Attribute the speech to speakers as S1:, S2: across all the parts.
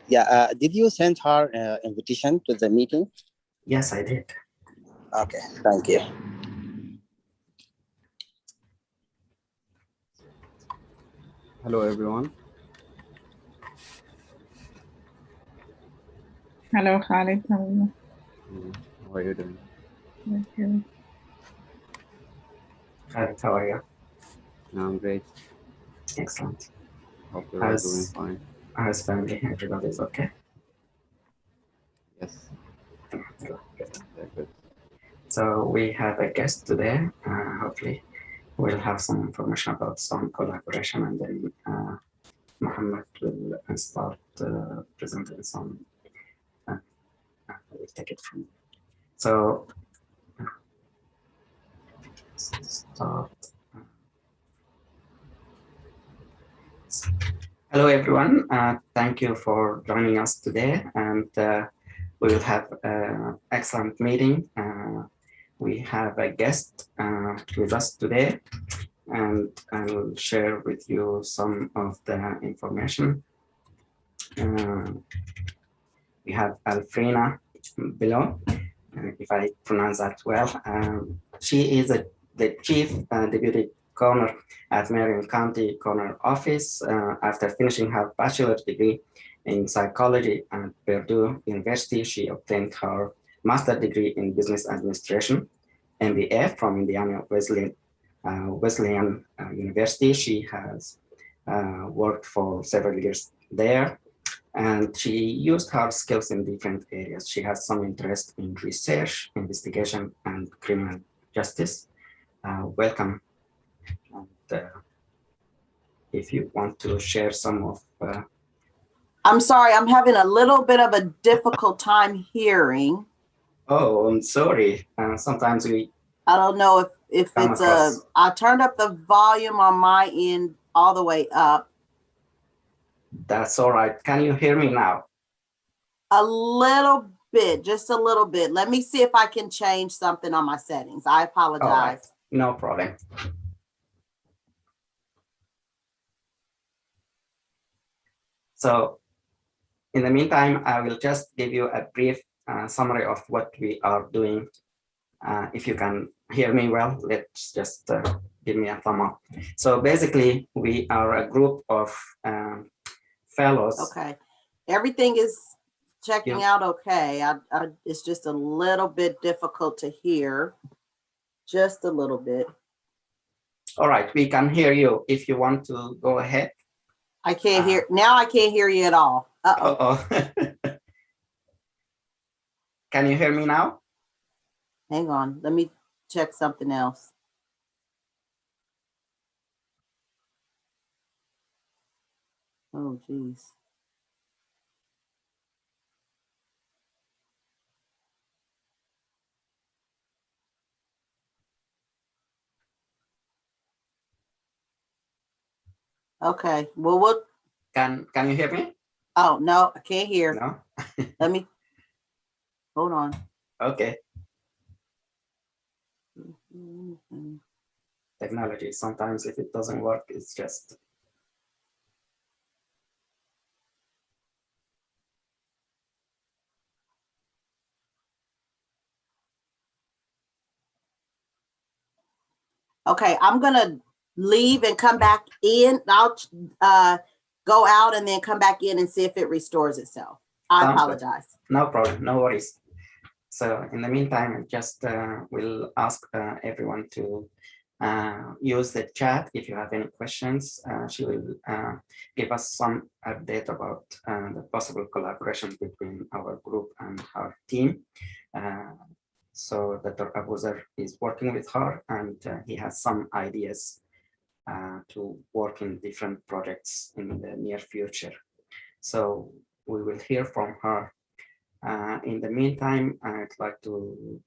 S1: Yeah, did you send her invitation to the meeting?
S2: Yes, I did.
S1: Okay, thank you.
S3: Hello, everyone.
S4: Hello, Khalid. How are you?
S3: How are you doing?
S4: Okay.
S2: Hi, how are you?
S3: I'm great.
S2: Excellent.
S3: Hope you're all doing fine.
S2: How's family? Everybody's okay?
S3: Yes,
S2: Good.
S3: they're good.
S2: So we have a guest today. Hopefully, we'll have some information about some collaboration, and then Mohammed will start presenting some. We'll take it from. So start. Hello, everyone. Thank you for joining us today, and we will have an excellent meeting. We have a guest with us today, and I will share with you some of the information. We have Alfrina below, if I pronounce that well. She is the Chief Deputy Coroner at Marion County Coroner Office after finishing her bachelor's degree in psychology at Purdue University. She obtained her master's degree in business administration, MBA from Indiana Wesleyan University. She has worked for several years there, and she used her skills in different areas. She has some interest in research, investigation, and criminal justice. Welcome. And if you want to share some of...
S5: I'm sorry, I'm having a little bit of a difficult time hearing.
S2: Oh, I'm sorry. Sometimes we...
S5: I don't know if it's I turned up the volume on my end all the way up.
S2: That's all right. Can you hear me now?
S5: A little bit, just a little bit. Let me see if I can change something on my settings. I apologize.
S2: Right. No problem. So in the meantime, I will just give you a brief summary of what we are doing. If you can hear me well, let's just give me a thumb up. So basically, we are a group of fellows.
S5: Okay, everything is checking out okay. It's just a little bit difficult to hear, just a little bit.
S2: All right, we can hear you. If you want to go ahead.
S5: I can't hear, now I can't hear you at all.
S2: Uh-oh. Can you hear me now?
S5: Hang on, let me check something else. Oh, geez. Okay, well, what?
S2: Can you hear me?
S5: Oh, no, I can't hear.
S2: No?
S5: Let me, hold on.
S2: Okay. Technology, sometimes if it doesn't work, it's just...
S5: Okay, I'm gonna leave and come back in. I'll go out and then come back in and see if it restores itself. I apologize.
S2: No problem, no worries. So in the meantime, I just will ask everyone to use the chat if you have any questions. She will give us some update about the possible collaboration between our group and her team. So Dr. Abuzer is working with her, and he has some ideas to work in different projects in the near future. So we will hear from her. In the meantime, I'd like to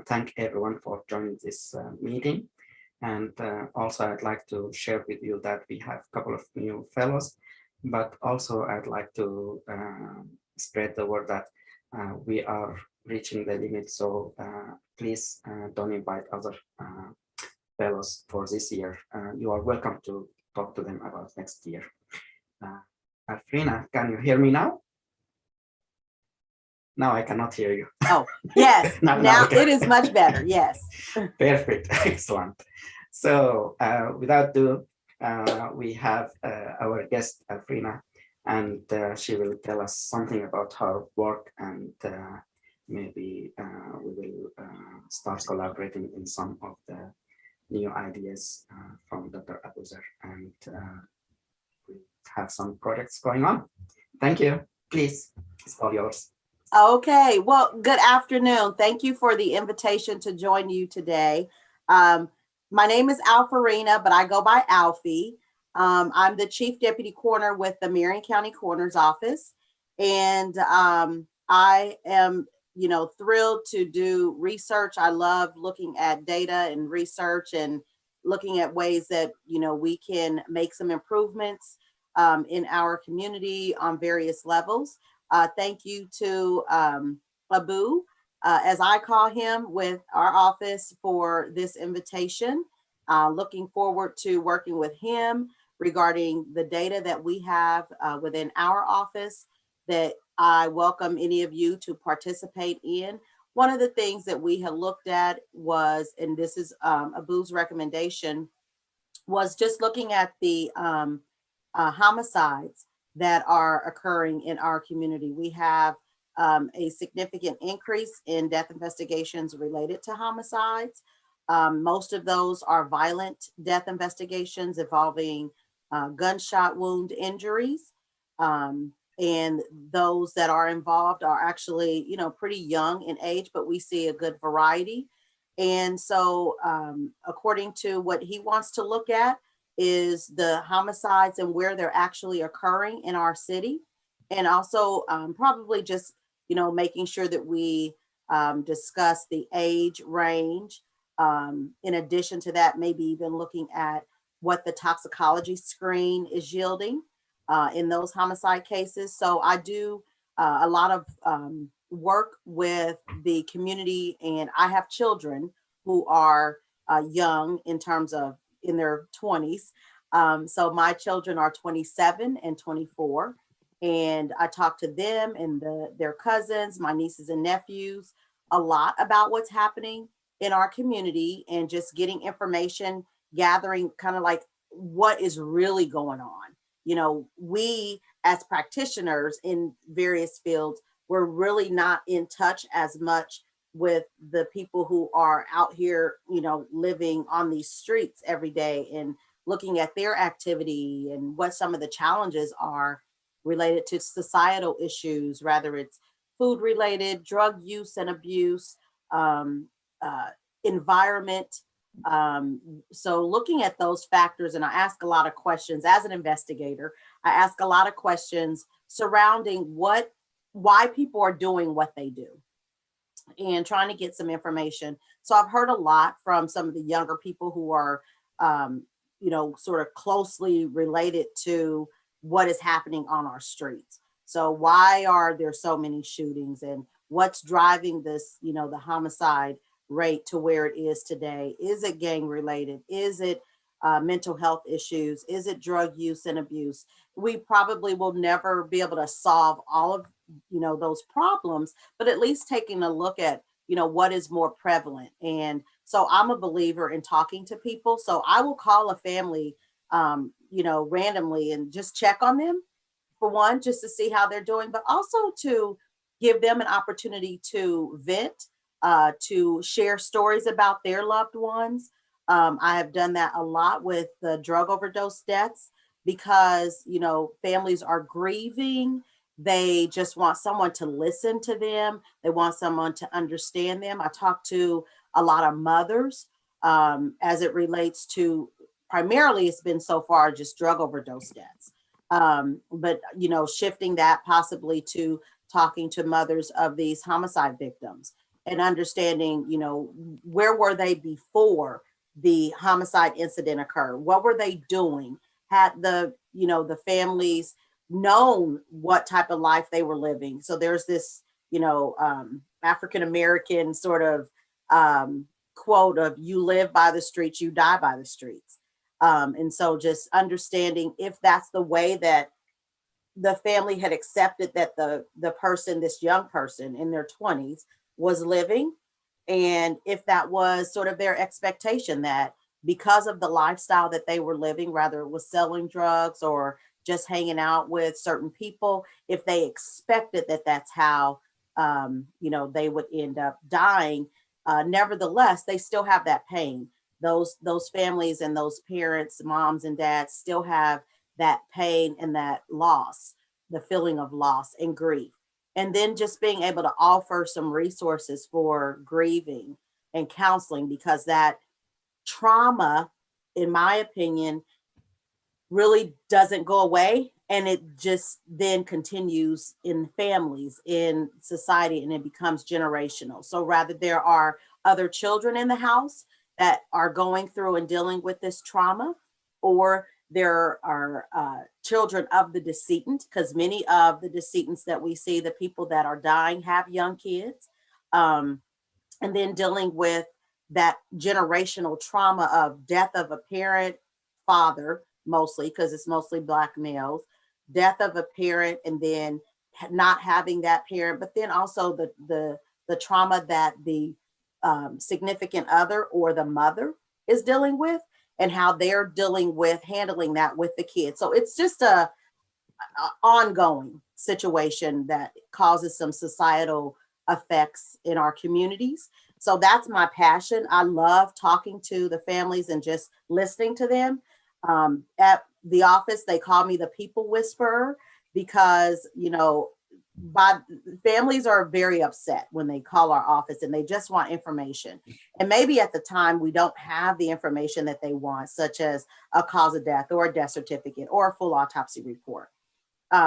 S2: thank everyone for joining this meeting. And also I'd like to share with you that we have a couple of new fellows, but also I'd like to spread the word that we are reaching the limit. So please don't invite other fellows for this year. You are welcome to talk to them about next year. Alfrina, can you hear me now? Now I cannot hear you.
S5: Oh, yes.
S2: Now
S5: Now
S2: we can.
S5: it is much better. Yes.
S2: Perfect. Excellent. So without ado, we have our guest, Alfrina, and she will tell us something about her work, and maybe we will start collaborating in some of the new ideas from Dr. Abuzer, and we have some projects going on. Thank you. Please, it's all yours.
S5: Okay, well, good afternoon. Thank you for the invitation to join you today. My name is Alfarina, but I go by Alfie. I'm the Chief Deputy Coroner with the Marion County Coroner's Office. And I am, thrilled to do research. I love looking at data and research and looking at ways that, we can make some improvements in our community on various levels. Thank you to Abu, as I call him, with our office for this invitation. Looking forward to working with him regarding the data that we have within our office that I welcome any of you to participate in. One of the things that we had looked at was, and this is Abu's recommendation, was just looking at the homicides that are occurring in our community. We have a significant increase in death investigations related to homicides. Most of those are violent death investigations involving gunshot wound injuries. And those that are involved are actually, pretty young in age, but we see a good variety. And so according to what he wants to look at, is the homicides and where they're actually occurring in our city. And also probably just, making sure that we discuss the age range. In addition to that, maybe even looking at what the toxicology screen is yielding in those homicide cases. So I do a lot of work with the community, and I have children who are young in terms of in their 20s. So my children are 27 and 24. And I talk to them and their cousins, my nieces and nephews, a lot about what's happening in our community and just getting information, gathering kind of like what is really going on. We as practitioners in various fields, we're really not in touch as much with the people who are out here, living on these streets every day and looking at their activity and what some of the challenges are related to societal issues, whether it's food related, drug use and abuse, environment. So looking at those factors, and I ask a lot of questions as an investigator, I ask a lot of questions surrounding why people are doing what they do, and trying to get some information. So I've heard a lot from some of the younger people who are, sort of closely related to what is happening on our streets. So why are there so many shootings, and what's driving this, the homicide rate to where it is today? Is it gang related? Is it mental health issues? Is it drug use and abuse? We probably will never be able to solve all of those problems, but at least taking a look at what is more prevalent. And so I'm a believer in talking to people. So I will call a family randomly and just check on them, for one, just to see how they're doing, but also to give them an opportunity to vent, to share stories about their loved ones. I have done that a lot with the drug overdose deaths because, families are grieving. They just want someone to listen to them. They want someone to understand them. I talk to a lot of mothers as it relates to, primarily it's been so far just drug overdose deaths. But, shifting that possibly to talking to mothers of these homicide victims and understanding, where were they before the homicide incident occurred? What were they doing? Had the families known what type of life they were living? So there's this, African-American sort of quote of, you live by the streets, you die by the streets. And so just understanding if that's the way that the family had accepted that the person, this young person in their 20s, was living, and if that was sort of their expectation, that because of the lifestyle that they were living, whether it was selling drugs or just hanging out with certain people, if they expected that that's how they would end up dying, nevertheless, they still have that pain. Those families and those parents, moms and dads, still have that pain and that loss, the feeling of loss and grief. And then just being able to offer some resources for grieving and counseling, because that trauma, in my opinion, really doesn't go away, and it just then continues in families, in society, and it becomes generational. So rather, there are other children in the house that are going through and dealing with this trauma, or there are children of the decedent, because many of the decedents that we see, the people that are dying, have young kids, and then dealing with that generational trauma of death of a parent, father, mostly, because it's mostly Black males, death of a parent, and then not having that parent, but then also the trauma that the significant other or the mother is dealing with, and how they're dealing with handling that with the kids. So it's just a ongoing situation that causes some societal effects in our communities. So that's my passion. I love talking to the families and just listening to them. At the office, they call me the people whisperer, because, families are very upset when they call our office and they just want information. And maybe at the time we don't have the information that they want, such as a cause of death or a death certificate or a full autopsy report.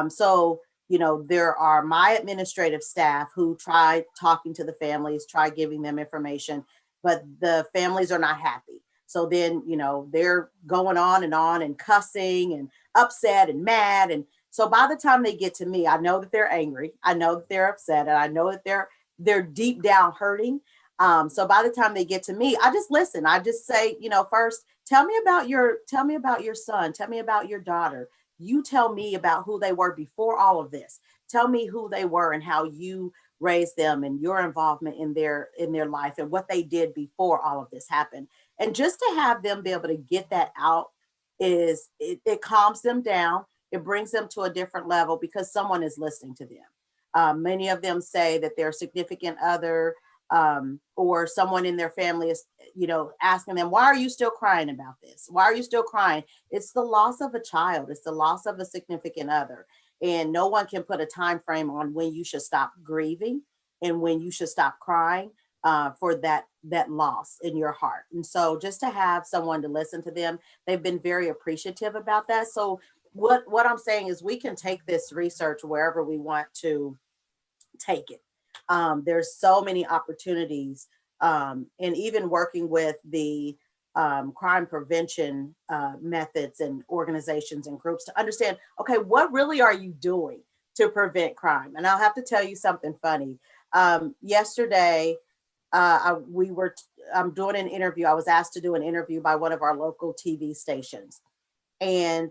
S5: So, there are my administrative staff who try talking to the families, try giving them information, but the families are not happy. So then, they're going on and cussing and upset and mad. And so by the time they get to me, I know that they're angry. I know that they're upset, and I know that they're deep down hurting. So by the time they get to me, I just listen. I just say, first, tell me about your son. Tell me about your daughter. You tell me about who they were before all of this. Tell me who they were and how you raised them and your involvement in their life and what they did before all of this happened. And just to have them be able to get that out it calms them down. It brings them to a different level because someone is listening to them. Many of them say that their significant other or someone in their family is, asking them, why are you still crying about this? Why are you still crying? It's the loss of a child. It's the loss of a significant other. And no one can put a time frame on when you should stop grieving and when you should stop crying for that loss in your heart. And so just to have someone to listen to them, they've been very appreciative about that. So what I'm saying is we can take this research wherever we want to take it. There's so many opportunities, and even working with the crime prevention methods and organizations and groups to understand, okay, what really are you doing to prevent crime? And I'll have to tell you something funny. Yesterday, I'm doing an interview. I was asked to do an interview by one of our local TV stations, and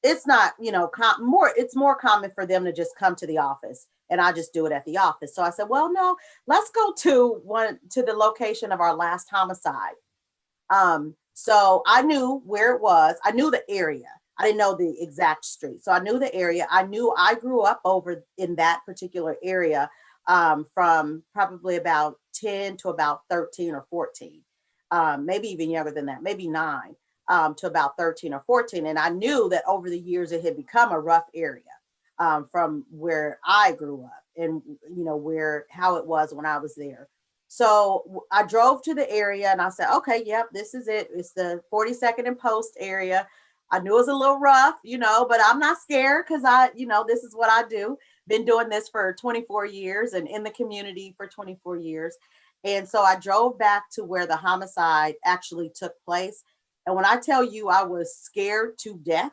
S5: it's not, it's more common for them to just come to the office, and I just do it at the office. So I said, well, no, let's go to the location of our last homicide. So I knew where it was. I knew the area. I didn't know the exact street. So I knew the area. I knew I grew up over in that particular area from probably about 10 to about 13 or 14, maybe even younger than that, maybe 9 to about 13 or 14. And I knew that over the years it had become a rough area from where I grew up and, how it was when I was there. So I drove to the area and I said, okay, yep, this is it. It's the 42nd and Post area. I knew it was a little rough, but I'm not scared because this is what I do. Been doing this for 24 years and in the community for 24 years. And so I drove back to where the homicide actually took place. And when I tell you I was scared to death,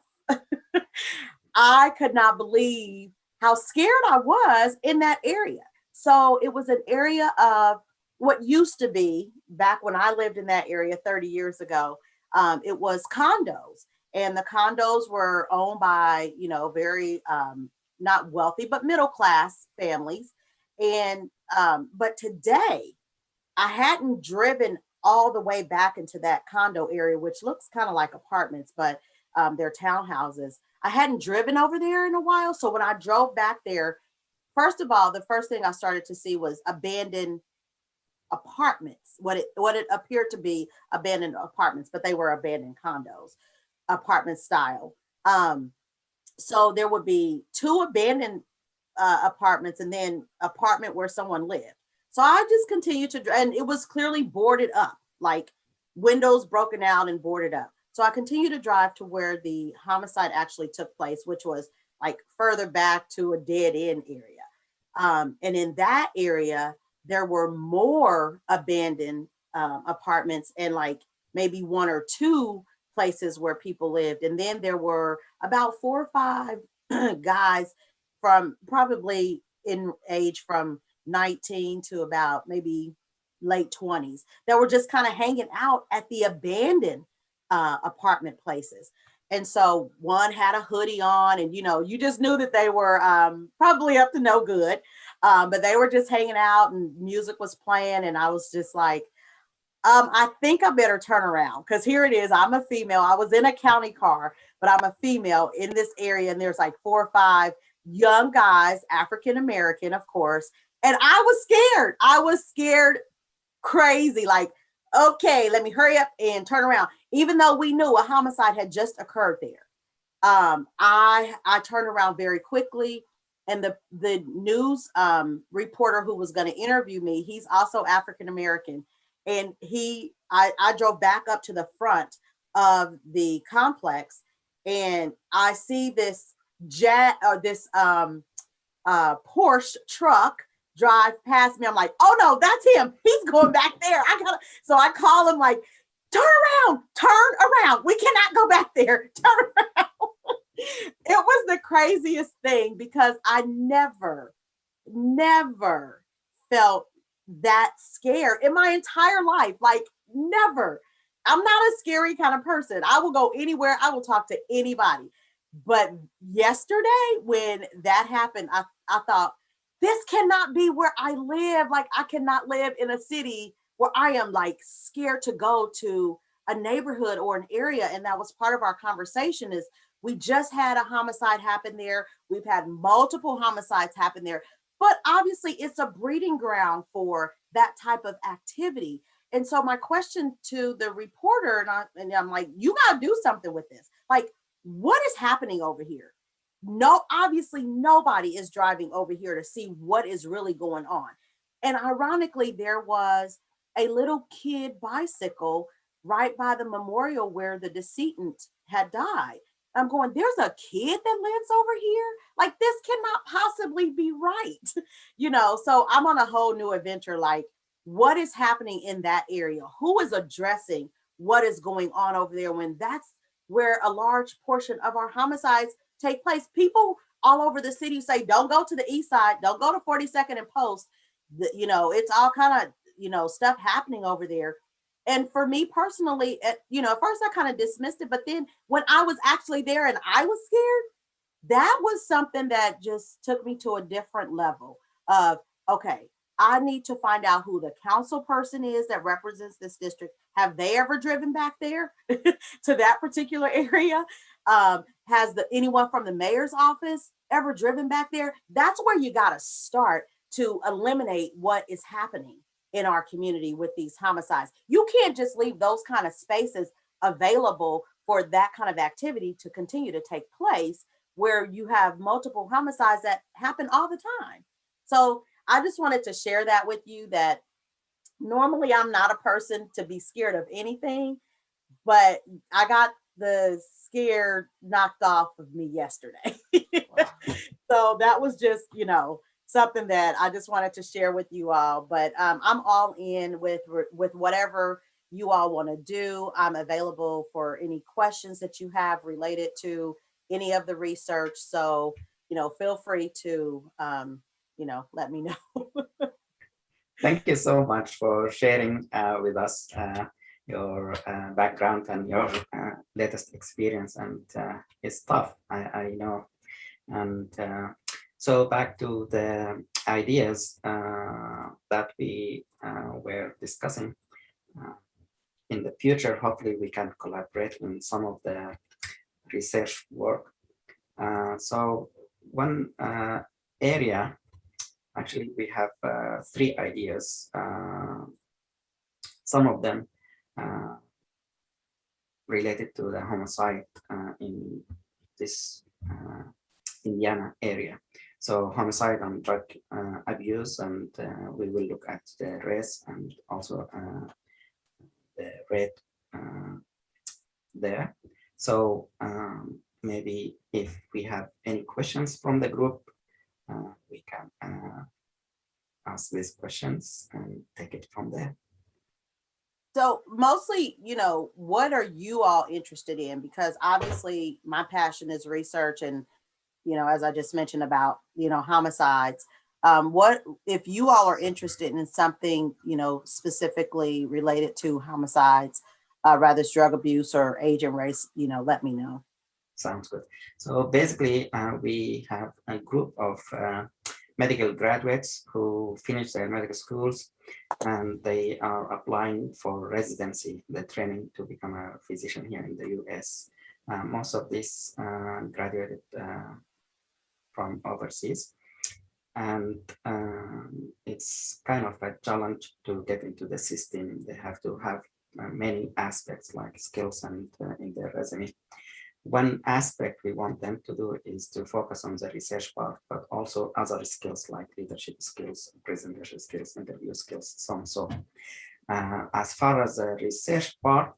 S5: I could not believe how scared I was in that area. So it was an area of what used to be, back when I lived in that area 30 years ago, it was condos. And the condos were owned by, very not wealthy, but middle class families. And but today I hadn't driven all the way back into that condo area, which looks kind of like apartments, but they're townhouses. I hadn't driven over there in a while. So when I drove back there, first of all, the first thing I started to see was abandoned apartments, what it appeared to be abandoned apartments, but they were abandoned condos, apartment style. So there would be 2 abandoned apartments and then apartment where someone lived. So I just continued to, and it was clearly boarded up, like windows broken out and boarded up. So I continued to drive to where the homicide actually took place, which was like further back to a dead end area. And in that area, there were more abandoned apartments and like maybe 1 or 2 places where people lived. And then there were about 4 or 5 guys from probably in age from 19 to about maybe late 20s that were just kind of hanging out at the abandoned apartment places. And so one had a hoodie on, and you just knew that they were probably up to no good, but they were just hanging out and music was playing. And I was just like, I think I better turn around, because here it is. I'm a female. I was in a county car, but I'm a female in this area. And there's like 4 or 5 young guys, African American, of course. And I was scared. I was scared crazy. Like, okay, let me hurry up and turn around. Even though we knew a homicide had just occurred there. I turned around very quickly. And the news reporter who was going to interview me, he's also African American. And I drove back up to the front of the complex, and I see this Porsche truck drive past me. I'm like, oh no, that's him. He's going back there. So I call him like, turn around. We cannot go back there. Turn around. It was the craziest thing, because I never felt that scared in my entire life. Like, never. I'm not a scary kind of person. I will go anywhere. I will talk to anybody. But yesterday when that happened, I thought, this cannot be where I live. Like, I cannot live in a city where I am like scared to go to a neighborhood or an area. And that was part of our conversation. Is we just had a homicide happen there. We've had multiple homicides happen there. But obviously it's a breeding ground for that type of activity. And so my question to the reporter, and I'm like, you got to do something with this. Like, what is happening over here? No, obviously nobody is driving over here to see what is really going on. And ironically, there was a little kid bicycle right by the memorial where the decedent had died. I'm going, there's a kid that lives over here? Like, this cannot possibly be right. So I'm on a whole new adventure. Like, what is happening in that area? Who is addressing what is going on over there, when that's where a large portion of our homicides take place? People all over the city say, don't go to the east side, don't go to 42nd and Post. It's all kind of, stuff happening over there. And for me personally, at first I kind of dismissed it, but then when I was actually there and I was scared, that was something that just took me to a different level of, okay, I need to find out who the council person is that represents this district. Have they ever driven back there to that particular area? Has anyone from the mayor's office ever driven back there? That's where you got to start to eliminate what is happening in our community with these homicides. You can't just leave those kind of spaces available for that kind of activity to continue to take place, where you have multiple homicides that happen all the time. So I just wanted to share that with you, that normally I'm not a person to be scared of anything, but I got the scare knocked off of me yesterday.
S3: Wow.
S5: So that was just, something that I just wanted to share with you all. But I'm all in with whatever you all want to do. I'm available for any questions that you have related to any of the research. So, feel free to, let me know.
S2: Thank you so much for sharing with us your background and your latest experience. And it's tough, I know. And So back to the ideas that we were discussing. In the future, hopefully we can collaborate in some of the research work. So one area, actually we have 3 ideas. Some of them related to the homicide in this Indiana area. So homicide and drug abuse, and we will look at the race and also the rate there. So maybe if we have any questions from the group, we can ask these questions and take it from there.
S5: So mostly, you know, what are you all interested in? Because obviously my passion is research and, you know, as I just mentioned about, you know, homicides. What if you all are interested in something, you know, specifically related to homicides, rather it's drug abuse or age and race, you know, let me know.
S2: Sounds good. So basically, we have a group of medical graduates who finish their medical schools, and they are applying for residency, the training to become a physician here in the US. Most of these graduated from overseas, and it's kind of a challenge to get into the system. They have to have many aspects like skills and in their resume. One aspect we want them to do is to focus on the research part, but also other skills like leadership skills, presentation skills, interview skills, so on. So as far as the research part,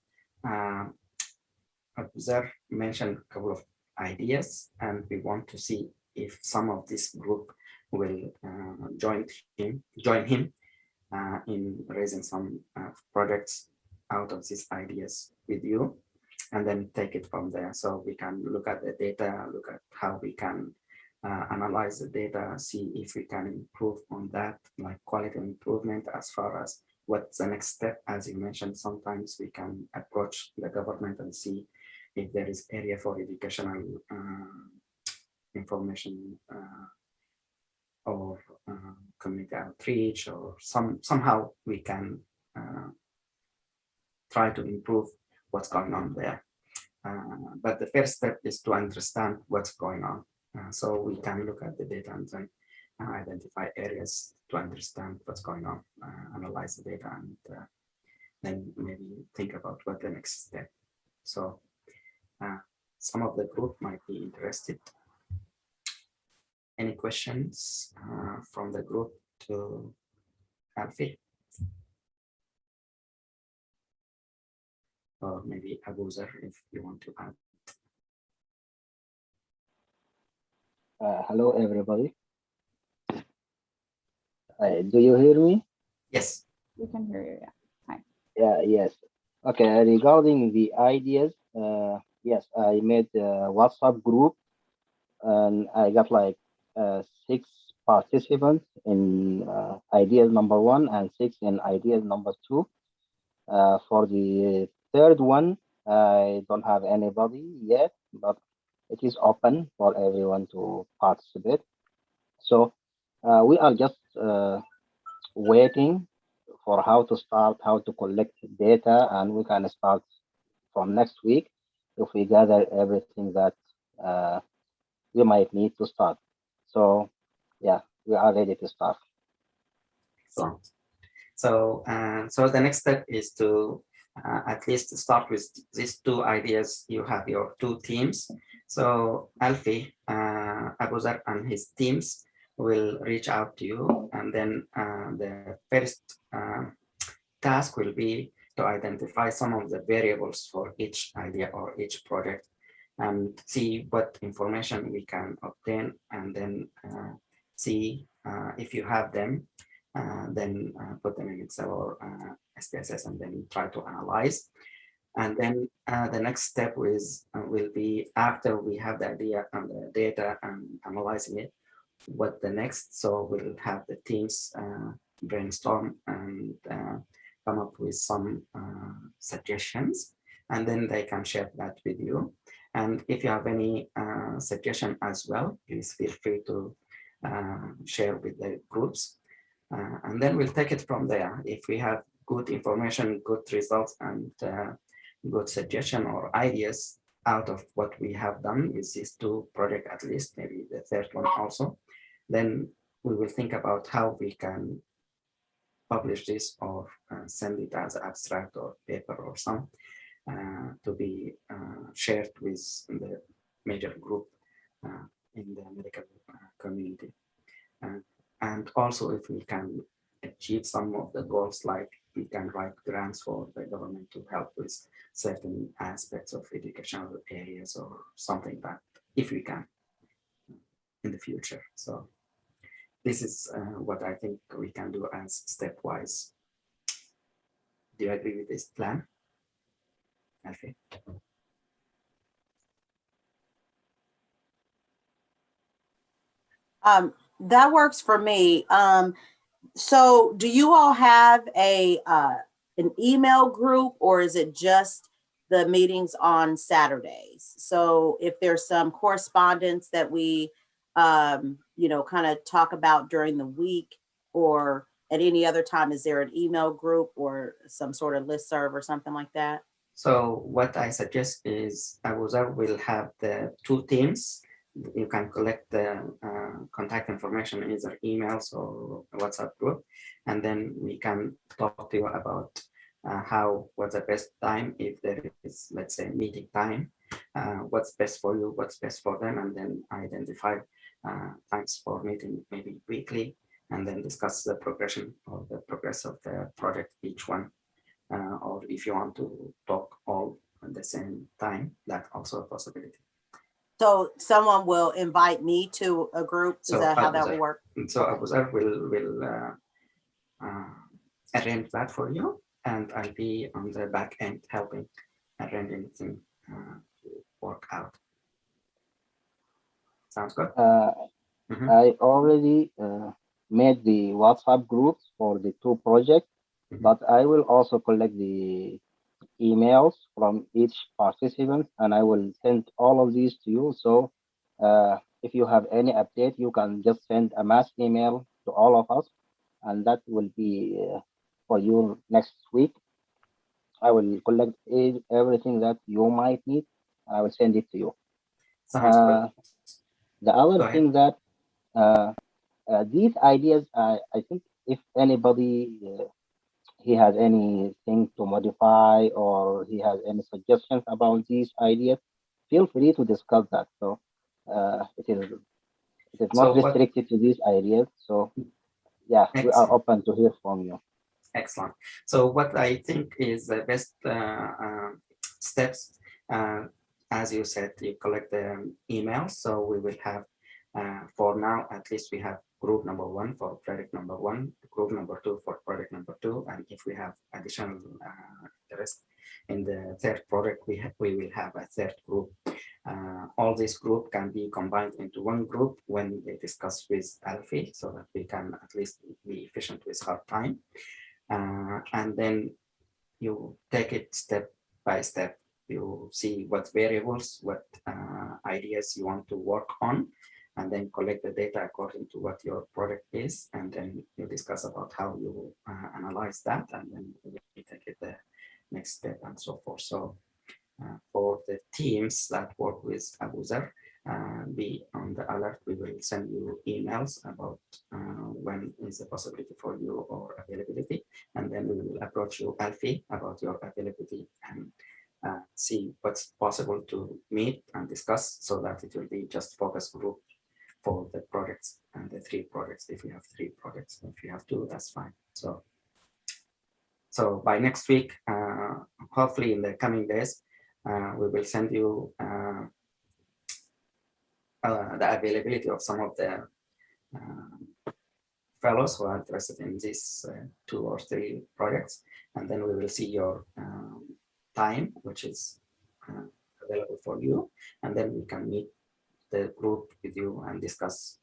S2: Observe mentioned a couple of ideas, and we want to see if some of this group will join him in raising some projects out of these ideas with you, and then take it from there. So we can look at the data, look at how we can analyze the data, see if we can improve on that, like quality improvement as far as what's the next step. As you mentioned, sometimes we can approach the government and see if there is area for educational information or community outreach, or somehow we can try to improve what's going on there. But the first step is to understand what's going on. So we can look at the data and then identify areas to understand what's going on, analyze the data, and then maybe think about what the next step. So some of the group might be interested. Any questions from the group to Alfie? Or maybe Abuzer, if you want to add.
S6: Hello, everybody. Do you hear me?
S2: Yes.
S4: We can hear you, yeah.
S6: Yes. Okay, regarding the ideas, yes, I made a WhatsApp group and I got like 6 participants in ideas number 1 and 6 in ideas number 2. For the third one, I don't have anybody yet, but it is open for everyone to participate. So we are just waiting for how to start, how to collect data, and we can start from next week if we gather everything that we might need to start. So yeah, we are ready to start.
S2: So the next step is to at least start with these 2 ideas. You have your 2 teams. So Alfie, Abuzer and his teams will reach out to you, and then the first task will be to identify some of the variables for each idea or each project and see what information we can obtain, and then see if you have them, then put them in Excel or SPSS, and then try to analyze. And then the next step will be, after we have the idea and the data and analyzing it, what the next. So we'll have the teams brainstorm and come up with some suggestions, and then they can share that with you. And if you have any suggestion as well, please feel free to share with the groups. And then we'll take it from there. If we have good information, good results, and good suggestion or ideas out of what we have done with these two projects, at least, maybe the third one also, then we will think about how we can publish this or send it as abstract or paper or some to be shared with the major group in the medical community. And also if we can achieve some of the goals, like we can write grants for the government to help with certain aspects of educational areas or something, that if we can in the future. So this is what I think we can do as stepwise. Do you agree with this plan, Alfie?
S5: That works for me. So do you all have a an email group, or is it just the meetings on Saturdays? So if there's some correspondence that we, you know, kind of talk about during the week or at any other time, is there an email group or some sort of listserv or something like that?
S2: So what I suggest is Abuzer will have the two teams. You can collect the contact information in either emails or WhatsApp group, and then we can talk to you about what's the best time, if there is, let's say, meeting time, what's best for you, what's best for them, and then identify times for meeting, maybe weekly, and then discuss the progression or the progress of the project, each one. Or if you want to talk all at the same time, that's also a possibility.
S5: So someone will invite me to a group. Is
S2: So
S5: that how that will work?
S2: So Abuzer will arrange that for you, and I'll be on the back end helping arrange anything to work out. Sounds good?
S6: I already made the WhatsApp groups for the two projects, but I will also collect the emails from each participant, and I will send all of these to you. So if you have any update, you can just send a mass email to all of us, and that will be for you next week. I will collect everything that you might need. I will send it to you.
S2: Sounds good.
S6: The other thing that these ideas, I think if anybody he has anything to modify or he has any suggestions about these ideas, feel free to discuss that. So it is not restricted to these ideas. So yeah, we are open to hear from you.
S2: Excellent. So what I think is the best steps, as you said, you collect the emails. So we will have, for now, at least we have group number 1 for project number 1, group number 2 for project number 2. And if we have additional interest in the third project, we will have a third group. All this group can be combined into one group when they discuss with Alfie, so that we can at least be efficient with our time. And then you take it step by step. You see what variables, what ideas you want to work on, and then collect the data according to what your project is. And then you discuss about how you analyze that, and then you take it the next step and so forth. So for the teams that work with Abuzer, be on the alert. We will send you emails about when is the possibility for you or availability, and then we will approach you, Alfie, about your availability and see what's possible to meet and discuss, so that it will be just focus group for the projects and the 3 projects. If you have 3 projects, if you have 2, that's fine. So by next week, hopefully in the coming days, we will send you the availability of some of the fellows who are interested in these 2 or 3 projects, and then we will see your time, which is available for you, and then we can meet the group with you and discuss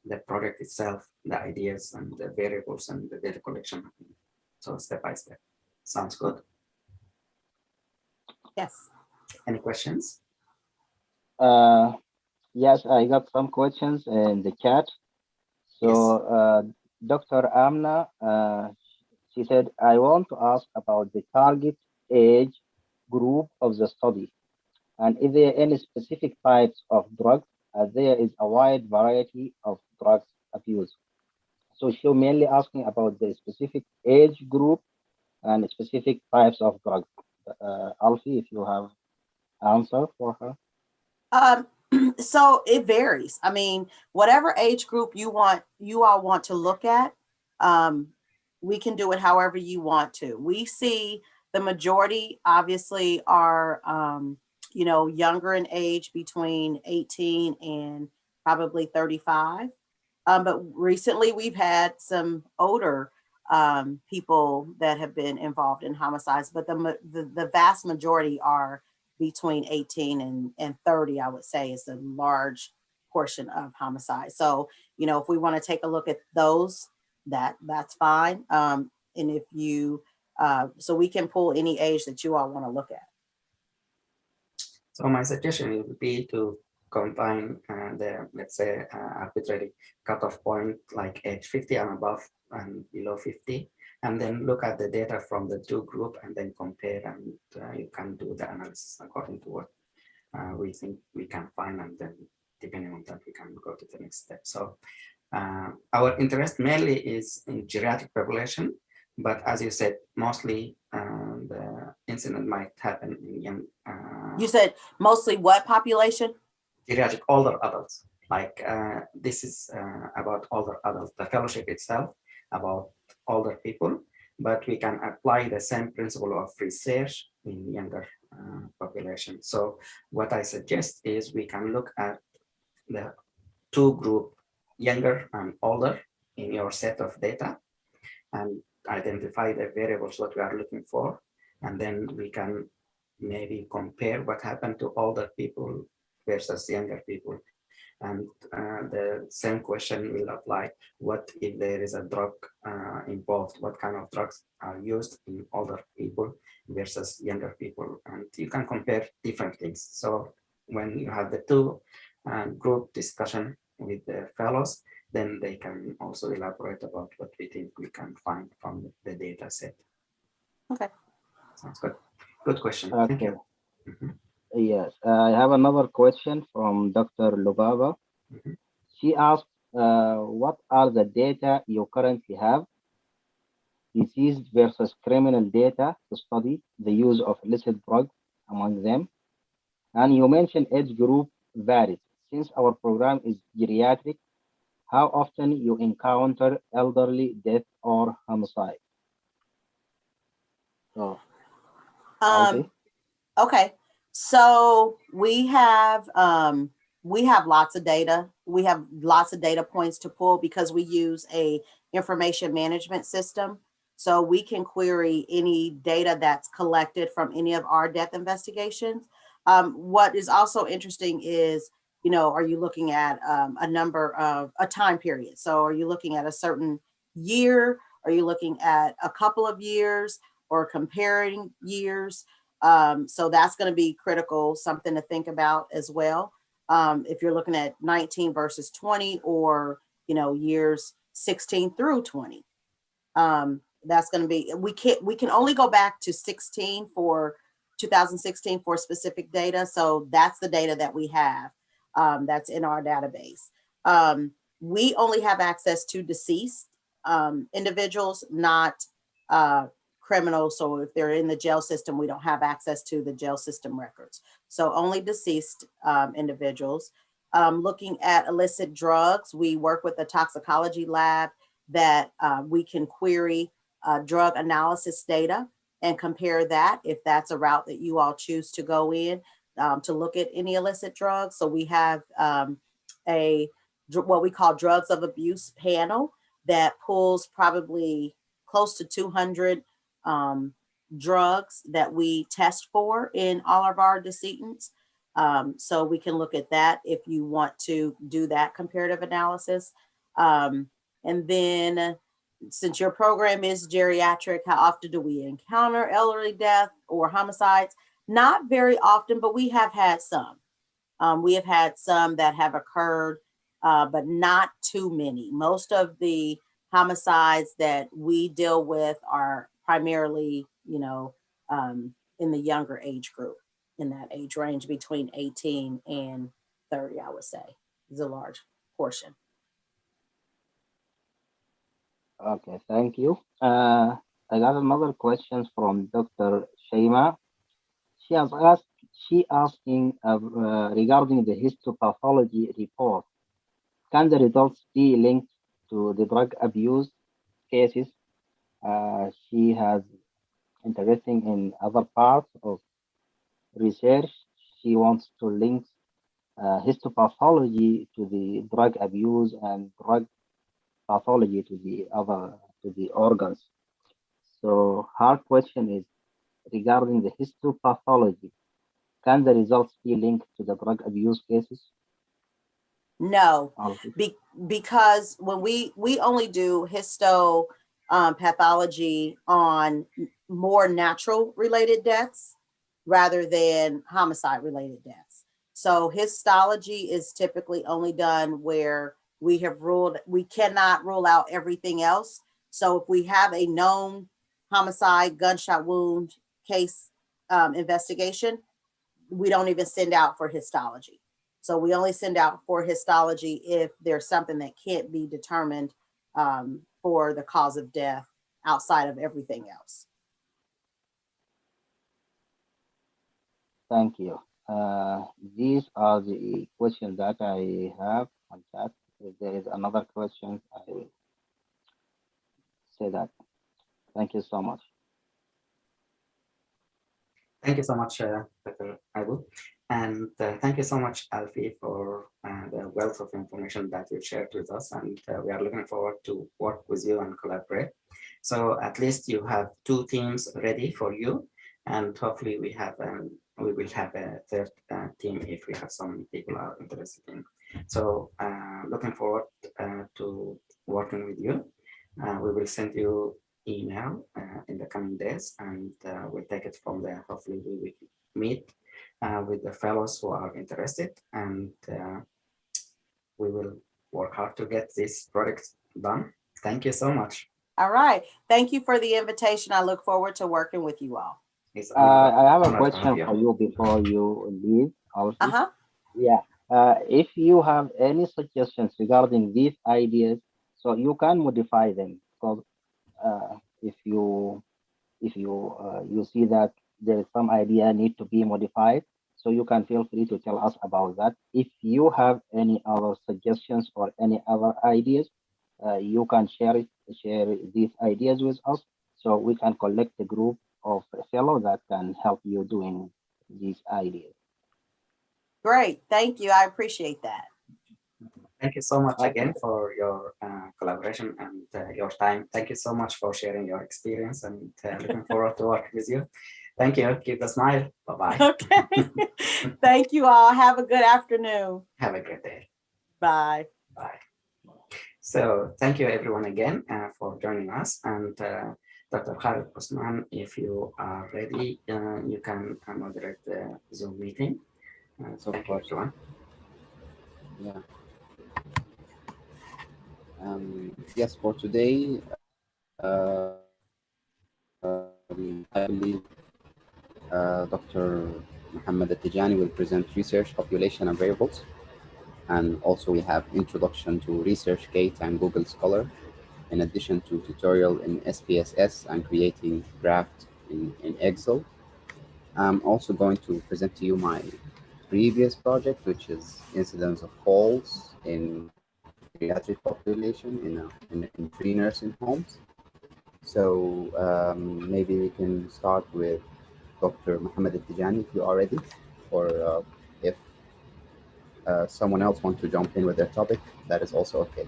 S2: the project itself, the ideas and the variables and the data collection. So step by step. Sounds good?
S5: Yes.
S2: Any questions?
S6: Yes, I got some questions in the chat. So,
S2: Yes.
S6: Dr. Amna, she said, I want to ask about the target age group of the study. And is there any specific types of drugs, as there is a wide variety of drugs abuse? So she's mainly asking about the specific age group and specific types of drugs. Alfie, if you have answer for her.
S5: Um, so it varies. I mean, whatever age group you all want to look at, um, we can do it however you want to. We see the majority obviously are, younger in age between 18 and probably 35. But recently we've had some older people that have been involved in homicides, but the vast majority are between 18 and 30, I would say, is a large portion of homicide. So, if we want to take a look at those, that's fine. And if you, so we can pull any age that you all want to look at.
S2: So my suggestion would be to combine the, let's say, arbitrary cutoff point like age 50 and above and below 50, and then look at the data from the two group and then compare, and you can do the analysis according to what we think we can find, and then depending on that, we can go to the next step. So our interest mainly is in geriatric population, but as you said, mostly the incident might happen in young.
S5: You said mostly what population?
S2: Geriatric older adults. Like this is about older adults. The fellowship itself about older people, but we can apply the same principle of research in younger population. So what I suggest is we can look at the two group, younger and older, in your set of data, and identify the variables that we are looking for, and then we can maybe compare what happened to older people versus younger people. And the same question will apply. What if there is a drug involved? What kind of drugs are used in older people versus younger people? And you can compare different things. So when you have the two group discussion with the fellows, then they can also elaborate about what we think we can find from the data set.
S5: Okay.
S2: Sounds good. Good question.
S6: Okay.
S2: Thank you. Mhm.
S6: Yes, I have another question from Dr. Lubaba.
S2: Mhm.
S6: She asked, what are the data you currently have, deceased versus criminal data, to study the use of illicit drugs among them? And you mentioned age group varies. Since our program is geriatric, how often you encounter elderly death or homicide? So, Alfie?
S5: Okay. So we have lots of data. We have lots of data points to pull because we use a information management system. So we can query any data that's collected from any of our death investigations. What is also interesting is, are you looking at a number of a time period? So are you looking at a certain year? Are you looking at a couple of years or comparing years? So that's going to be critical, something to think about as well. If you're looking at 19 versus 20, or, years 16 through 20, that's going to be, we can only go back to 16 for 2016 for specific data. So that's the data that we have, that's in our database. We only have access to deceased individuals, not criminals. So if they're in the jail system, we don't have access to the jail system records. So only deceased individuals. Looking at illicit drugs, we work with the toxicology lab that we can query drug analysis data and compare that if that's a route that you all choose to go in to look at any illicit drugs. So we have what we call drugs of abuse panel that pulls probably close to 200 drugs that we test for in all of our decedents. So we can look at that if you want to do that comparative analysis. And then since your program is geriatric, how often do we encounter elderly death or homicides? Not very often, but we have had some. We have had some that have occurred, but not too many. Most of the homicides that we deal with are primarily, in the younger age group, in that age range between 18 and 30, I would say, is a large portion.
S6: Okay, thank you. I got another question from Dr. Shaima. She has asked, she asking regarding the histopathology report. Can the results be linked to the drug abuse cases? She has interesting in other parts of research. She wants to link histopathology to the drug abuse and drug pathology to the organs. So her question is regarding the histopathology. Can the results be linked to the drug abuse cases?
S5: No,
S6: Okay.
S5: because when we only do histo pathology on more natural related deaths rather than homicide related deaths. So histology is typically only done where we cannot rule out everything else. So if we have a known homicide, gunshot wound case investigation, we don't even send out for histology. So we only send out for histology if there's something that can't be determined for the cause of death outside of everything else.
S6: Thank you. These are the questions that I have on chat. If there is another question, I will say that. Thank you so much.
S2: Thank you so much, Dr. Abu. And thank you so much, Alfie, for the wealth of information that you shared with us. And we are looking forward to work with you and collaborate. So at least you have 2 teams ready for you. And hopefully we will have a third team if we have some people are interested in. So looking forward to working with you. We will send you email in the coming days, and we'll take it from there. Hopefully we will meet with the fellows who are interested, and we will work hard to get this project done. Thank you so much.
S5: All right. Thank you for the invitation. I look forward to working with you all.
S6: I have a question for you before you leave.
S5: Uh-huh.
S6: Yeah. If you have any suggestions regarding these ideas, so you can modify them. Because if you see that there is some idea need to be modified, so you can feel free to tell us about that. If you have any other suggestions or any other ideas, you can share these ideas with us, so we can collect a group of fellows that can help you doing these ideas.
S5: Great. Thank you. I appreciate that.
S2: Thank you so much again for your collaboration and your time. Thank you so much for sharing your experience, and looking forward to work with you. Thank you. Keep a smile. Bye-bye.
S5: Okay. Thank you all. Have a good afternoon.
S2: Have a great day.
S5: Bye.
S2: Bye. So thank you everyone again for joining us. And Dr. Khalid Osman, if you are ready, you can moderate the Zoom meeting. So thank you, everyone.
S3: Yeah. Yes, for today, I believe Dr. Muhammad Al-Tijani will present research, population, and variables. And also we have introduction to ResearchGate and Google Scholar, in addition to tutorial in SPSS and creating graph in Excel. I'm also going to present to you my previous project, which is incidence of falls in geriatric population in 3 nursing homes. So maybe we can start with Dr. Muhammad Al-Tijani if you are ready, or if someone else wants to jump in with their topic, that is also okay.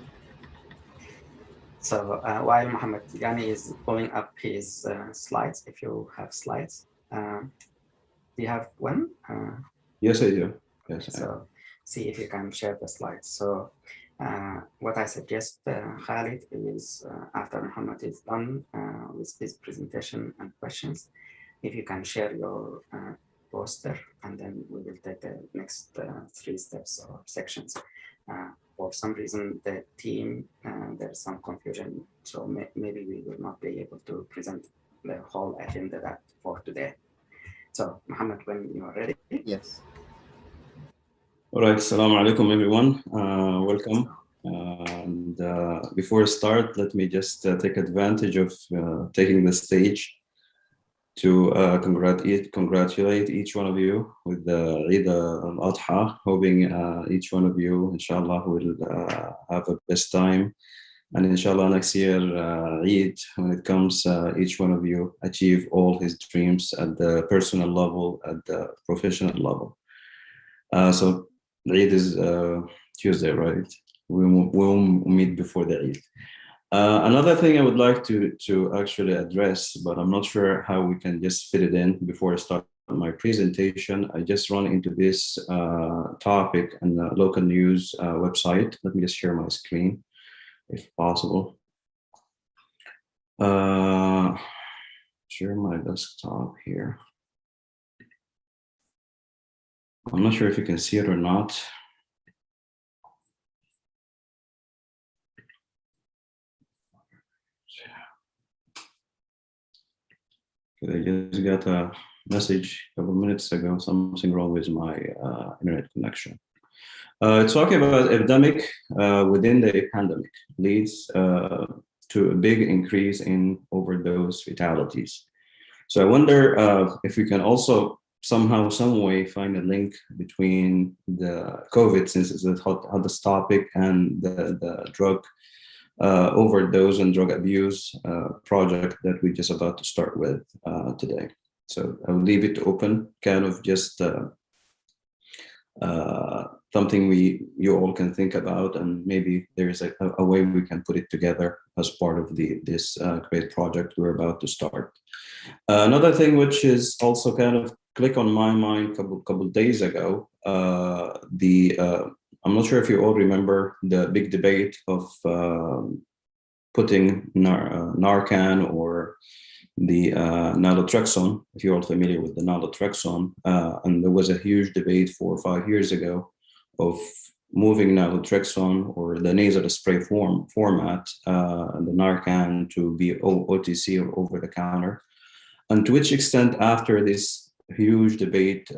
S2: So while Muhammad Tijani is pulling up his slides, if you have slides, do you have one?
S7: Yes, I do. Yes.
S2: So see if you can share the slides. So what I suggest, Khalid, is after Muhammad is done with his presentation and questions, if you can share your poster, and then we will take the next 3 steps or sections. For some reason, the team, there's some confusion, so maybe we will not be able to present the whole agenda that for today. So, Mohammed, when you are ready.
S3: Yes.
S7: All right, assalamu alaikum everyone. Welcome. And before I start, let me just take advantage of taking the stage to congratulate each one of you with the Eid al-Adha, hoping each one of you, inshallah, will have a best time. And inshallah, next year, Eid, when it comes, each one of you achieve all his dreams at the personal level, at the professional level. So Eid is Tuesday, right? We'll meet before the Eid. Another thing I would like to actually address, but I'm not sure how we can just fit it in before I start my presentation. I just run into this topic on the local news website. Let me just share my screen, if possible. Share my desktop here. I'm not sure if you can see it or not. I just got a message a couple minutes ago, something wrong with my internet connection. It's talking about epidemic within the pandemic leads to a big increase in overdose fatalities. So I wonder if we can also somehow, some way find a link between the COVID, since it's a hottest topic, and the drug overdose and drug abuse project that we're just about to start with today. So I'll leave it open, kind of just something you all can think about, and maybe there's a way we can put it together as part of this great project we're about to start. Another thing which is also kind of click on my mind couple days ago, I'm not sure if you all remember the big debate of putting Narcan or the naloxone, if you're all familiar with the naloxone, and there was a huge debate 4 or 5 years ago of moving naloxone or the nasal spray format, the Narcan, to be OTC or over the counter, and to which extent after this huge debate,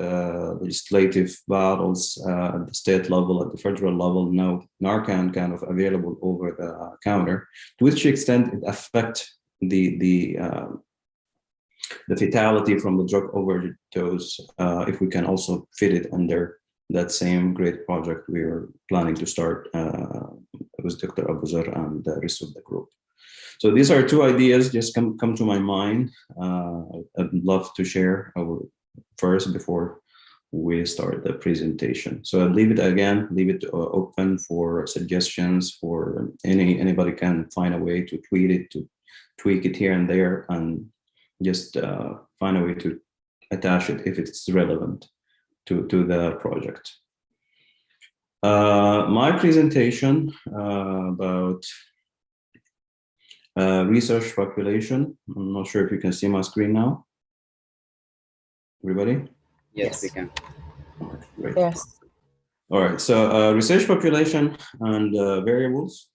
S7: legislative battles at the state level, at the federal level, now Narcan kind of available over the counter, to which extent it affect the fatality from the drug overdose, if we can also fit it under that same great project we are planning to start with Dr. Abuzar and the rest of the group. So these are 2 ideas just come to my mind. I'd love to share first before we start the presentation. So I'll leave it open for suggestions, for anybody can find a way to tweak it here and there, and just find a way to attach it if it's relevant to the project. My presentation about research population. I'm not sure if you can see my screen now. Everybody?
S3: Yes, we can.
S7: All right, great.
S4: Yes.
S7: All right, so research population and variables.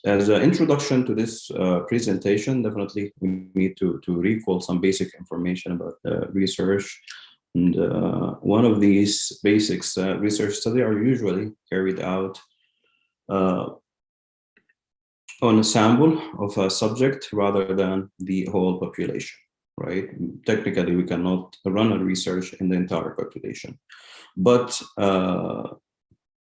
S7: As an introduction to this presentation, definitely we need to recall some basic information about the research. And one of these basics, research studies are usually carried out on a sample of a subject rather than the whole population, right? Technically, we cannot run a research in the entire population, but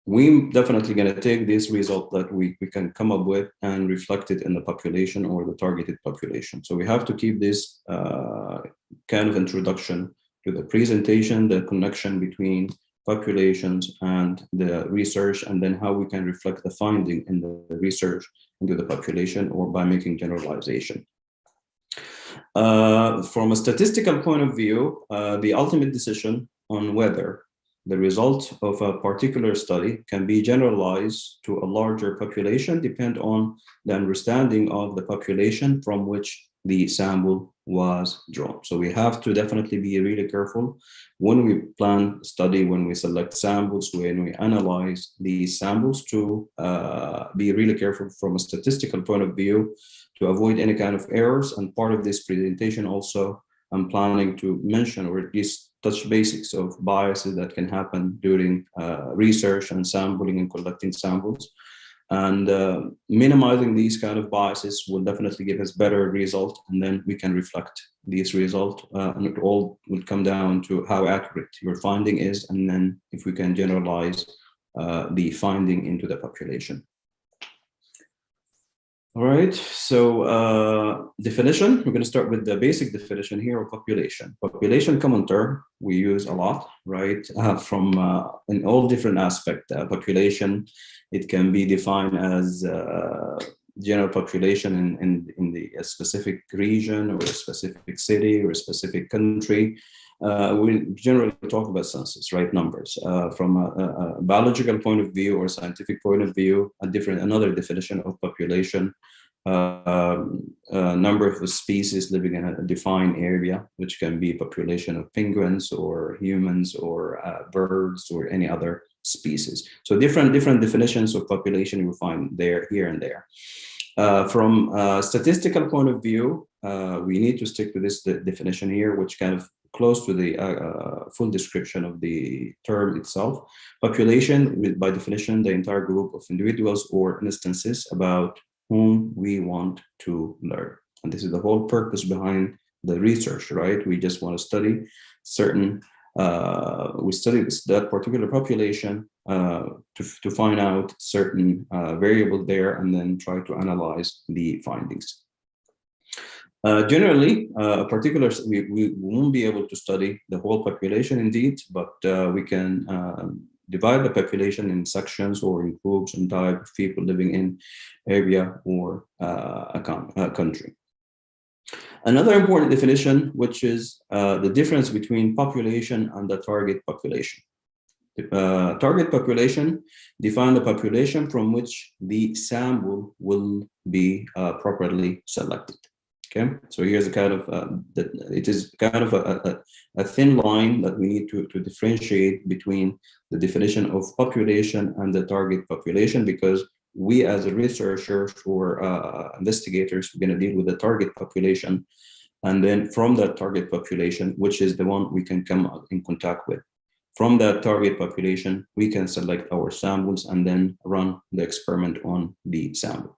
S7: we definitely going to take this result that we can come up with and reflect it in the population or the targeted population. So we have to keep this kind of introduction to the presentation, the connection between populations and the research, and then how we can reflect the finding in the research into the population or by making generalization. From a statistical point of view, the ultimate decision on whether the result of a particular study can be generalized to a larger population, depend on the understanding of the population from which the sample was drawn. So we have to definitely be really careful when we plan study, when we select samples, when we analyze these samples, to be really careful from a statistical point of view to avoid any kind of errors. And part of this presentation also, I'm planning to mention or at least touch basics of biases that can happen during research and sampling and collecting samples. And minimizing these kind of biases will definitely give us better result, and then we can reflect these results. And it all will come down to how accurate your finding is, and then if we can generalize the finding into the population. All right, so definition, we're going to start with the basic definition here of population. Population, common term we use a lot, right? From in all different aspects. Population, it can be defined as general population in a specific region or a specific city or a specific country. We generally talk about census, right? Numbers. From a biological point of view or scientific point of view, another definition of population, number of species living in a defined area, which can be population of penguins or humans or birds or any other species. So different definitions of population you will find there, here and there. From a statistical point of view, we need to stick to this definition here, which kind of close to the full description of the term itself. Population, by definition, the entire group of individuals or instances about whom we want to learn. And this is the whole purpose behind the research, right? We just want to study certain, we study that particular population to find out certain variable there, and then try to analyze the findings. Generally, we won't be able to study the whole population indeed, but we can divide the population in sections or in groups and type of people living in area or a country. Another important definition, which is the difference between population and the target population. Target population define the population from which the sample will be properly selected. Okay, so here's a kind of it is kind of a thin line that we need to differentiate between the definition of population and the target population, because we as a researchers or investigators, we're going to deal with the target population, and then from that target population, which is the one we can come in contact with, from that target population, we can select our samples and then run the experiment on the samples.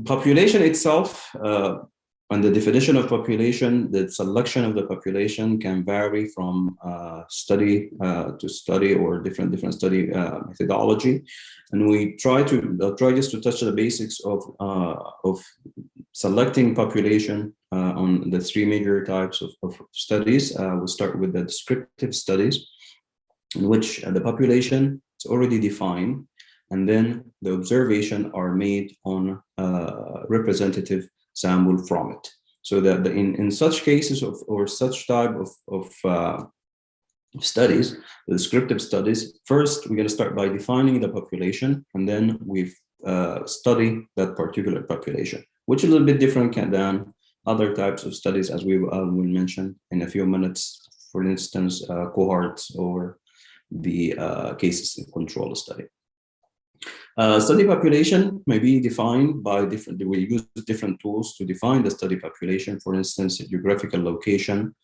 S7: Population itself, and the definition of population, the selection of the population can vary from study to study or different study methodology, and we try just to touch the basics of selecting population on the three major types of studies. We'll start with the descriptive studies, in which the population is already defined, and then the observation are made on representative sample from it. So that in such cases or such type of studies, the descriptive studies, first we're going to start by defining the population, and then we study that particular population, which is a little bit different than other types of studies, as we will mention in a few minutes. For instance, cohorts or the cases in control study. Study population may be defined by we use different tools to define the study population. For instance, geographical location,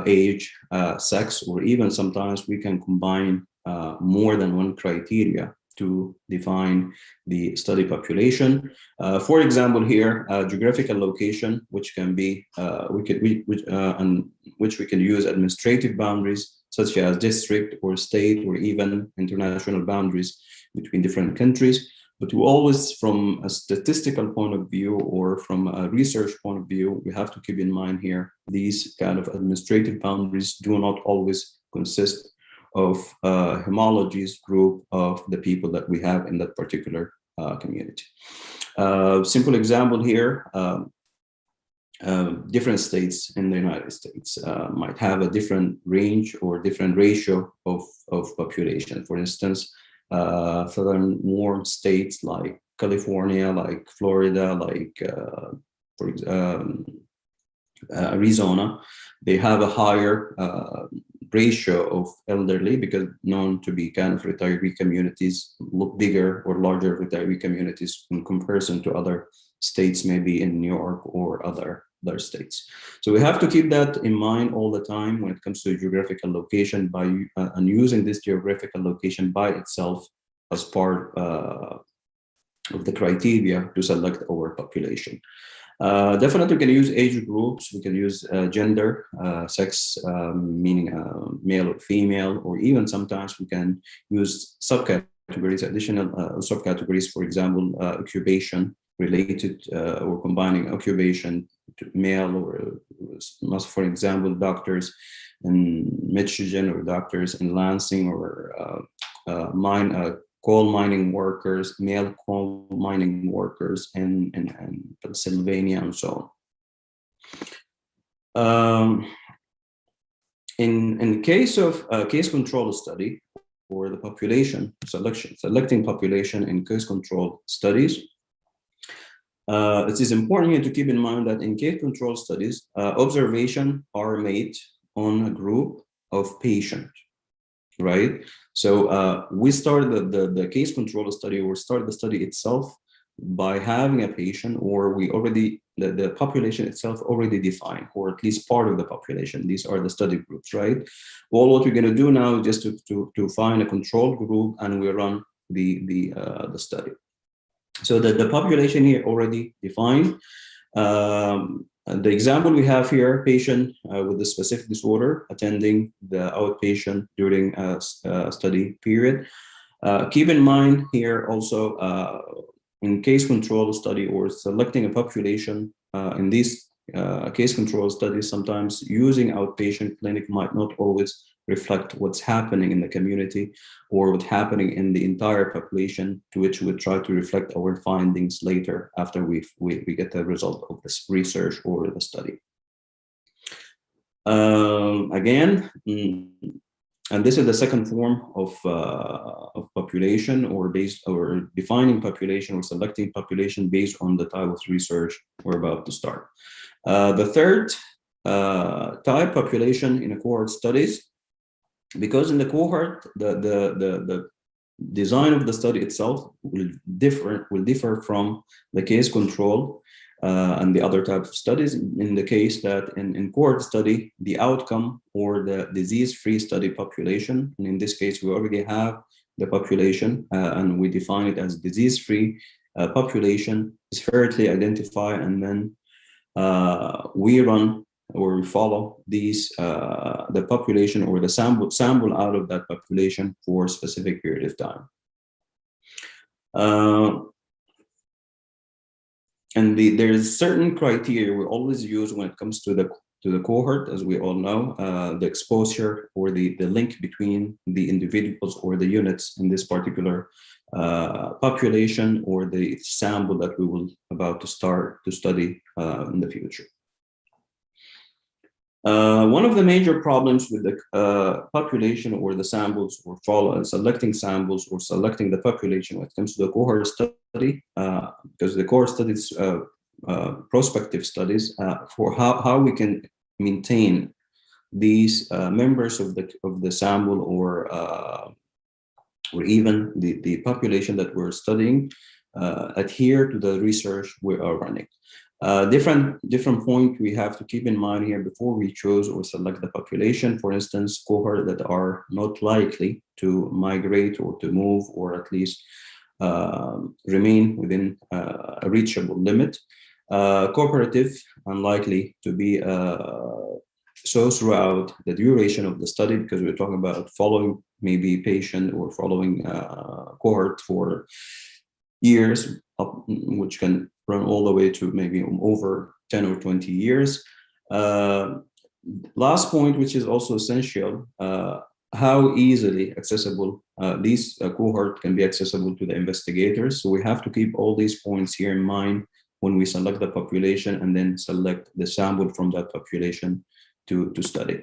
S7: age, sex, or even sometimes we can combine more than one criteria to define the study population. For example, here, geographical location, which can be, which we can use administrative boundaries, such as district or state or even international boundaries between different countries. But we always, from a statistical point of view or from a research point of view, we have to keep in mind here, these kind of administrative boundaries do not always consist of homologies group of the people that we have in that particular community. Simple example here, different states in the United States might have a different range or different ratio of population. For instance, southern warm states like California, like Florida, like Arizona, they have a higher ratio of elderly because known to be kind of retiree communities, look bigger or larger retiree communities in comparison to other states, maybe in New York or other states. So we have to keep that in mind all the time when it comes to geographical location by and using this geographical location by itself as part of the criteria to select our population. Definitely we can use age groups, we can use gender, sex, meaning male or female, or even sometimes we can use subcategories, additional subcategories, for example, occupation related or combining occupation to male or, for example, doctors in Michigan or doctors in Lansing or coal mining workers, male coal mining workers in Pennsylvania and so on. In case of a case control study or the population selecting population in case control studies, it is important here to keep in mind that in case control studies, observations are made on a group of patients, right? So we started the case control study, or start the study itself by having a patient, or we already, the population itself already defined, or at least part of the population. These are the study groups, right? Well, what we're going to do now is just to find a control group, and we run the study. So the population here already defined. The example we have here, patient with a specific disorder attending the outpatient during a study period. Keep in mind here also, in case control study or selecting a population in these case control studies, sometimes using outpatient clinic might not always reflect what's happening in the community or what's happening in the entire population, to which we try to reflect our findings later after we get the result of this research or the study. Again, and this is the second form of population, or defining population or selecting population based on the type of research we're about to start. The third type, population in a cohort studies, because in the cohort, the design of the study itself will differ from the case control and the other types of studies, in the case that in cohort study, the outcome or the disease-free study population, and in this case, we already have the population and we define it as disease-free population, is fairly identified, and then we run or we follow these the population or the sample out of that population for a specific period of time. And there's certain criteria we always use when it comes to the cohort, as we all know, the exposure or the link between the individuals or the units in this particular population or the sample that we will about to start to study in the future. One of the major problems with the population or the samples or selecting samples or selecting the population when it comes to the cohort study, because the cohort studies, prospective studies, for how we can maintain these members of the sample or even the population that we're studying adhere to the research we are running. Different point we have to keep in mind here before we choose or select the population. For instance, cohort that are not likely to migrate or to move, or at least remain within a reachable limit. Cooperative, unlikely to be so throughout the duration of the study, because we're talking about following maybe patient or following cohort for years, which can run all the way to maybe over 10 or 20 years. Last point, which is also essential, how easily accessible these cohort can be accessible to the investigators. So we have to keep all these points here in mind when we select the population and then select the sample from that population to study.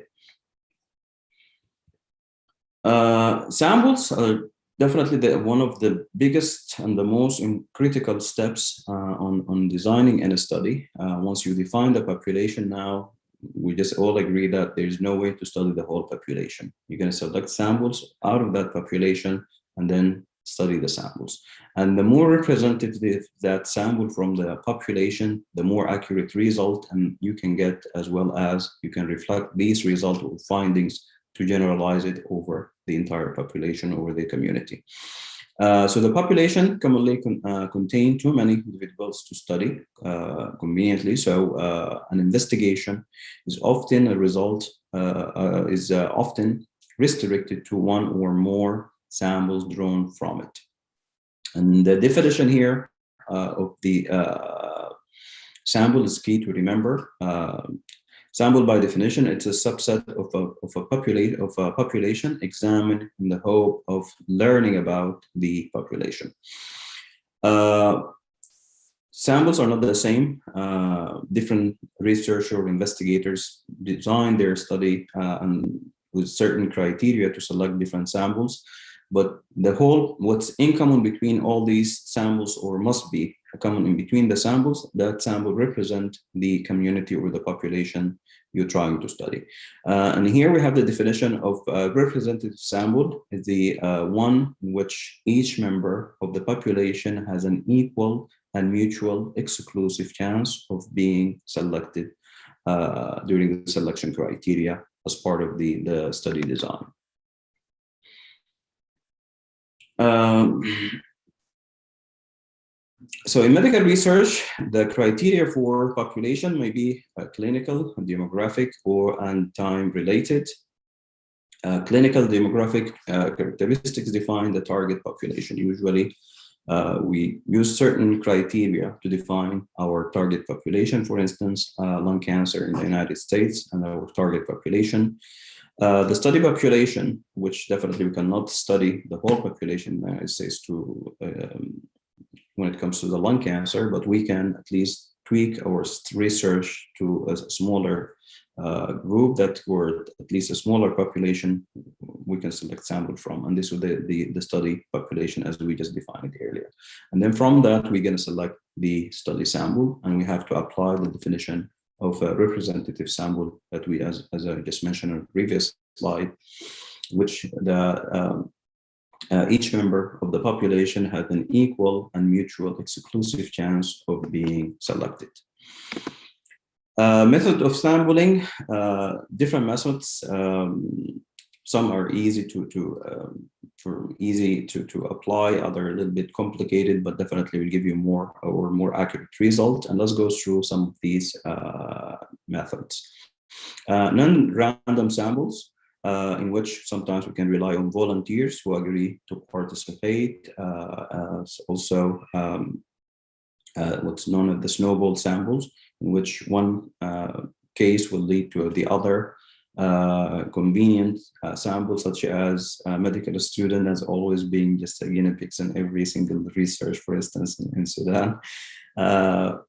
S7: Samples are definitely one of the biggest and the most critical steps on designing any study. Once you define the population, now we just all agree that there's no way to study the whole population. You're going to select samples out of that population and then study the samples. And the more representative that sample from the population, the more accurate result and you can get, as well as you can reflect these results or findings to generalize it over the entire population, over the community. So the population commonly contain too many individuals to study conveniently. So an investigation is often a result, often restricted to one or more samples drawn from it. And the definition here of the sample is key to remember. Sample, by definition, it's a subset of a population examined in the hope of learning about the population. Samples are not the same. Different researchers or investigators design their study and with certain criteria to select different samples. But what's in common between all these samples, or must be common in between the samples, that sample represent the community or the population you're trying to study. And here we have the definition of representative sample is the one in which each member of the population has an equal and mutual exclusive chance of being selected during the selection criteria as part of the study design. So in medical research, the criteria for population may be clinical, demographic, and time related. Clinical demographic characteristics define the target population. Usually, we use certain criteria to define our target population. For instance, lung cancer in the United States and our target population. The study population, which definitely we cannot study the whole population in the United States when it comes to the lung cancer, but we can at least tweak our research to a smaller group or at least a smaller population we can select sample from. And this is the study population as we just defined it earlier. And then from that, we're going to select the study sample, and we have to apply the definition of a representative sample that we, as I just mentioned in the previous slide, which each member of the population had an equal and mutual exclusive chance of being selected. Method of sampling, different methods. Some are easy to apply, other a little bit complicated, but definitely will give you more accurate result. And let's go through some of these methods. Non-random samples, in which sometimes we can rely on volunteers who agree to participate. Also, what's known as the snowball samples, in which one case will lead to the other. Convenient samples, such as a medical student as always being just a guinea pigs in every single research, for instance, in Sudan.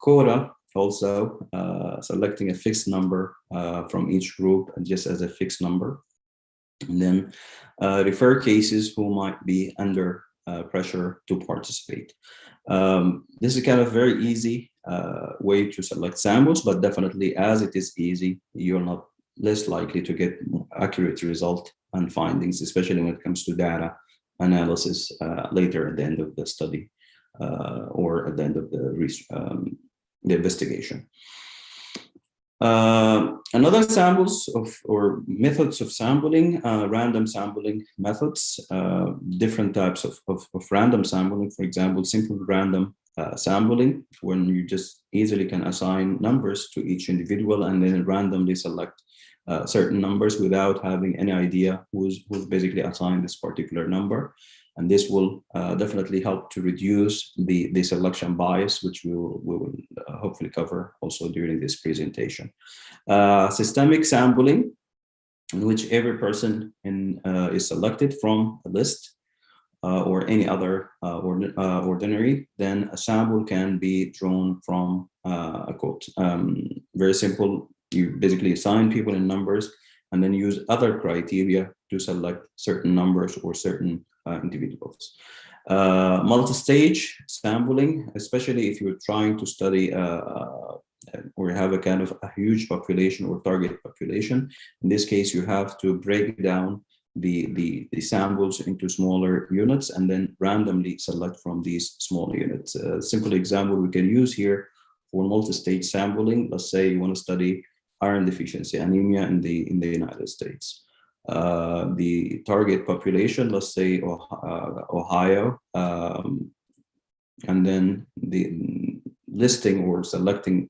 S7: Quota, also selecting a fixed number from each group just as a fixed number. And then refer cases who might be under pressure to participate. This is kind of very easy way to select samples, but definitely as it is easy, you're not less likely to get accurate result and findings, especially when it comes to data analysis later at the end of the study or at the end of the investigation. Another samples or methods of sampling, random sampling methods, different types of random sampling. For example, simple random sampling, when you just easily can assign numbers to each individual and then randomly select certain numbers without having any idea who's basically assigned this particular number. And this will definitely help to reduce the selection bias, which we will hopefully cover also during this presentation. Systemic sampling, in which every person is selected from a list or any other ordinary, then a sample can be drawn from a quote. Very simple. You basically assign people in numbers and then use other criteria to select certain numbers or certain individuals. Multi-stage sampling, especially if you're trying to study or have a kind of a huge population or target population. In this case, you have to break down the samples into smaller units and then randomly select from these small units. A simple example we can use here for multi-stage sampling. Let's say you want to study iron deficiency anemia in the United States. The target population, let's say Ohio, and then the listing or selecting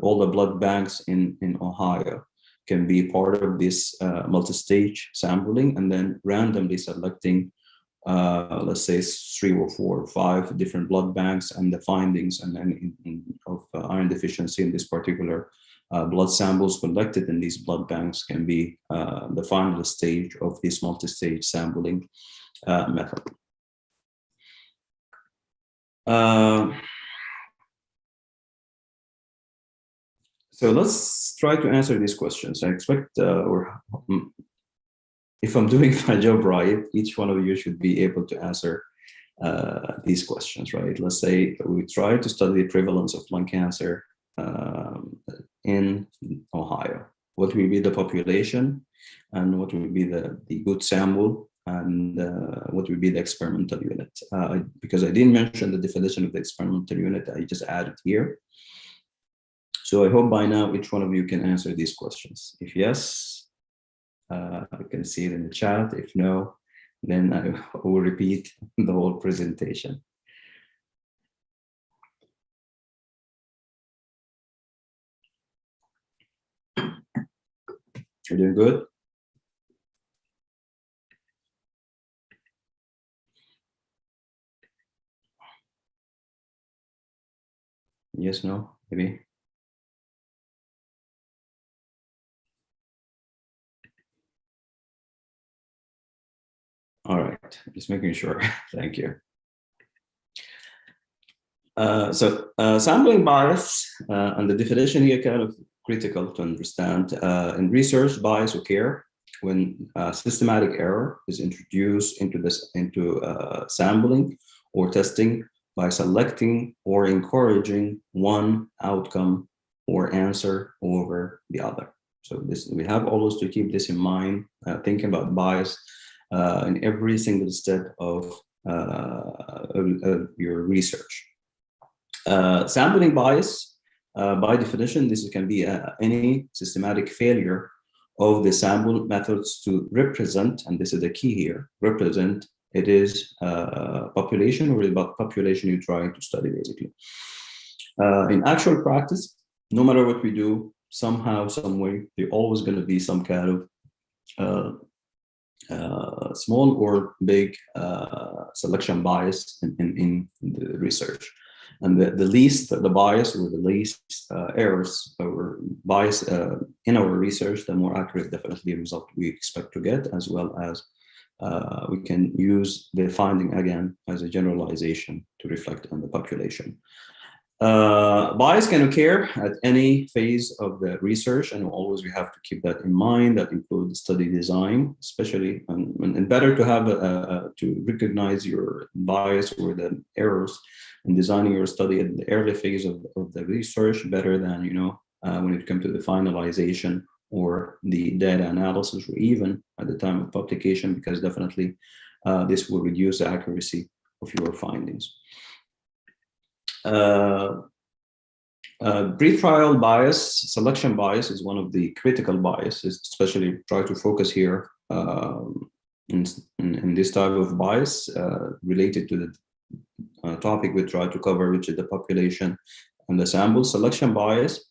S7: all the blood banks in Ohio can be part of this multi-stage sampling, and then randomly selecting, let's say 3 or 4 or 5 different blood banks and the findings and then of iron deficiency in this particular blood samples collected in these blood banks can be the final stage of this multi-stage sampling method. So let's try to answer these questions. I expect, if I'm doing my job right, each one of you should be able to answer these questions, right? Let's say we try to study the prevalence of lung cancer in Ohio. What will be the population, and what will be the good sample, and what will be the experimental unit? Because I didn't mention the definition of the experimental unit, I just added here. So I hope by now each one of you can answer these questions. If yes, I can see it in the chat. If no, then I will repeat the whole presentation. You're doing good? Yes, no, maybe? All right, just making sure. Thank you. Sampling bias and the definition here kind of critical to understand. In research, bias occur when systematic error is introduced into sampling or testing by selecting or encouraging one outcome or answer over the other. So we have always to keep this in mind, thinking about bias in every single step of your research. Sampling bias, by definition, this can be any systematic failure of the sample methods to represent, and this is the key here, represent it is population or about population you're trying to study, basically. In actual practice, no matter what we do, somehow, some way, there's always going to be some kind of small or big selection bias in the research. And the bias or the least errors or bias in our research, the more accurate definitely result we expect to get, as well as we can use the finding again as a generalization to reflect on the population. Bias can occur at any phase of the research, and always we have to keep that in mind. That includes study design, especially, and better to have to recognize your bias or the errors in designing your study at the early phase of the research, better than when it comes to the finalization or the data analysis, or even at the time of publication, because definitely this will reduce the accuracy of your findings. Pretrial bias, selection bias is one of the critical biases, especially try to focus here in this type of bias related to the topic we try to cover, which is the population and the sample. Selection bias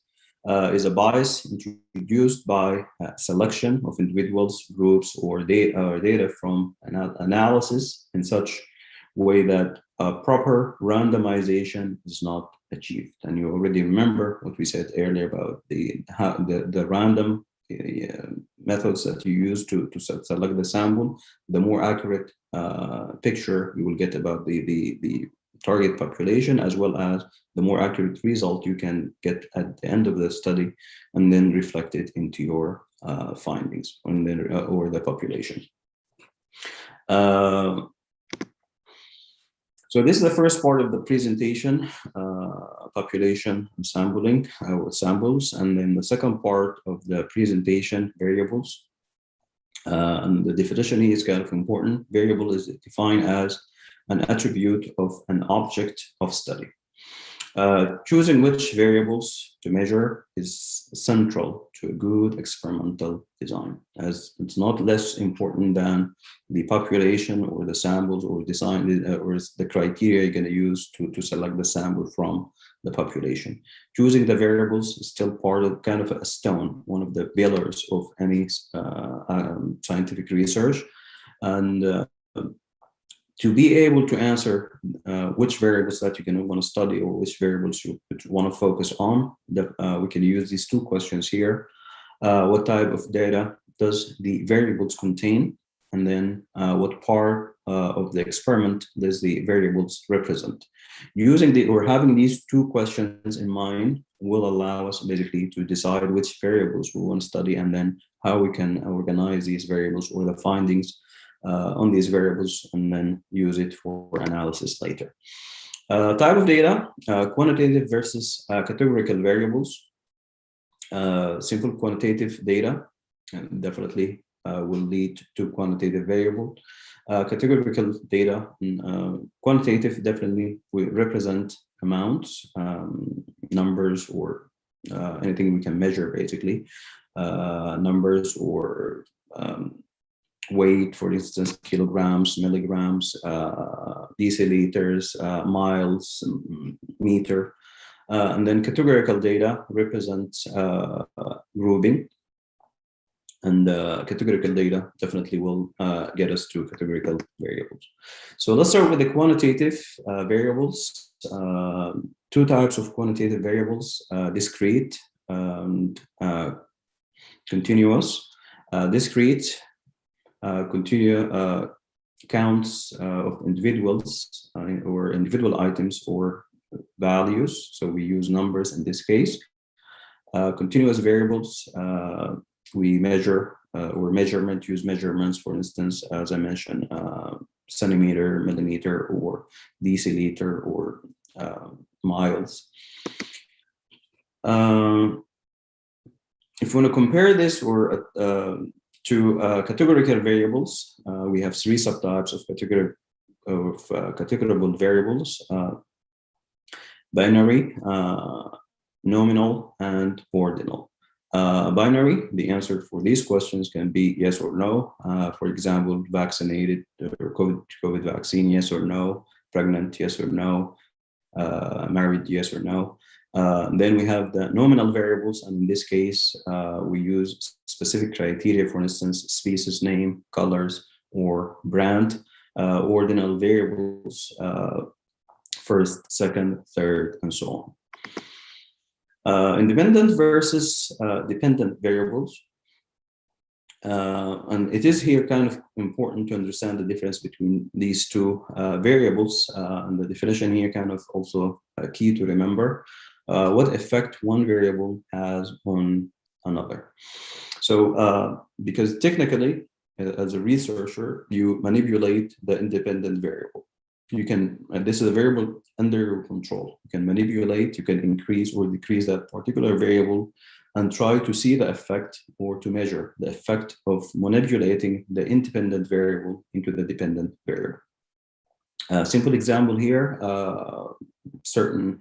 S7: is a bias introduced by selection of individuals, groups, or data from analysis in such way that proper randomization is not achieved. And you already remember what we said earlier about the random methods that you use to select the sample, the more accurate picture you will get about the target population, as well as the more accurate result you can get at the end of the study, and then reflect it into your findings or the population. So this is the first part of the presentation, population sampling with samples, and then the second part of the presentation, variables. And the definition here is kind of important. Variable is defined as an attribute of an object of study. Choosing which variables to measure is central to a good experimental design, as it's not less important than the population or the samples or design or the criteria you're going to use to select the sample from the population. Choosing the variables is still part of kind of a stone, one of the pillars of any scientific research. And to be able to answer which variables that you're going to want to study or which variables you want to focus on, we can use these two questions here. What type of data does the variables contain? And then what part of the experiment does the variables represent? Using or having these two questions in mind will allow us basically to decide which variables we want to study, and then how we can organize these variables or the findings on these variables, and then use it for analysis later. Type of data, quantitative versus categorical variables. Simple quantitative data definitely will lead to quantitative variable. Categorical data, quantitative definitely will represent amounts, numbers, or anything we can measure, basically. Numbers or weight, for instance, kilograms, milligrams, deciliters, miles, meter. And then categorical data represents grouping. And categorical data definitely will get us to categorical variables. So let's start with the quantitative variables. Two types of quantitative variables, discrete and continuous. Discrete counts of individuals or individual items or values. So we use numbers in this case. Continuous variables, we measure or use measurements, for instance, as I mentioned, centimeter, millimeter, or deciliter, or miles. If we want to compare this or to categorical variables, we have three subtypes of categorable variables: binary, nominal, and ordinal. Binary, the answer for these questions can be yes or no. For example, vaccinated or COVID vaccine, yes or no. Pregnant, yes or no. Married, yes or no. Then we have the nominal variables, and in this case, we use specific criteria, for instance, species name, colors, or brand. Ordinal variables, first, second, third, and so on. Independent versus dependent variables. And it is here kind of important to understand the difference between these two variables. And the definition here kind of also key to remember what effect one variable has on another. So because technically, as a researcher, you manipulate the independent variable. You can, this is a variable under your control. You can manipulate, you can increase or decrease that particular variable and try to see the effect or to measure the effect of manipulating the independent variable into the dependent variable. Simple example here, certain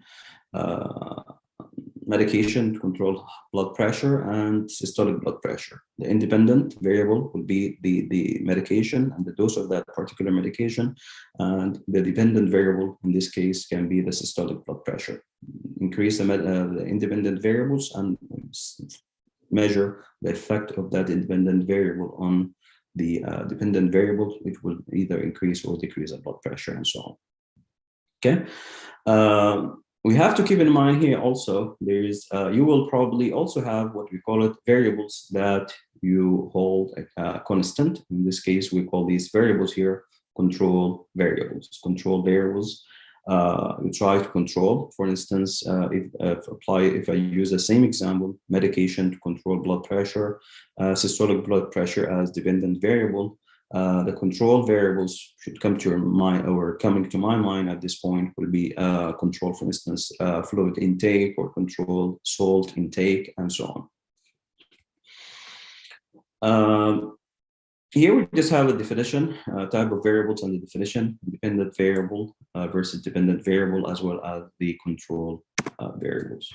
S7: medication to control blood pressure and systolic blood pressure. The independent variable would be the medication and the dose of that particular medication, and the dependent variable in this case can be the systolic blood pressure. Increase the independent variables and measure the effect of that independent variable on the dependent variable, which will either increase or decrease the blood pressure and so on. Okay. we have to keep in mind here also, there is, you will probably also have what we call it variables that you hold a constant. In this case, we call these variables here control variables. Control variables we try to control. For instance, if I use the same example, medication to control blood pressure, systolic blood pressure as dependent variable, the control variables should come to your mind, or coming to my mind at this point will be control, for instance, fluid intake, or control salt intake, and so on. Here we just have a definition, type of variables and the definition, dependent variable versus dependent variable, as well as the control variables.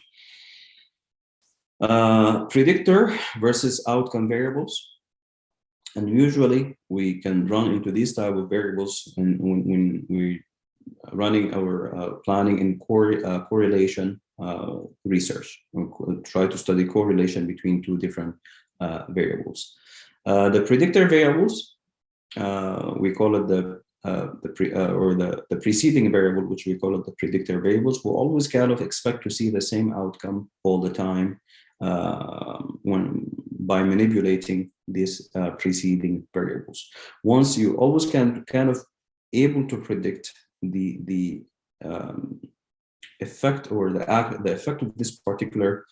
S7: Predictor versus outcome variables. And usually we can run into these type of variables when we running our planning in correlation research. We'll try to study correlation between two different variables. The predictor variables, we call it the preceding variable, which we call it the predictor variables, will always kind of expect to see the same outcome all the time by manipulating these preceding variables. Once you always can kind of able to predict the effect, or the effect of this particular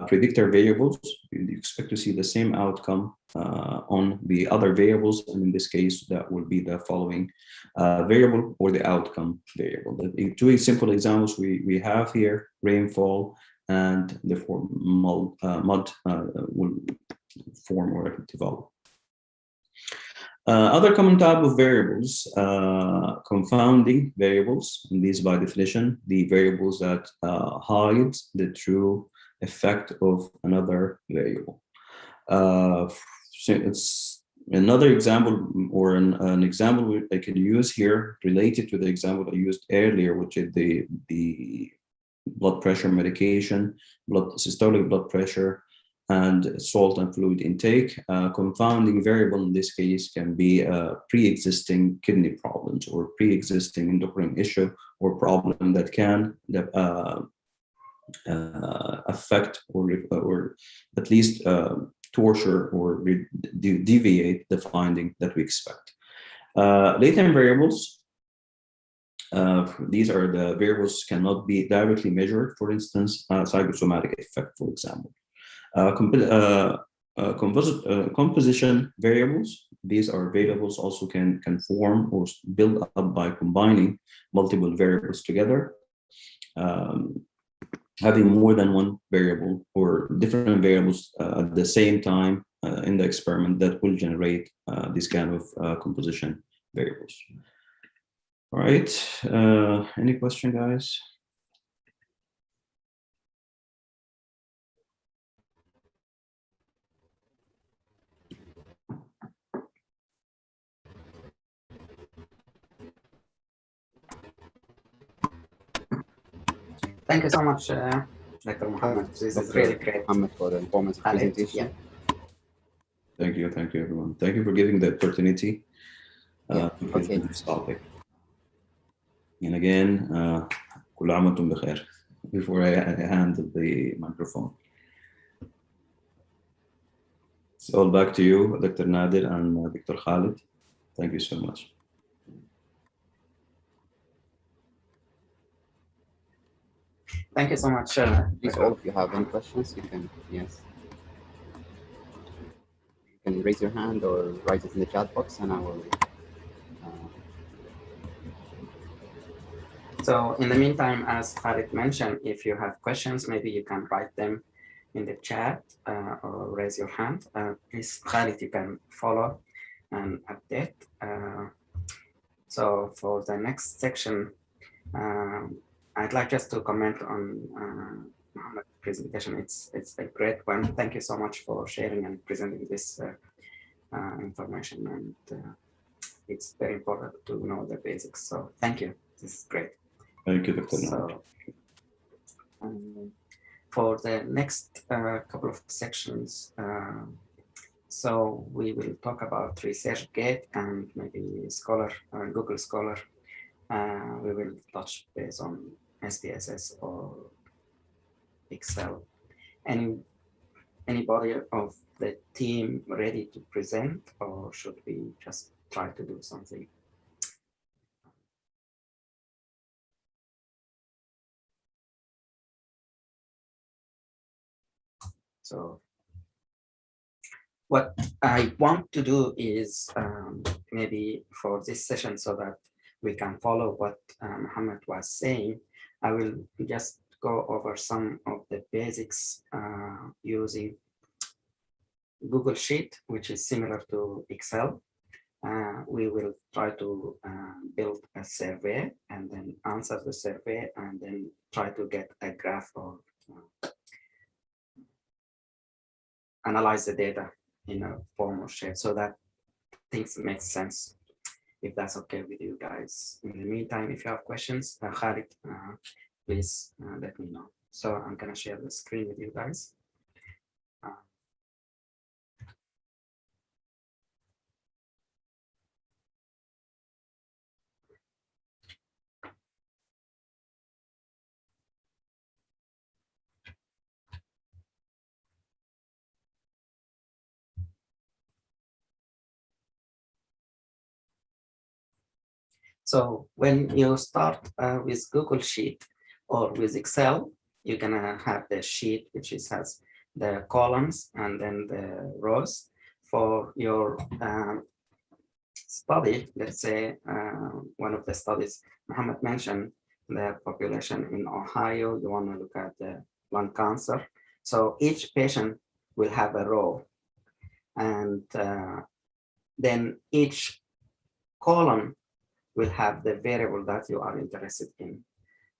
S7: predictor variables, you expect to see the same outcome on the other variables, and in this case that will be the following variable, or the outcome variable. The two simple examples we have here: rainfall and the mud will form or develop. Other common type of variables, confounding variables, and these by definition, the variables that hide the true effect of another variable. So it's another example, or an example I can use here related to the example I used earlier, which is the blood pressure medication, systolic blood pressure, and salt and fluid intake. Confounding variable in this case can be pre-existing kidney problems, or pre-existing endocrine issue or problem that can affect, or at least torture or deviate the finding that we expect. Latent variables. These are the variables cannot be directly measured. For instance, psychosomatic effect, for example. Composition variables. These are variables also can form or build up by combining multiple variables together, having more than one variable or different variables at the same time in the experiment that will generate this kind of composition variables. All right, any question, guys?
S2: Thank you so much, Dr. Mohammed. This is really great.
S3: Mohammed, for the informative presentation.
S7: Thank you, everyone. Thank you for giving the opportunity to present this topic. And again, كل عام وانتم بخير. Before I hand the microphone. It's all back to you, Dr. Nadir and Dr. Khalid. Thank you so much.
S2: Thank you so much.
S3: Please, all of you have any questions, you can, yes. You can raise your hand or write it in the chat box, and I will.
S2: So in the meantime, as Khalid mentioned, if you have questions, maybe you can write them in the chat or raise your hand. Please, Khalid, you can follow and update. So for the next section, I'd like just to comment on Mohammed's presentation. It's a great one. Thank you so much for sharing and presenting this information, and it's very important to know the basics. So thank you. This is great.
S7: Thank you, Dr.
S2: So, for the next couple of sections, so we will talk about ResearchGate and maybe Scholar, Google Scholar. We will touch base on SPSS or Excel. Anybody of the team ready to present, or should we just try to do something? So what I want to do is maybe for this session, so that we can follow what Mohammed was saying, I will just go over some of the basics using Google Sheet, which is similar to Excel. We will try to build a survey and then answer the survey and then try to get a graph or analyze the data in a form or shape so that things make sense, if that's okay with you guys. In the meantime, if you have questions, Khalid, please let me know. So I'm gonna share the screen with you guys. So when you start with Google Sheet or with Excel, you're gonna have the sheet which has the columns and then the rows. For your study, let's say one of the studies Mohammed mentioned, the population in Ohio, you want to look at the lung cancer. So each patient will have a row, and then each column will have the variable that you are interested in.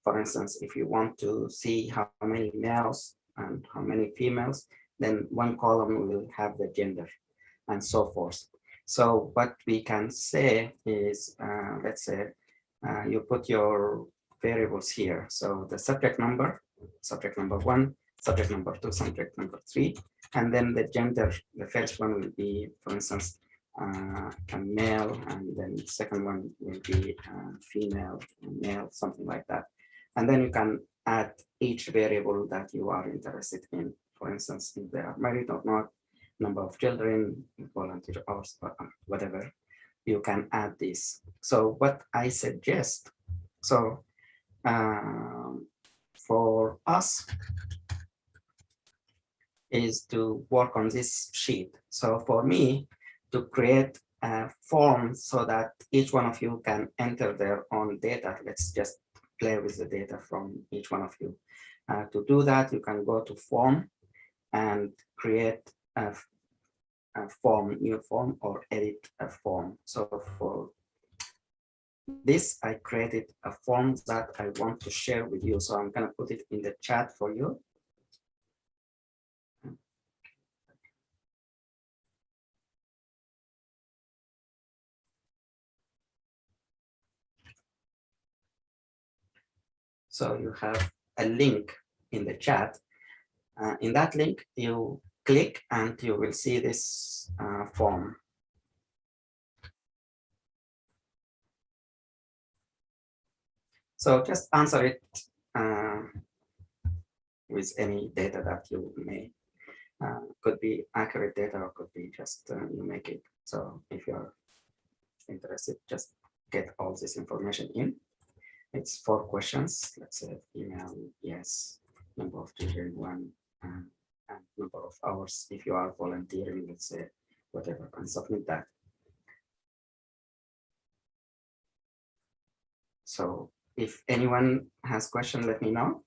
S2: For instance, if you want to see how many males and how many females, then one column will have the gender and so forth. So what we can say is, let's say you put your variables here. So the subject number 1, subject number 2, subject number 3, and then the gender, the first one will be, for instance, a male, and then the second one will be female, male, something like that. And then you can add each variable that you are interested in. For instance, if they are married or not, number of children, volunteer hours, whatever, you can add this. So what I suggest, so for us, is to work on this sheet. So for me, to create a form so that each one of you can enter their own data. Let's just play with the data from each one of you. To do that, you can go to form and create a form, new form, or edit a form. So for this, I created a form that I want to share with you. So I'm going to put it in the chat for you. So you have a link in the chat. In that link, you click and you will see this form. So just answer it with any data that you may. Could be accurate data or could be just you make it. So if you're interested, just get all this information in. It's 4 questions. Let's say email, yes, number of children, 1, and number of hours. If you are volunteering, let's say whatever, and submit that. So if anyone has question, let me know.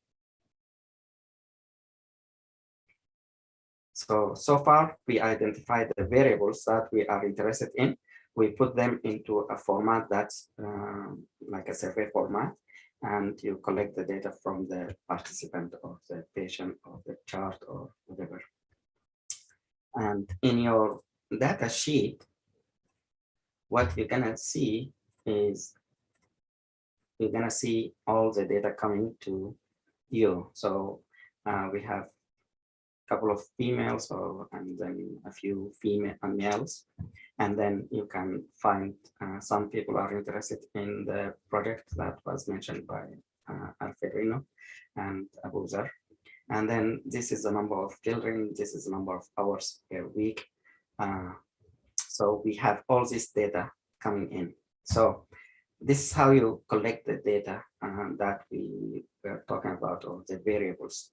S2: So far, we identified the variables that we are interested in. We put them into a format that's like a survey format, and you collect the data from the participant or the patient or the chart or whatever. And in your data sheet, what you're gonna see is you're gonna see all the data coming to you. So we have couple of females and then a few female males, and then you can find some people are interested in the project that was mentioned by Alferino and Abuzer. And then this is the number of children, this is the number of hours per week. So we have all this data coming in. So this is how you collect the data that we were talking about, or the variables.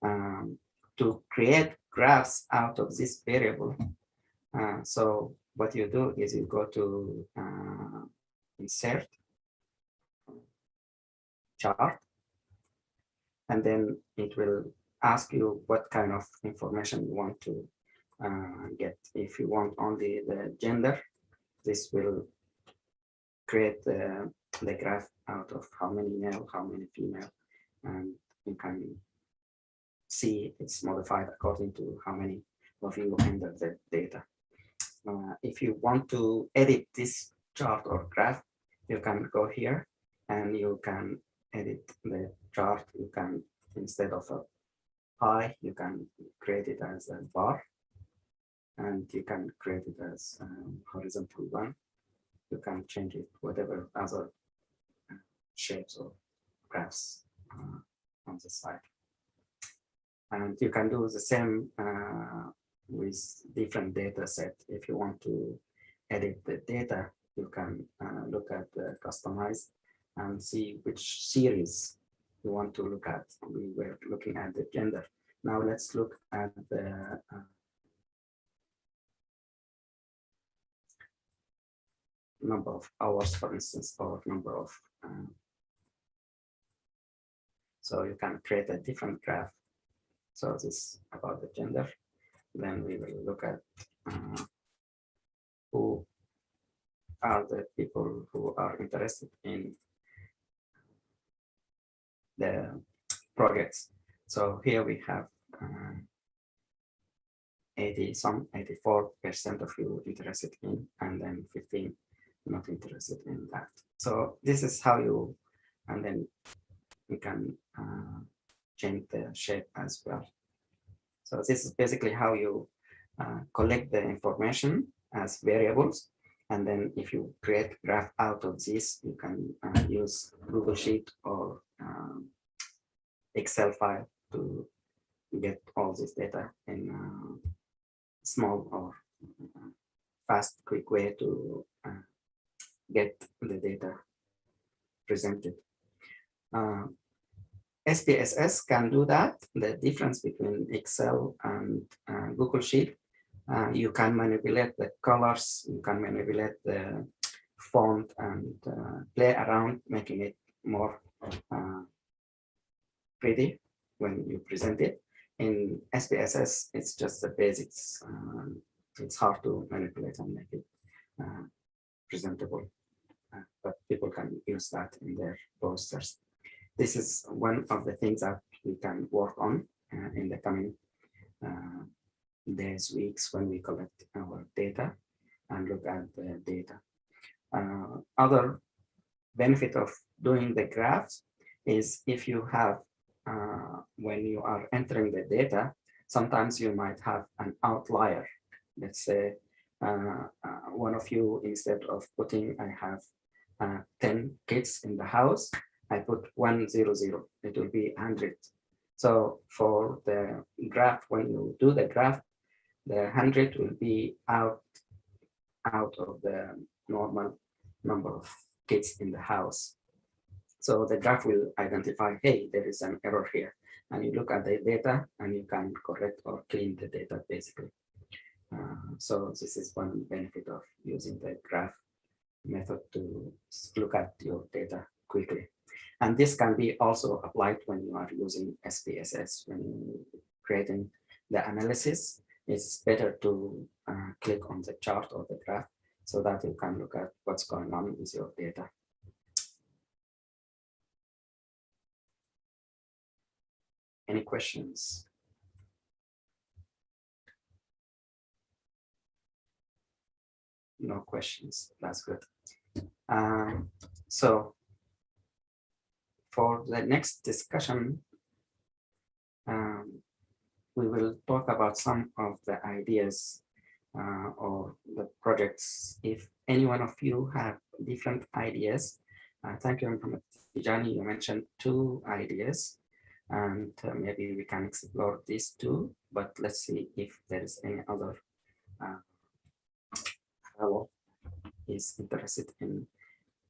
S2: To create graphs out of this variable, so what you do is you go to insert chart, and then it will ask you what kind of information you want to get. If you want only the gender, this will create the graph out of how many male, how many female, and you can see it's modified according to how many of you enter the data. If you want to edit this chart or graph, you can go here and you can edit the chart. You can, instead of a pie, you can create it as a bar, and you can create it as horizontal one. You can change it whatever other shapes or graphs on the side. And you can do the same with different data set. If you want to edit the data, you can look at the customize and see which series you want to look at. We were looking at the gender. Now let's look at the number of hours, for instance, or number of. So you can create a different graph. So this is about the gender. Then we will look at who are the people who are interested in the projects. So here we have 84% of you interested in, and then 15 not interested in that. So this is how you, and then you can change the shape as well. So this is basically how you collect the information as variables. And then if you create graph out of this, you can use Google Sheet or Excel file to get all this data in a small or fast, quick way to get the data presented. SPSS can do that. The difference between Excel and Google Sheet, you can manipulate the colors, you can manipulate the font and play around, making it more pretty when you present it. In SPSS, it's just the basics. It's hard to manipulate and make it presentable, but people can use that in their posters. This is one of the things that we can work on in the coming days, weeks, when we collect our data and look at the data. Other benefit of doing the graphs is if you have, when you are entering the data, sometimes you might have an outlier. Let's say one of you, instead of putting, I have 10 kids in the house, I put 100, it will be 100. So for the graph, when you do the graph, the 100 will be out of the normal number of kids in the house. So the graph will identify, hey, there is an error here. And you look at the data and you can correct or clean the data basically. So this is one benefit of using the graph method to look at your data quickly. And this can be also applied when you are using SPSS. When you're creating the analysis, it's better to click on the chart or the graph so that you can look at what's going on with your data. Any questions? No questions, that's good. So for the next discussion, we will talk about some of the ideas or the projects. If any one of you have different ideas, Thank you, Mohammed Tijani. You mentioned 2 ideas, and maybe we can explore these 2, but let's see if there is any other fellow is interested in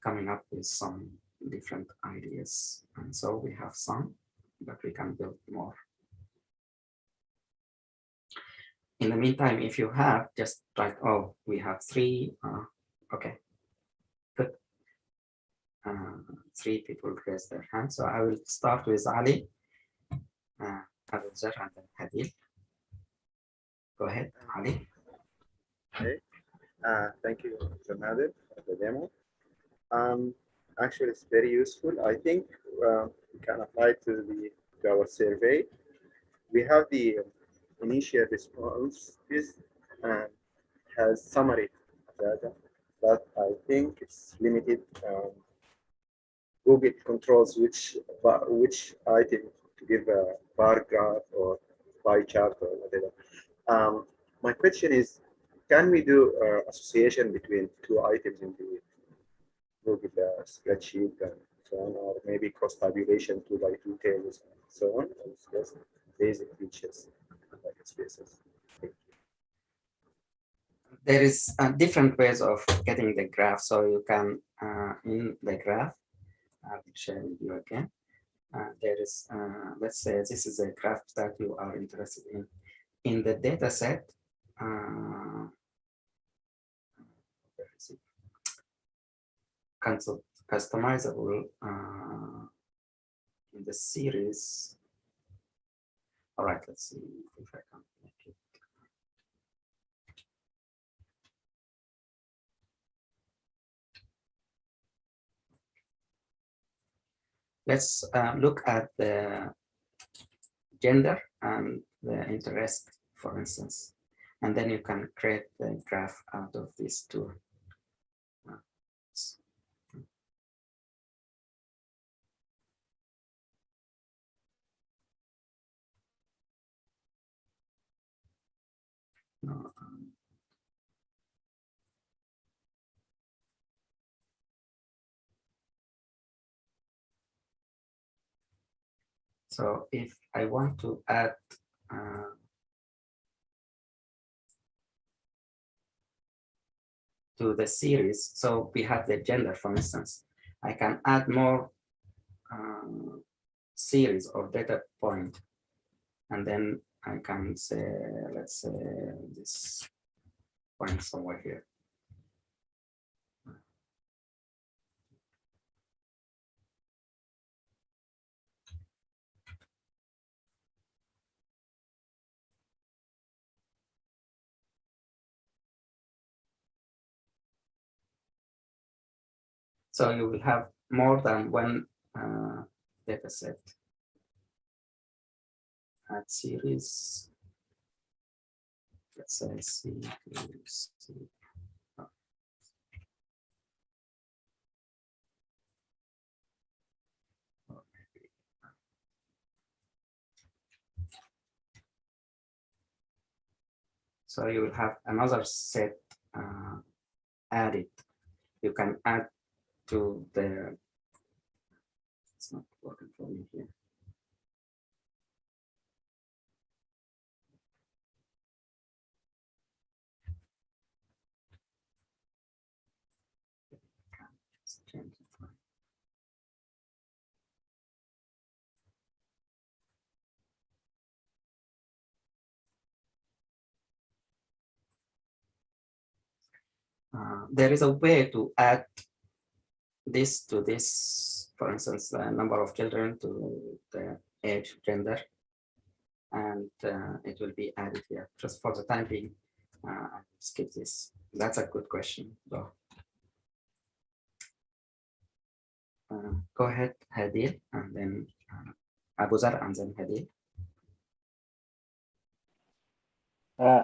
S2: coming up with some different ideas. And so we have some, but we can build more. In the meantime, if you have, just write, oh, we have 3, okay, good. 3 people raise their hand. So I will start with Ali, Abu Zar, and then Hadil. Go ahead, Ali.
S8: Okay. Thank you, Mr. Nader, for the demo. Actually, it's very useful. I think we can apply to our survey. We have the initial response has summary data, but I think it's limited. Google controls which item to give a bar graph or pie chart or whatever. My question is, can we do association between 2 items in the Google spreadsheet and so on, or maybe cross tabulation 2 by 2 tables and so on? It's just basic features like spaces.
S2: There is different ways of getting the graph. So you can, in the graph, I will share with you again. There is, let's say this is a graph that you are interested in. In the data set, customizable in the series. All right, let's see if I can make it. Let's look at the gender and the interest, for instance, and then you can create the graph out of these 2. No, so if I want to add to the series, so we have the gender, for instance, I can add more series or data point, and then I can say, let's say this point somewhere here. So you will have more than 1 data set. Add series. Let's say C to C. So you will have another set added. You can add to the, it's not working for me here. There is a way to add this to this, for instance, the number of children to the age, gender, and it will be added here. Just for the time being, I'll skip this. That's a good question, though. Go ahead, Hadil, and then Abu Zar, and then Hadil.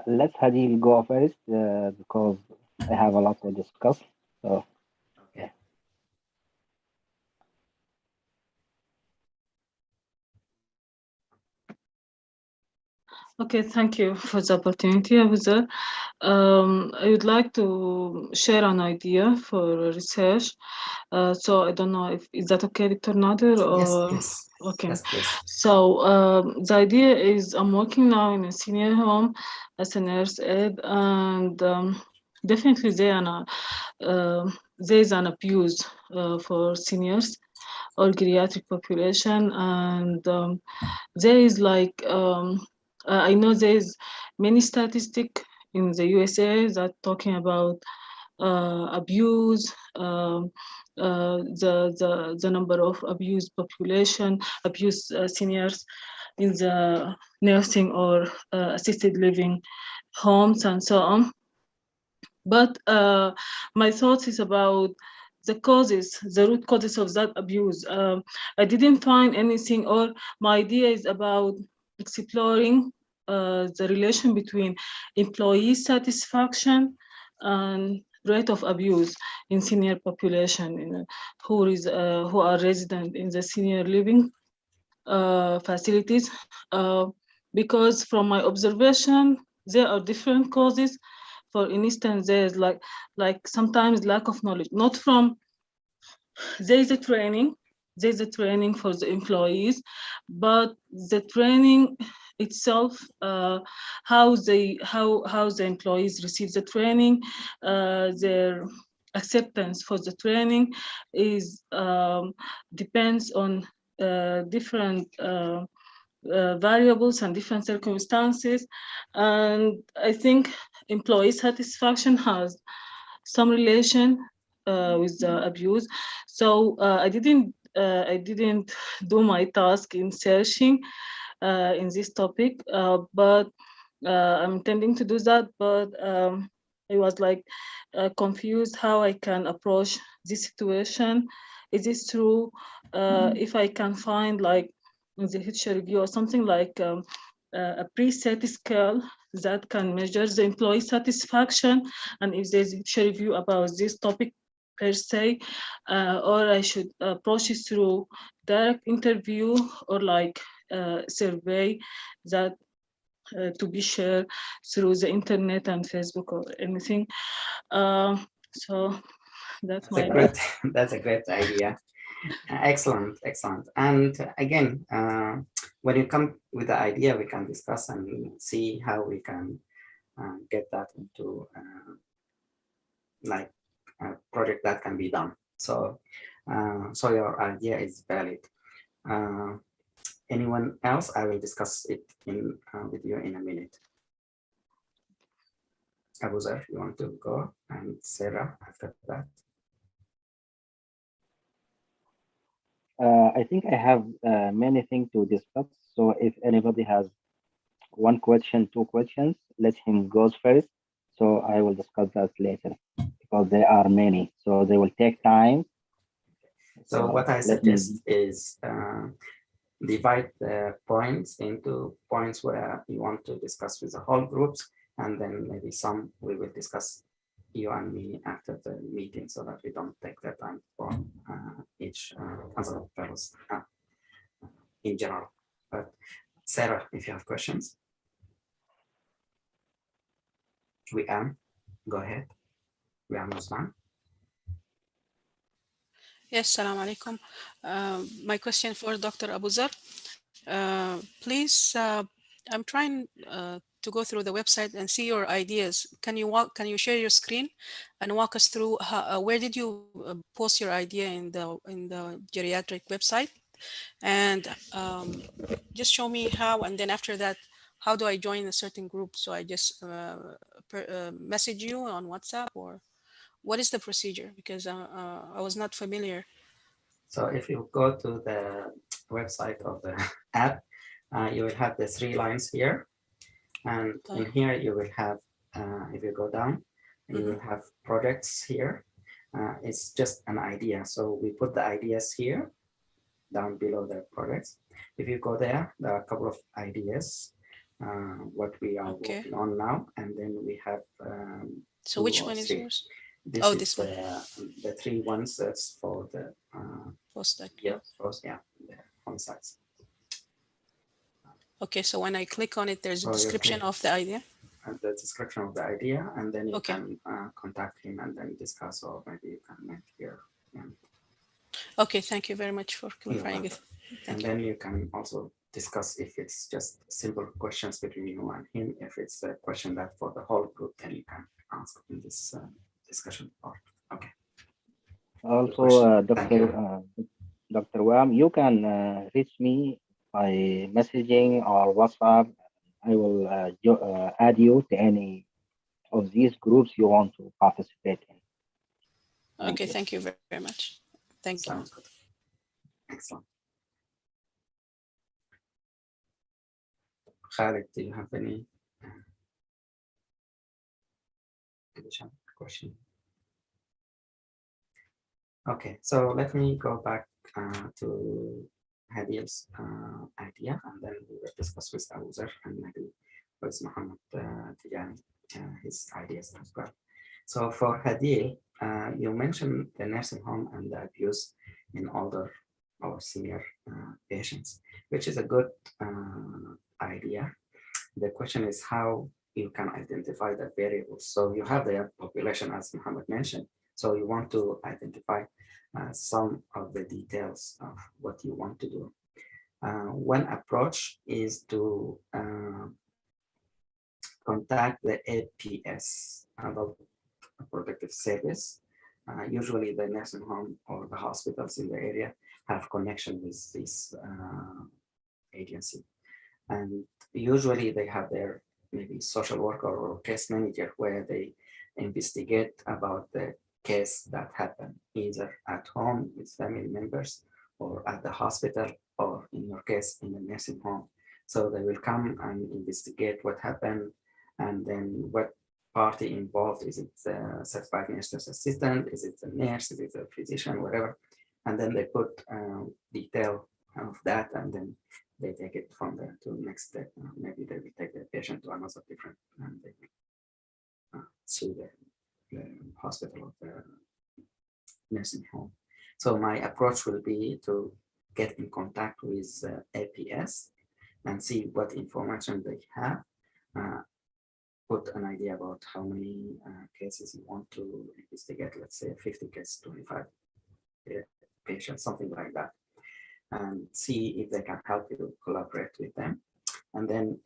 S6: Let Hadil go first because I have a lot to discuss. So,
S2: okay.
S9: Okay, thank you for the opportunity, Abuzer. I would like to share an idea for research. So I don't know if is that okay, Dr. Nader,
S2: Yes,
S9: or
S2: yes,
S9: okay.
S2: yes, please.
S9: So the idea is I'm working now in a senior home as a nurse aide, and definitely there is an abuse for seniors or geriatric population, and there is like I know there is many statistic in the USA that talking about abuse, the number of abused population, abused seniors in the nursing or assisted living homes and so on. But my thoughts is about the causes, the root causes of that abuse. I didn't find anything, or my idea is about exploring the relation between employee satisfaction and rate of abuse in senior population who are resident in the senior living facilities. Because from my observation, there are different causes. For instance, there's like sometimes lack of knowledge, not from there is a training, there's a training for the employees, but the training itself, how the employees receive the training, their acceptance for the training is depends on different variables and different circumstances. And I think employee satisfaction has some relation with the abuse. So I didn't do my task in searching in this topic, but I'm intending to do that. But I was like confused how I can approach this situation. Is it true? If I can find like in the literature review or something like a preset scale that can measure the employee satisfaction, and if there's a literature review about this topic per se, or I should approach it through direct interview or like survey that to be shared through the internet and Facebook or anything. So that's
S2: That's a
S9: my
S2: great, that's a great idea. Excellent, excellent. And again, when you come with the idea, we can discuss and see how we can get that into like a project that can be done. So, so your idea is valid. Anyone else? I will discuss it in with you in a minute. Abuzer, you want to go, and Sarah after that.
S6: I think I have many things to discuss. So if anybody has one question, two questions, let him go first. So I will discuss that later because there are many. So they will take time.
S2: So what I
S6: let me.
S2: suggest is divide the points into points where you want to discuss with the whole groups, and then maybe some we will discuss you and me after the meeting so that we don't take the time for each other fellows in general. But Sarah, if you have questions, we am, go ahead. We are Muslim.
S10: Yes, salam alaikum. My question for Dr. Abuzer. Please, I'm trying to go through the website and see your ideas. Can you share your screen and walk us through where did you post your idea in the geriatric website? And just show me how, and then after that, how do I join a certain group? So I just message you on WhatsApp, or what is the procedure? Because I was not familiar.
S2: So if you go to the website of the app, you will have the 3 lines here. And in here you will have, if you go down, you will have projects here. It's just an idea. So we put the ideas here, down below the projects. If you go there, there are a couple of ideas, what we are working on now. And then we have
S10: so which one is yours?
S2: This is this one. The 3 ones that's for the
S10: postdoc.
S2: Yeah, post, yeah, the on sites.
S10: Okay, so when I click on it, there's a
S2: Oh, you
S10: description
S2: click
S10: of the idea.
S2: at the description of the idea, and then you
S10: Okay.
S2: can contact him and then discuss, or maybe you can meet here. And
S10: Okay, thank you very much for
S2: you're
S10: clarifying
S2: welcome.
S10: it.
S2: And then you can also discuss if it's just simple questions between you and him. If it's a question that for the whole group, then you can ask in this discussion part. Okay.
S6: Also,
S2: Thank you.
S6: Dr. Wam, you can reach me by messaging or WhatsApp. I will add you to any of these groups you want to participate in.
S10: Okay, thank you very much. Thank you.
S2: Sounds good. Excellent. Khalid, do you have any additional question? Okay, so let me go back to Hadil's idea, and then we will discuss with Abuzer and maybe with Muhammad Tijani, his ideas as well. So for Hadil, you mentioned the nursing home and the abuse in older or senior patients, which is a good idea. The question is how you can identify the variables. So you have the population, as Muhammad mentioned. So you want to identify some of the details of what you want to do. One approach is to contact the APS, Adult Protective Service. Usually the nursing home or the hospitals in the area have connection with this agency. And usually they have their maybe social worker or case manager where they investigate about the case that happened either at home with family members or at the hospital, or in your case in the nursing home. So they will come and investigate what happened, and then what party involved. Is it the certified nurse's assistant? Is it the nurse? Is it a physician? Whatever. And then they put detail of that, and then they take it from there to the next step. Maybe they will take the patient to another different, and they will sue the hospital or the nursing home. So my approach will be to get in contact with APS and see what information they have. Put an idea about how many cases you want to investigate. Let's say 50 cases, 25 patients, something like that. And see if they can help you collaborate with them. And then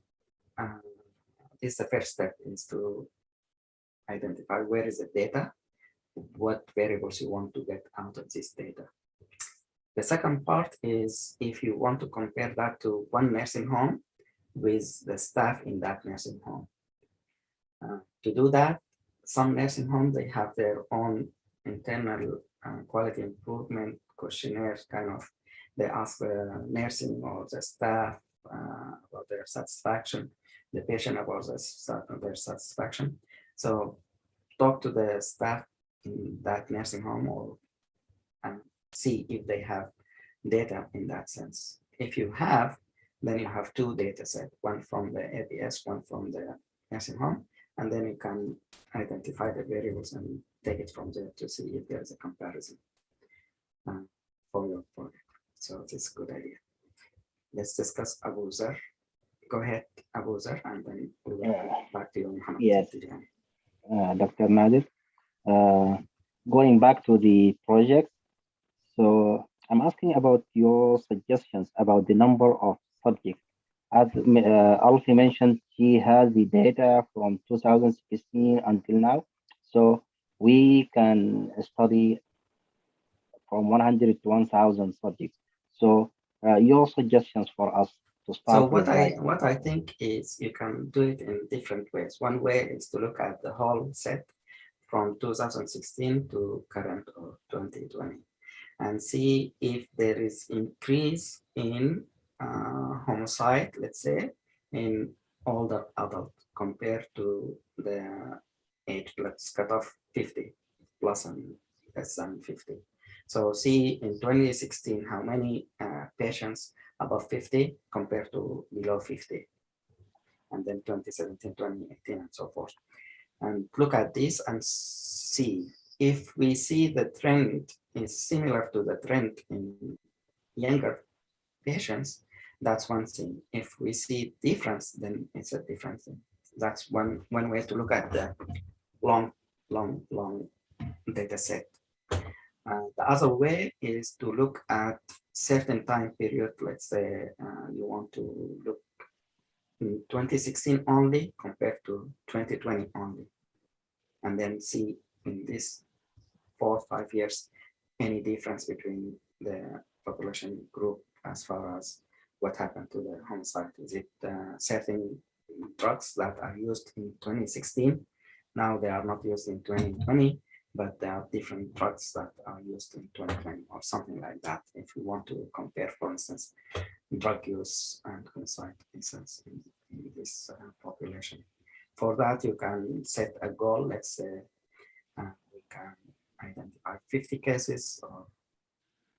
S2: this is the first step, is to identify where is the data, what variables you want to get out of this data. The second part is if you want to compare that to one nursing home with the staff in that nursing home. To do that, some nursing homes, they have their own internal quality improvement questionnaires, kind of. They ask the nursing or the staff about their satisfaction, the patient about their satisfaction. So talk to the staff in that nursing home or and see if they have data in that sense. If you have, then you have two data sets, one from the APS, one from the nursing home, and then you can identify the variables and take it from there to see if there's a comparison for your project. So it's a good idea. Let's discuss Abuzer. Go ahead, Abuzer, and then we'll back to you, Muhammad.
S6: Yes, Dr. Nadir. Going back to the project, so I'm asking about your suggestions about the number of subjects. As Alfie mentioned, she has the data from 2016 until now. So we can study from 100 to 1,000 subjects. So your suggestions for us to start
S2: so what
S6: with,
S2: what I think is you can do it in different ways. One way is to look at the whole set from 2016 to current or 2020 and see if there is increase in homicide, let's say, in older adult compared to the age cutoff 50 plus and less than 50. So see in 2016 how many patients above 50 compared to below 50, and then 2017, 2018, and so forth. And look at this and see if we see the trend is similar to the trend in younger patients, That's one thing. If we see difference, then it's a different thing. That's one way to look at the long data set. The other way is to look at certain time period. Let's say you want to look in 2016 only compared to 2020 only, and then see in this 4 or 5 years any difference between the population group as far as what happened to the homicide. Is it certain drugs that are used in 2016? Now they are not used in 2020, but there are different drugs that are used in 2020 or something like that. If we want to compare, for instance, drug use and homicide incidents in this population. For that, you can set a goal. Let's say we can identify 50 cases or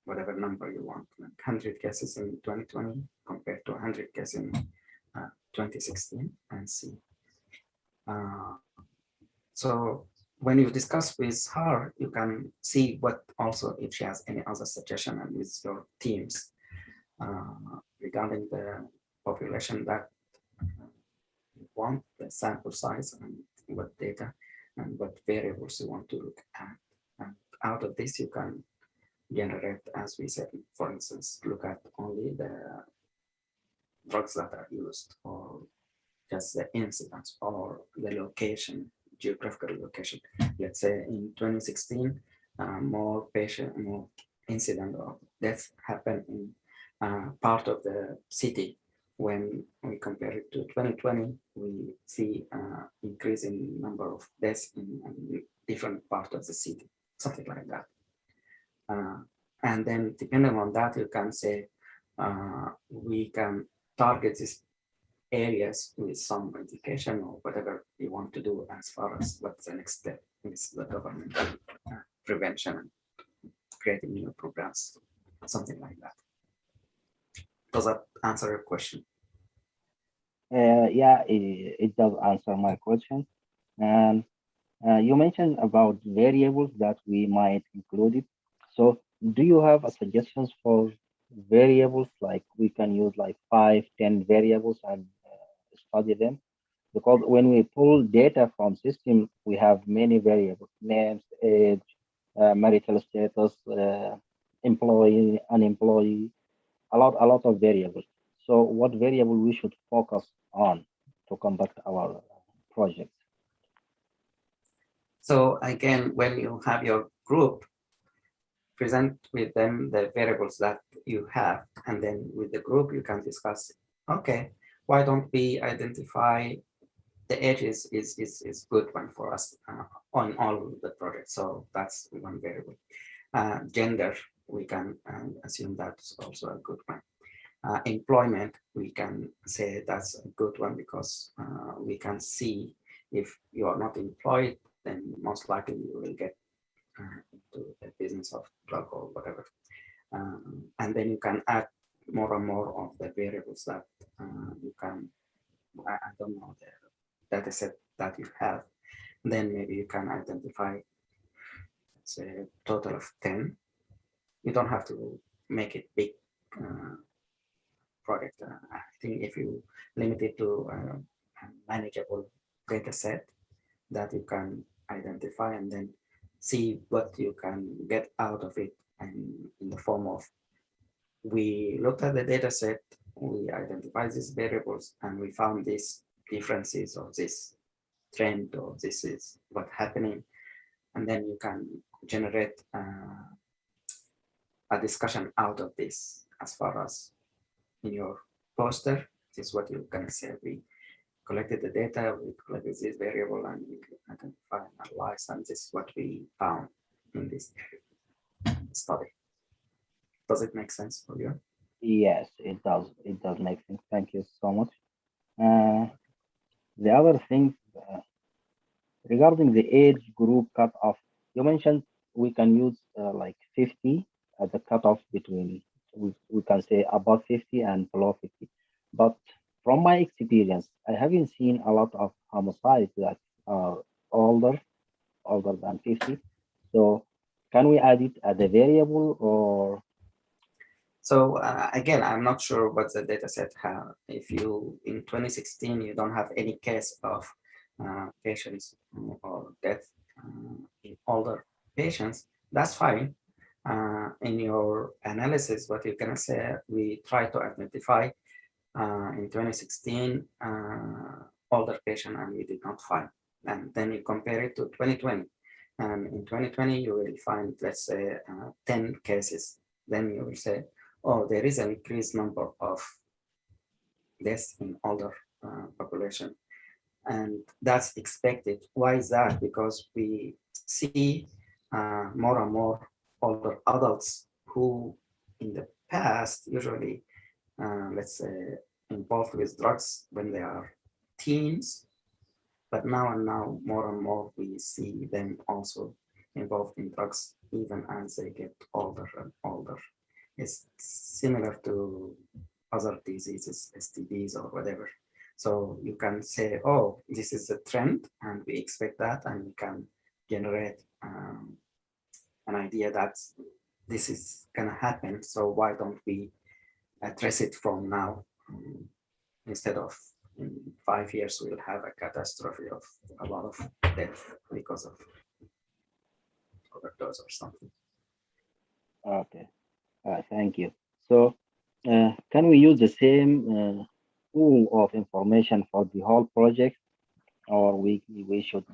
S2: whatever number you want, like 100 cases in 2020 compared to 100 cases in 2016, and see. So when you discuss with her, you can see what also if she has any other suggestion and with your teams regarding the population that you want, the sample size and what data and what variables you want to look at. And out of this, you can generate, as we said, for instance, look at only the drugs that are used, or just the incidents, or the location, geographical location. Let's say in 2016, more incident or deaths happen in part of the city. When we compare it to 2020, we see increase in number of deaths in different parts of the city, something like that. And then depending on that, you can say we can target these areas with some education or whatever you want to do as far as what's the next step is the government prevention and creating new programs, something like that. Does that answer your question?
S6: Yeah, it does answer my question. And you mentioned about variables that we might include it. So do you have suggestions for variables, like we can use like 5, 10 variables and study them? Because when we pull data from system, we have many variables: names, age, marital status, employee, unemployee, a lot of variables. So what variable we should focus on to conduct our project?
S2: So again, when you have your group, present with them the variables that you have, and then with the group you can discuss, okay, why don't we identify the age is good one for us on all the projects. So that's one variable. Gender, we can assume that's also a good one. Employment, we can say that's a good one because we can see if you are not employed, then most likely you will get into the business of drug or whatever. And then you can add more and more of the variables that you can, I don't know, the data set that you have. Then maybe you can identify, say, a total of 10. You don't have to make it big project. I think if you limit it to a manageable data set that you can identify and then see what you can get out of it, and in the form of, we looked at the data set, we identified these variables, and we found these differences or this trend or this is what's happening, and then you can generate a discussion out of this. As far as in your poster, this is what you can say: we collected the data, we collected this variable, and we identify and analyze, and this is what we found in this study. Does it make sense for you?
S6: Yes, it does. It does make sense. Thank you so much. The other thing regarding the age group cutoff, you mentioned we can use like 50 as the cutoff between, we can say above 50 and below 50. But from my experience, I haven't seen a lot of homicides that are older than 50. So can we add it as a variable, or
S2: So again, I'm not sure what the data set have. If you, in 2016, you don't have any case of patients or death in older patients, that's fine. In your analysis, what you're gonna say, we try to identify in 2016 older patient and we did not find. And then you compare it to 2020. And in 2020, you will find, let's say, 10 cases. Then you will say, oh, there is an increased number of deaths in older population. And that's expected. Why is that? Because we see more and more older adults who in the past usually, let's say, involved with drugs when they are teens, but now more and more we see them also involved in drugs even as they get older and older. It's similar to other diseases, STDs or whatever. So you can say, oh, this is a trend and we expect that, and we can generate an idea that this is gonna happen. So why don't we address it from now? Instead of in 5 years, we'll have a catastrophe of a lot of death because of overdose or something.
S6: Okay, thank you. So can we use the same pool of information for the whole project, or we should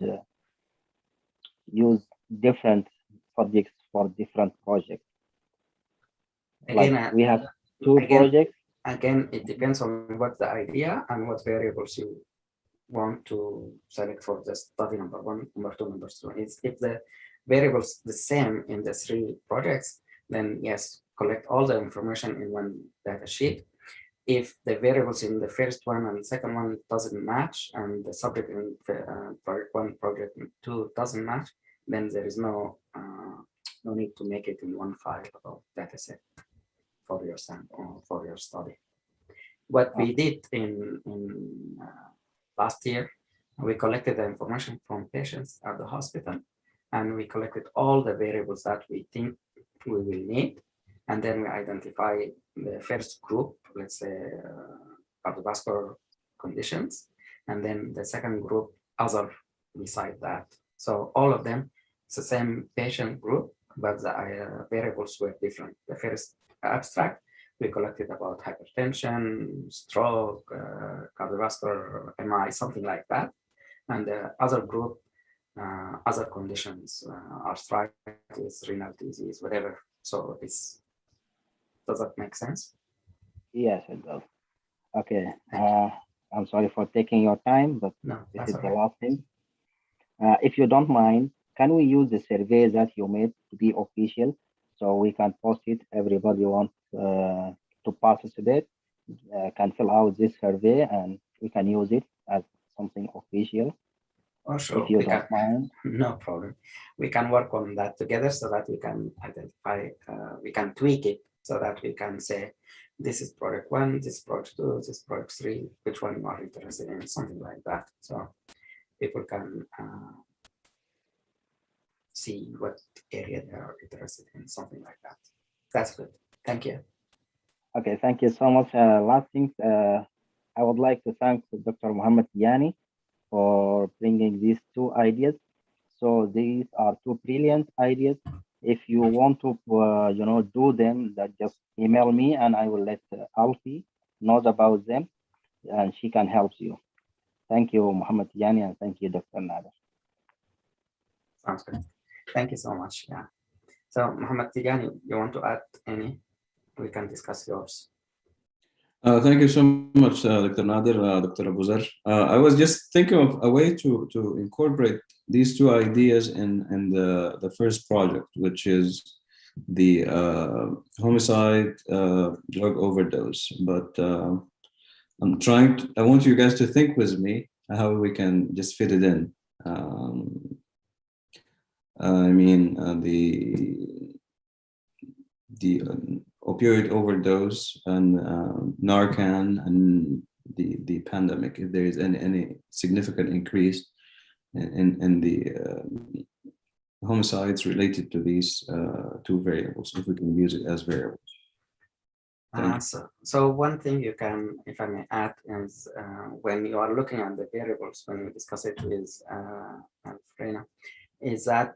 S6: use different subjects for different projects?
S2: Again,
S6: Like we have two projects.
S2: Again, it depends on what the idea and what variables you want to select for the study number one, number two, number three. If the variables the same in the three projects, then yes, collect all the information in one data sheet. If the variables in the first one and second one doesn't match, and the subject in project one, project two doesn't match, then there is no need to make it in one file or data set for your sample or for your study. What we did in last year, we collected the information from patients at the hospital, and we collected all the variables that we think we will need. And then we identify the first group, let's say cardiovascular conditions, and then the second group, other beside that. So all of them, it's the same patient group, but the variables were different. The first abstract, we collected about hypertension, stroke, cardiovascular, MI, something like that. And the other group, other conditions, arthritis, renal disease, whatever. So does that make sense?
S6: Yes, it does. Okay. I'm sorry for taking your time, but
S2: no,
S6: this is
S2: right.
S6: the last thing. If you don't mind, can we use the survey that you made to be official, so we can post it? Everybody wants to participate can fill out this survey, and we can use it as something official.
S2: Oh, sure.
S6: If you don't mind.
S2: No problem. We can work on that together so that we can identify, we can tweak it so that we can say, this is project one, this is project two, this is project three, which one you are interested in, something like that. So people can see what area they are interested in, something like that. That's good. Thank you.
S6: Okay, thank you so much. Last thing, I would like to thank Dr. Muhammad Yani for bringing these two ideas. So these are two brilliant ideas. If you want to, do them, that just email me, and I will let Alfie know about them, and she can help you. Thank you, Muhammad Yani, and thank you, Dr. Nader.
S2: Sounds good. Thank you so much. Yeah. So Muhammad Tijani, you want to add any? We can discuss yours.
S7: Thank you so much, Dr. Nader, Dr. Abuzar. I was just thinking of a way to incorporate these two ideas in the first project, which is the homicide drug overdose. But I want you guys to think with me how we can just fit it in. I mean, the opioid overdose and Narcan and the pandemic, if there is any significant increase in the homicides related to these two variables, if we can use it as variables.
S2: So one thing you can, if I may add, is when you are looking at the variables, when we discuss it with Frena, is that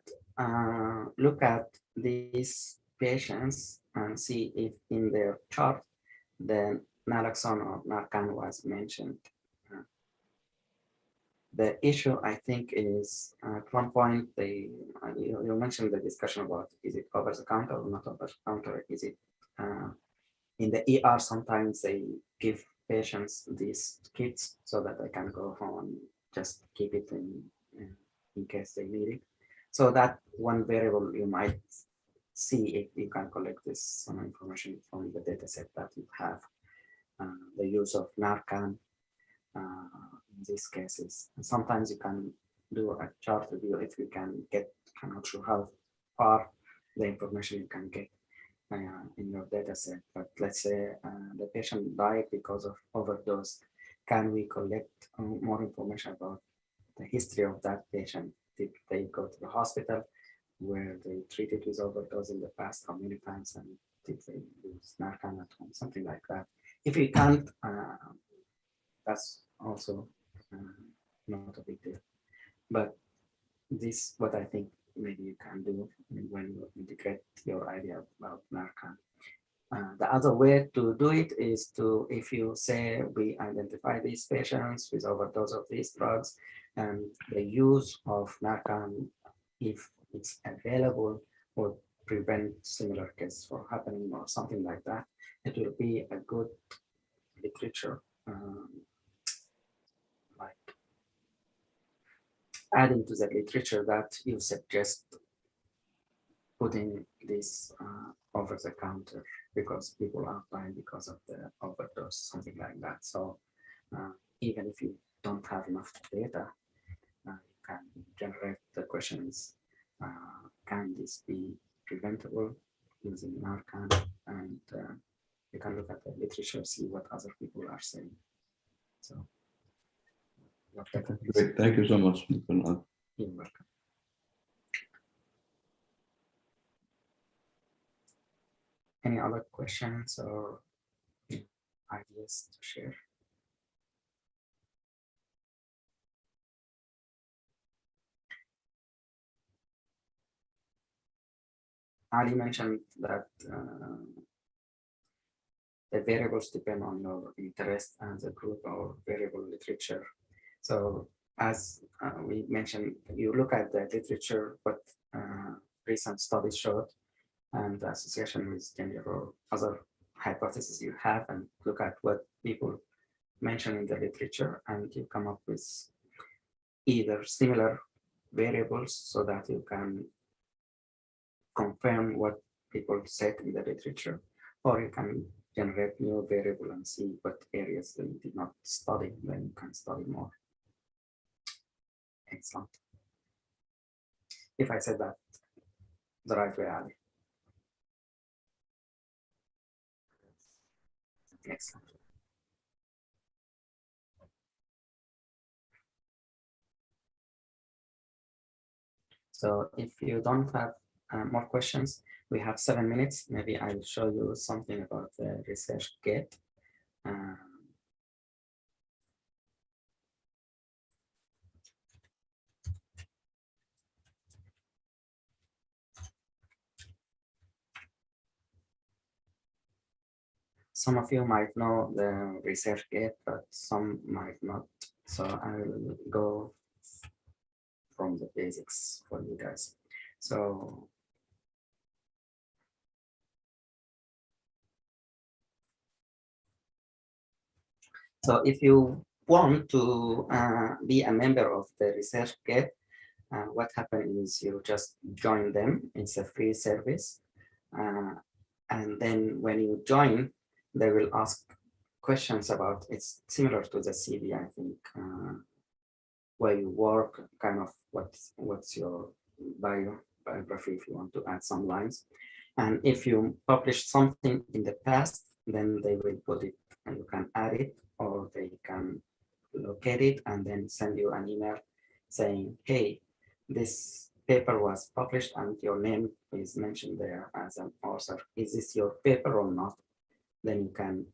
S2: look at these patients and see if in their chart the naloxone or Narcan was mentioned. The issue, I think, is at one point you mentioned the discussion about is it over the counter or not over the counter? Is it in the ER? Sometimes they give patients these kits so that they can go home and just keep it in case they need it. So that one variable you might see if you can collect this some information from the data set that you have. The use of Narcan in these cases. And sometimes you can do a chart review if you can get, I'm not sure how far the information you can get in your data set, but let's say the patient died because of overdose. Can we collect more information about the history of that patient? Did they go to the hospital? Were they treated with overdose in the past? How many times? And did they use Narcan at home? Something like that. If we can't, that's also not a big deal. But this, what I think maybe you can do when you integrate your idea about Narcan. The other way to do it is to, if you say we identify these patients with overdose of these drugs and the use of Narcan, if it's available, would prevent similar cases from happening or something like that, it will be a good literature like adding to the literature that you suggest putting this over the counter because people are dying because of the overdose, something like that. So even if you don't have enough data, you can generate the questions. Can this be preventable using Narcan? And you can look at the literature, see what other people are saying. So,
S7: great. Thank you so much.
S2: You're welcome. Any other questions or ideas to share? Ali mentioned that the variables depend on your interest as a group or variable literature. So as we mentioned, you look at the literature, what recent studies showed and the association with gender or other hypotheses you have, and look at what people mention in the literature, and you come up with either similar variables so that you can confirm what people said in the literature, or you can generate new variable and see what areas they did not study, then you can study more. Excellent. If I said that the right way, Ali. Excellent. So if you don't have more questions, we have 7 minutes. Maybe I'll show you something about the research gate. Some of you might know the research gate, but some might not. So I will go from the basics for you guys. So if you want to be a member of the research gate, what happens is you just join them. It's a free service. And then when you join, they will ask questions about, it's similar to the CV, I think, where you work, kind of what's your biography, if you want to add some lines. And if you publish something in the past, then they will put it and you can add it, or they can locate it and then send you an email saying, hey, this paper was published and your name is mentioned there as an author. Is this your paper or not? then you can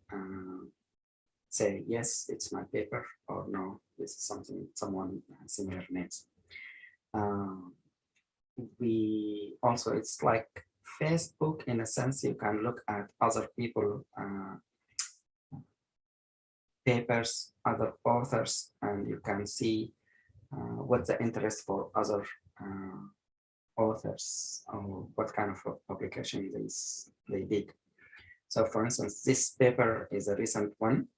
S2: say, yes, it's my paper, or no, this is someone similar names. We also, it's like Facebook in a sense, you can look at other people papers, other authors, and you can see what's the interest for other authors, or what kind of publication they did. So for instance, this paper is a recent one.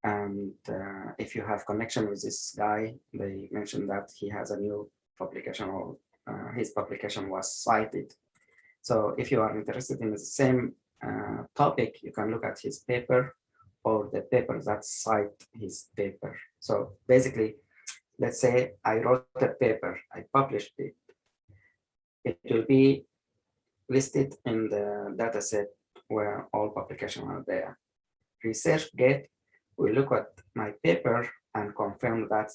S2: And if you have connection with this guy, they mentioned that he has a new publication, or his publication was cited. So if you are interested in the same topic, you can look at his paper or the paper that cite his paper. So basically, let's say I wrote a paper, I published it. It will be listed in the data set where all publications are there. ResearchGate will look at my paper and confirm that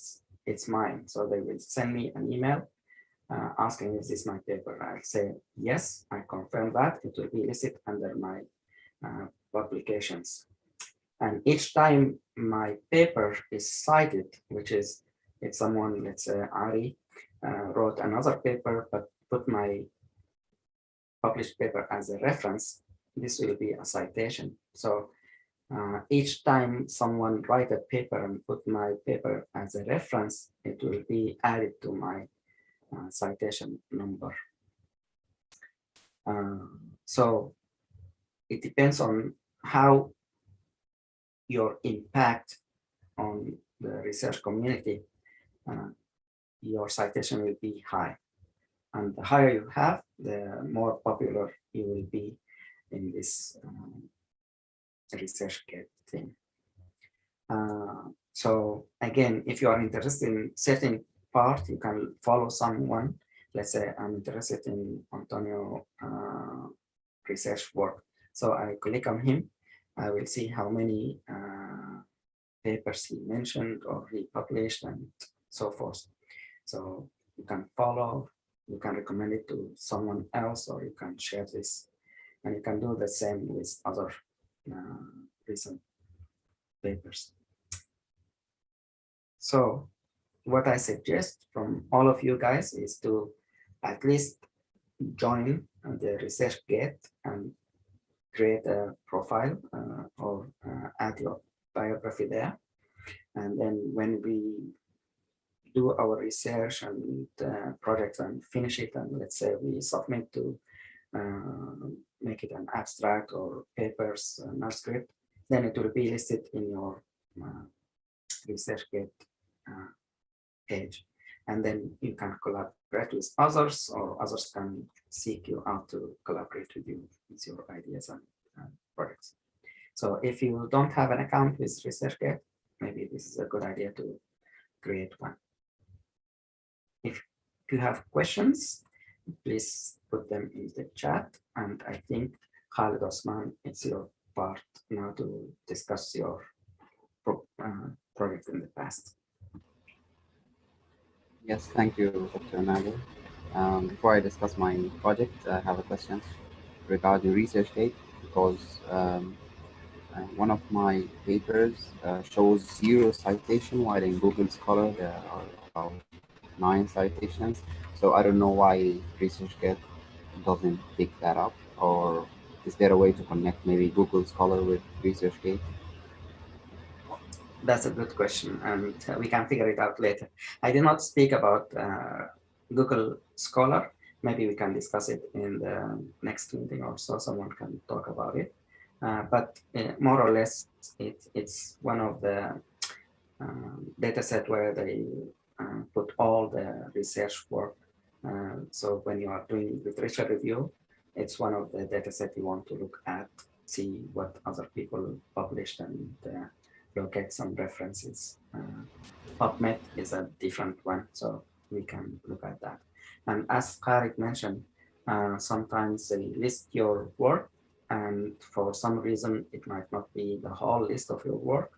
S2: it's mine. So they will send me an email asking, is this my paper? I'll say, yes, I confirm that. It will be listed under my publications. And each time my paper is cited, which is if someone, let's say Ari, wrote another paper, but put my published paper as a reference, this will be a citation. So each time someone write a paper and put my paper as a reference, it will be added to my citation number. So it depends on how your impact on the research community, your citation will be high. And the higher you have, the more popular you will be in this ResearchGate thing. So again, if you are interested in certain part, you can follow someone. Let's say I'm interested in Antonio research work. So I click on him. I will see how many papers he mentioned or he published and so forth. So you can follow, you can recommend it to someone else, or you can share this. And you can do the same with other recent papers. So what I suggest from all of you guys is to at least join the ResearchGate and create a profile or add your biography there. And then when we do our research and project and finish it, and let's say we submit to make it an abstract or papers manuscript, then it will be listed in your ResearchGate page. And then you can collaborate with others, or others can seek you out to collaborate with you with your ideas and projects. So if you don't have an account with ResearchGate, maybe this is a good idea to create one. If you have questions, please put them in the chat. And I think Khalid Osman, it's your part now to discuss your project in the past.
S3: Yes, thank you, Dr. Nader. Before I discuss my project, I have a question regarding ResearchGate, because one of my papers shows 0 citation, while in Google Scholar there are about 9 citations. So I don't know why ResearchGate doesn't pick that up, or is there a way to connect maybe Google Scholar with ResearchGate?
S2: That's a good question, and we can figure it out later. I did not speak about Google Scholar. Maybe we can discuss it in the next meeting or so. Someone can talk about it. But more or less, it's one of the data set where they put all the research work. So when you are doing literature review, it's one of the data set you want to look at, see what other people published, and locate some references. PubMed is a different one, so we can look at that. And as Khalid mentioned, sometimes they list your work, and for some reason, it might not be the whole list of your work.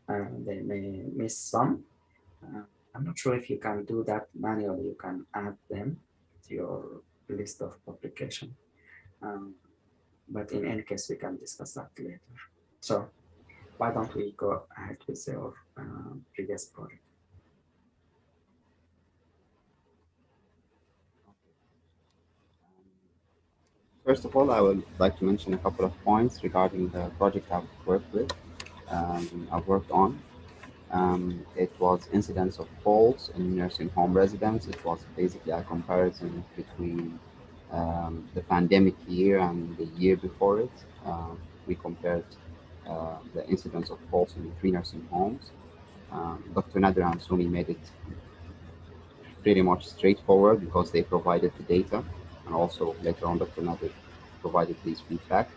S2: They may miss some. I'm not sure if you can do that manually. You can add them to your list of publication. but in any case, we can discuss that later. So why don't we go ahead with our previous project?
S3: First of all, I would like to mention a couple of points regarding the project I've worked on. It was incidence of falls in nursing home residents. It was basically a comparison between the pandemic year and the year before it. We compared the incidence of falls in 3 nursing homes. Dr. Nader and Sumi made it pretty much straightforward because they provided the data, and also later on Dr. Nader provided these feedback.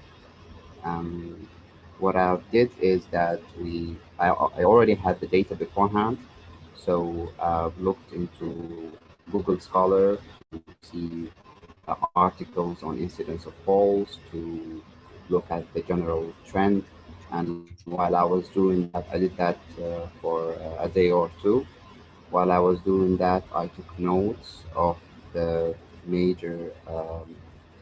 S3: What I did is that I already had the data beforehand, so I've looked into Google Scholar to see articles on incidence of falls, to look at the general trend. And while I was doing that, I did that for a day or two. While I was doing that, I took notes of the major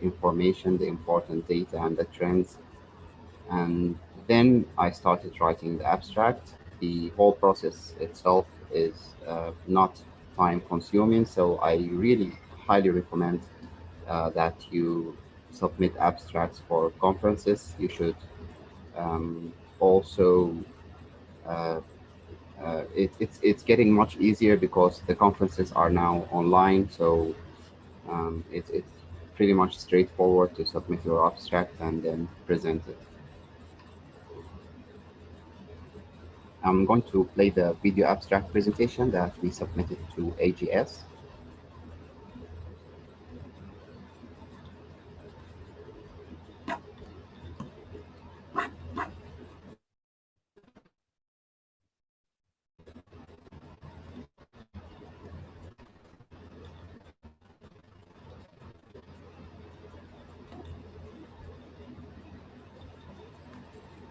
S3: information, the important data, and the trends. And then I started writing the abstract. The whole process itself is not time consuming, so I really highly recommend that you submit abstracts for conferences. You should also uh, it's getting much easier because the conferences are now online, so it's pretty much straightforward to submit your abstract and then present it. I'm going to play the video abstract presentation that we submitted to AGS.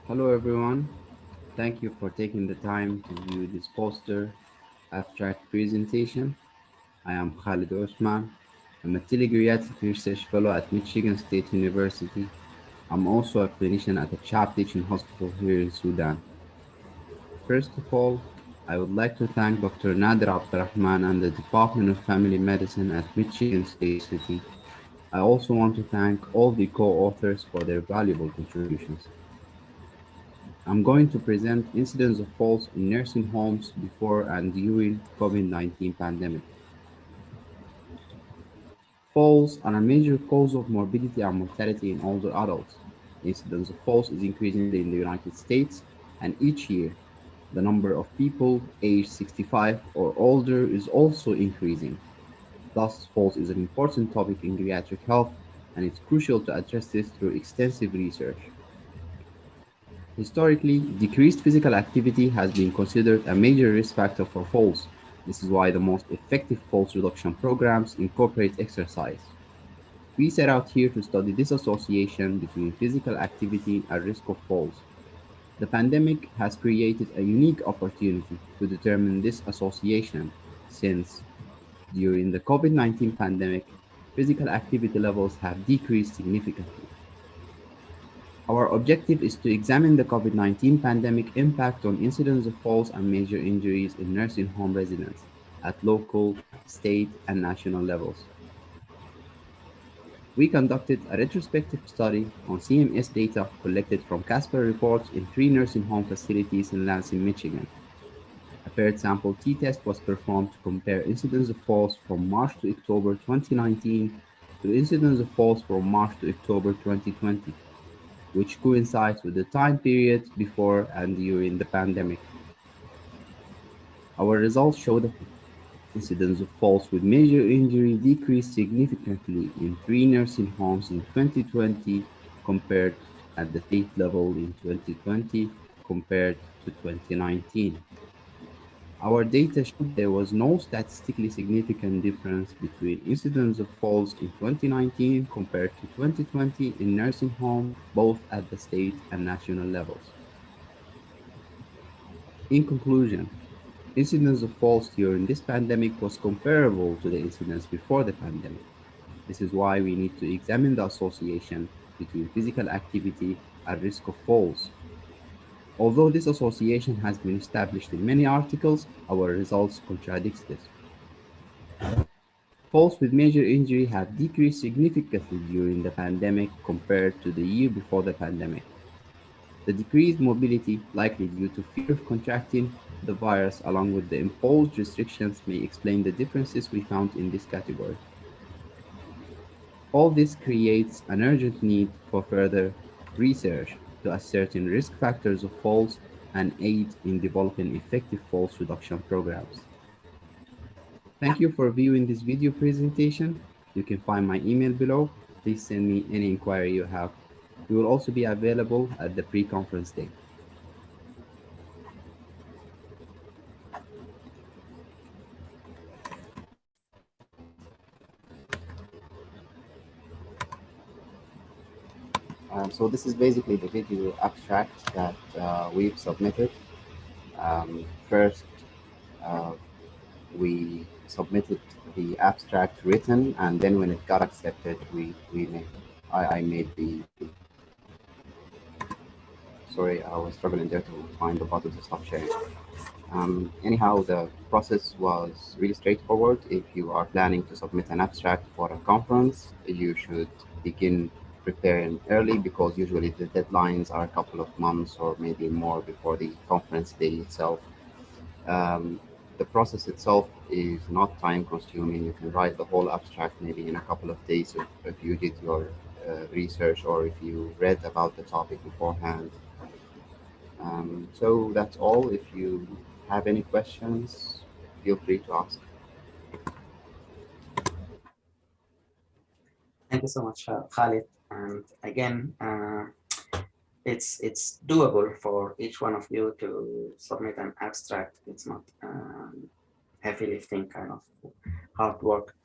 S3: Hello everyone, thank you for taking the time to view this poster abstract presentation. I am Khalid Osman. I'm a Telegeriatric Research Fellow at Michigan State University. I'm also a clinician at a CHAP teaching hospital here in Sudan. First of all, I would like to thank Dr. Nader Abdurrahman and the Department of Family Medicine at Michigan State University. I also want to thank all the co-authors for their valuable contributions. I'm going to present incidents of falls in nursing homes before and during COVID-19 pandemic. Falls are a major cause of morbidity and mortality in older adults. The incidence of falls is increasing in the United States, and each year, the number of people aged 65 or older is also increasing. Thus, falls is an important topic in geriatric health, and it's crucial to address this through extensive research. Historically, decreased physical activity has been considered a major risk factor for falls. This is why the most effective falls reduction programs incorporate exercise. We set out here to study this association between physical activity and risk of falls. The pandemic has created a unique opportunity to determine this association, since during the COVID-19 pandemic, physical activity levels have decreased significantly. Our objective is to examine the COVID-19 pandemic impact on incidence of falls and major injuries in nursing home residents at local, state, and national levels. We conducted a retrospective study on CMS data collected from Casper reports in 3 nursing home facilities in Lansing, Michigan. A paired sample t-test was performed to compare incidence of falls from March to October 2019 to incidence of falls from March to October 2020. Which coincides with the time period before and during the pandemic. Our results show that incidence of falls with major injury decreased significantly in 3 nursing homes in 2020 compared at the state level in 2020 compared to 2019. Our data showed there was no statistically significant difference between incidence of falls in 2019 compared to 2020 in nursing homes, both at the state and national levels. In conclusion, incidence of falls during this pandemic was comparable to the incidence before the pandemic. This is why we need to examine the association between physical activity and risk of falls. Although this association has been established in many articles, our results contradict this. Falls with major injury have decreased significantly during the pandemic compared to the year before the pandemic. The decreased mobility, likely due to fear of contracting the virus along with the imposed restrictions, may explain the differences we found in this category. All this creates an urgent need for further research to ascertain risk factors of falls and aid in developing effective falls reduction programs. Thank you for viewing this video presentation. You can find my email below. Please send me any inquiry you have. We will also be available at the pre-conference day. So this is basically the video abstract that we've submitted. First, uh, we submitted the abstract written, and then when it got accepted, I made the. Sorry, I was struggling there to find the button to stop sharing. Anyhow, the process was really straightforward. If you are planning to submit an abstract for a conference, you should begin preparing early because usually the deadlines are a couple of months or maybe more before the conference day itself. Um, the process itself is not time consuming. You can write the whole abstract maybe in a couple of days if you did your research or if you read about the topic beforehand. So that's all. If you have any questions, feel free to ask.
S2: Thank you so much, Khalid. And again, it's doable for each one of you to submit an abstract. It's not heavy lifting kind of hard work.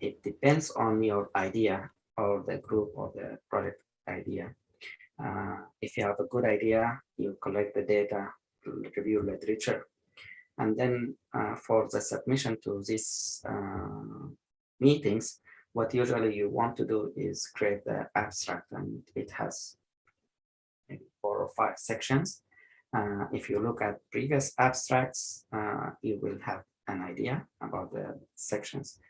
S2: It depends on your idea or the group or the project idea. If you have a good idea, you collect the data, review literature, and then for the submission to these meetings, what usually you want to do is create the abstract, and it has maybe 4 or 5 sections. If you look at previous abstracts, you will have an idea about the sections.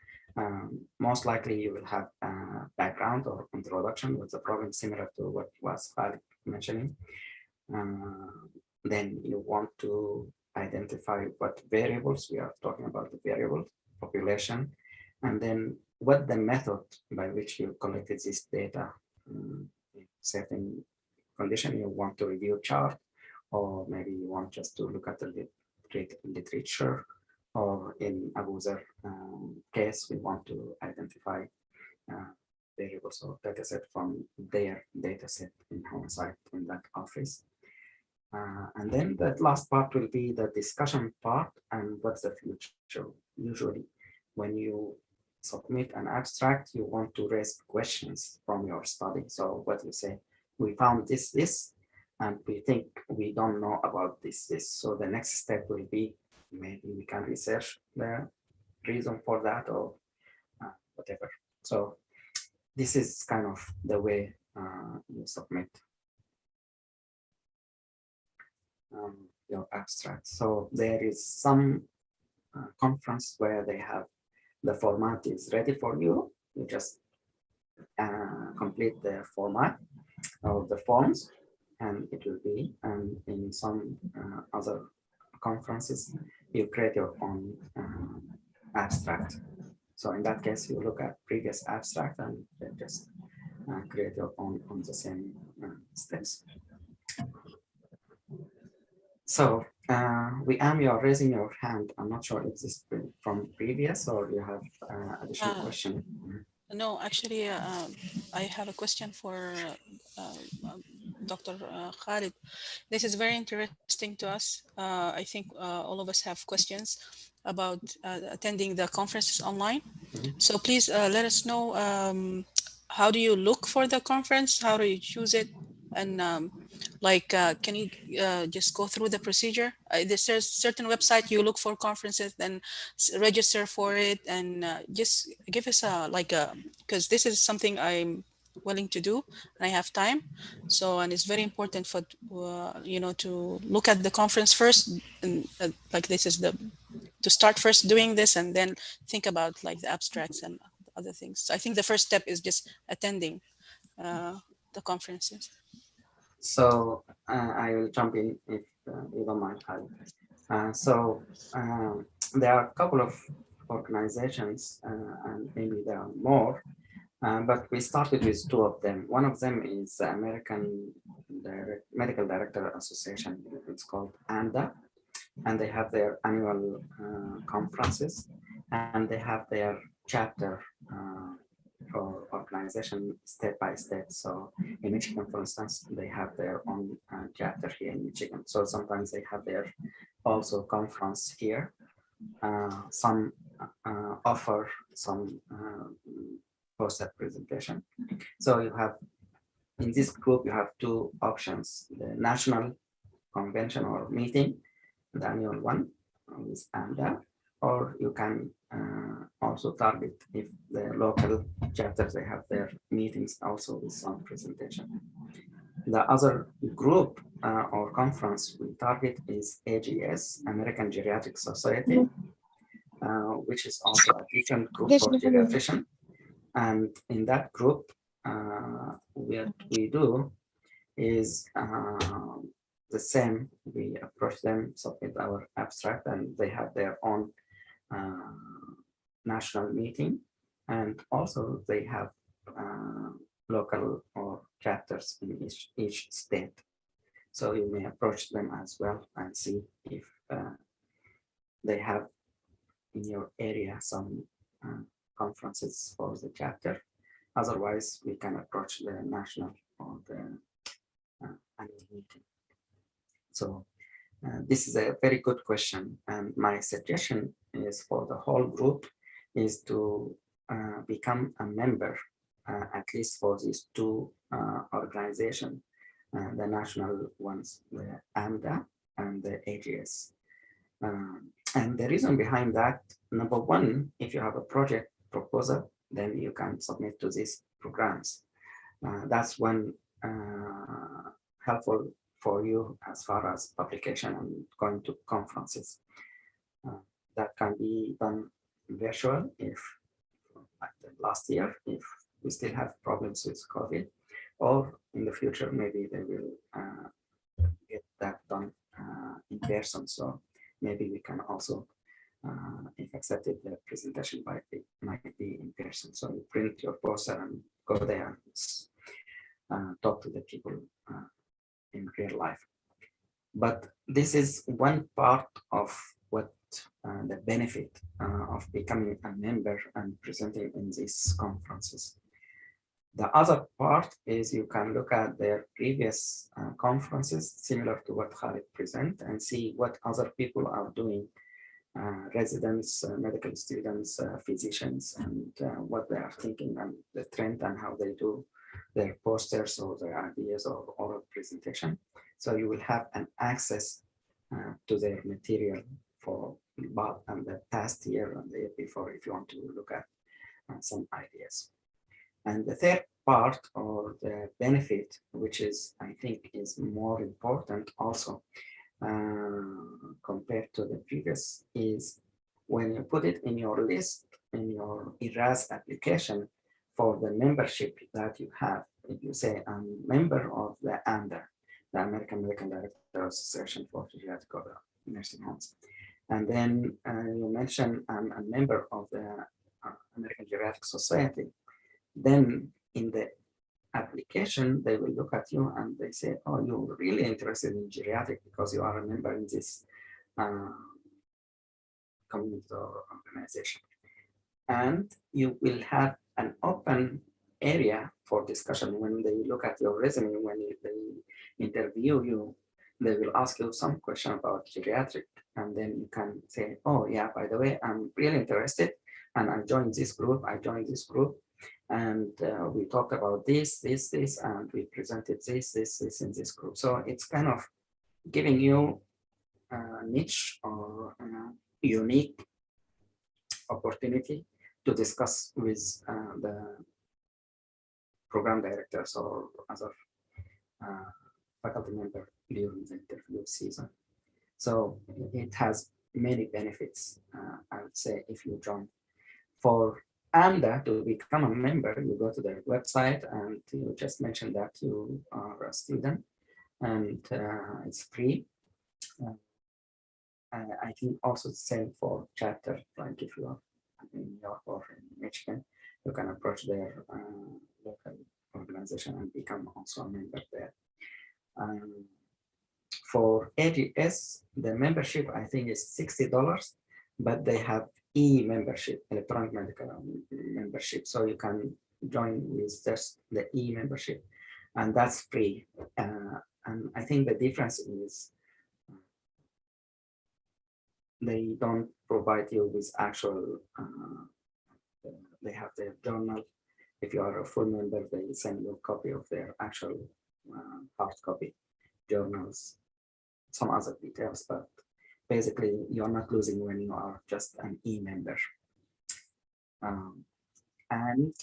S2: Most likely you will have a background or introduction with the problem similar to what was Khalid mentioning. Then you want to identify what variables, we are talking about the variable population, and then what the method by which you collected this data. In certain condition, you want to review chart, or maybe you want just to look at the literature, or in Abuzer case, we want to identify variables or data set from their data set in homicide in that office. And then the last part will be the discussion part and what's the future. Usually when you submit an abstract, you want to raise questions from your study. So what you say, we found this, and we think we don't know about this. So the next step will be, maybe we can research the reason for that or whatever. So this is kind of the way you submit your abstract. So there is some conference where they have the format is ready for you. You just complete the format of the forms, and it will be. And in some other conferences, you create your own abstract. So in that case, you look at previous abstract and then just create your own on the same steps. So you're raising your hand. I'm not sure if this is from previous or you have additional question.
S10: No, actually, I have a question for Dr. Khalid. This is very interesting to us. I think all of us have questions about attending the conferences online. So please let us know how do you look for the conference? How do you choose it? And can you just go through the procedure? There's a certain website you look for conferences, then register for it, and just give us because this is something I'm willing to do, and I have time. So, and it's very important for, you know, to look at the conference first, and like this is to start first doing this and then think about like the abstracts and other things. So I think the first step is just attending the conferences.
S2: So I will jump in if you don't mind, Khalid. There are a couple of organizations, and maybe there are more, but we started with two of them. One of them is the American Medical Director Association. It's called ANDA, and they have their annual conferences, and they have their chapter for organization state by state. So in Michigan, for instance, they have their own chapter here in Michigan. So sometimes they have their also conference here. Some offer some poster presentation. So you have, in this group, you have two options: the national convention or meeting, the annual one with AMDA, or you can also target if the local chapters, they have their meetings also with some presentation. The other group or conference we target is AGS, American Geriatric Society, which is also a different group for geriatrician. And in that group, what we do is the same. We approach them, submit our abstract, and they have their own national meeting. And also they have local or chapters in each state. So you may approach them as well and see if they have in your area some conferences for the chapter. Otherwise, we can approach the national or the annual meeting. So this is a very good question. And my suggestion is for the whole group is to become a member, at least for these two organizations, the national ones, the AMDA and the AGS. And the reason behind that, number one, if you have a project proposal, then you can submit to these programs. That's one helpful for you as far as publication and going to conferences. That can be done virtual if, like last year, if we still have problems with COVID, or in the future, maybe they will get that done in person. So maybe we can also, if accepted, the presentation might be in person. So you print your poster and go there and talk to the people in real life. But this is one part of what the benefit of becoming a member and presenting in these conferences. The other part is you can look at their previous conferences, similar to what Khalid present, and see what other people are doing, residents, medical students, physicians, and what they are thinking and the trend and how they do their posters or their ideas or oral presentation. So you will have an access to their material for the past year and the year before if you want to look at some ideas. And the third part or the benefit, which is, I think, is more important also compared to the previous, is when you put it in your list, in your ERAS application for the membership that you have. If you say I'm a member of the AMDA, the American Medical Director Association for Geriatric Nursing Homes, and then you mention I'm a member of the American Geriatric Society, then in the application, they will look at you and they say, oh, you're really interested in geriatric because you are a member in this community or organization. And you will have an open area for discussion. When they look at your resume, when they interview you, they will ask you some question about geriatric. And then you can say, oh yeah, by the way, I'm really interested and I joined this group, and we talked about this, and we presented this in this group. So it's kind of giving you a niche or a unique opportunity to discuss with the program directors or other faculty member during the interview season. So it has many benefits, I would say, if you join. For AMDA to become a member, you go to their website and you just mention that you are a student, and it's free. I think also the same for chapter, like if you are in New York or in Michigan, you can approach their local organization and become also a member there. For AGS, the membership I think is $60, but they have e-membership, electronic medical membership, so you can join with just the e-membership, and that's free. And I think the difference is they don't provide you with actual, they have their journal. If you are a full member, they send you a copy of their actual hard copy journals, some other details, but basically you're not losing when you are just an e-member. And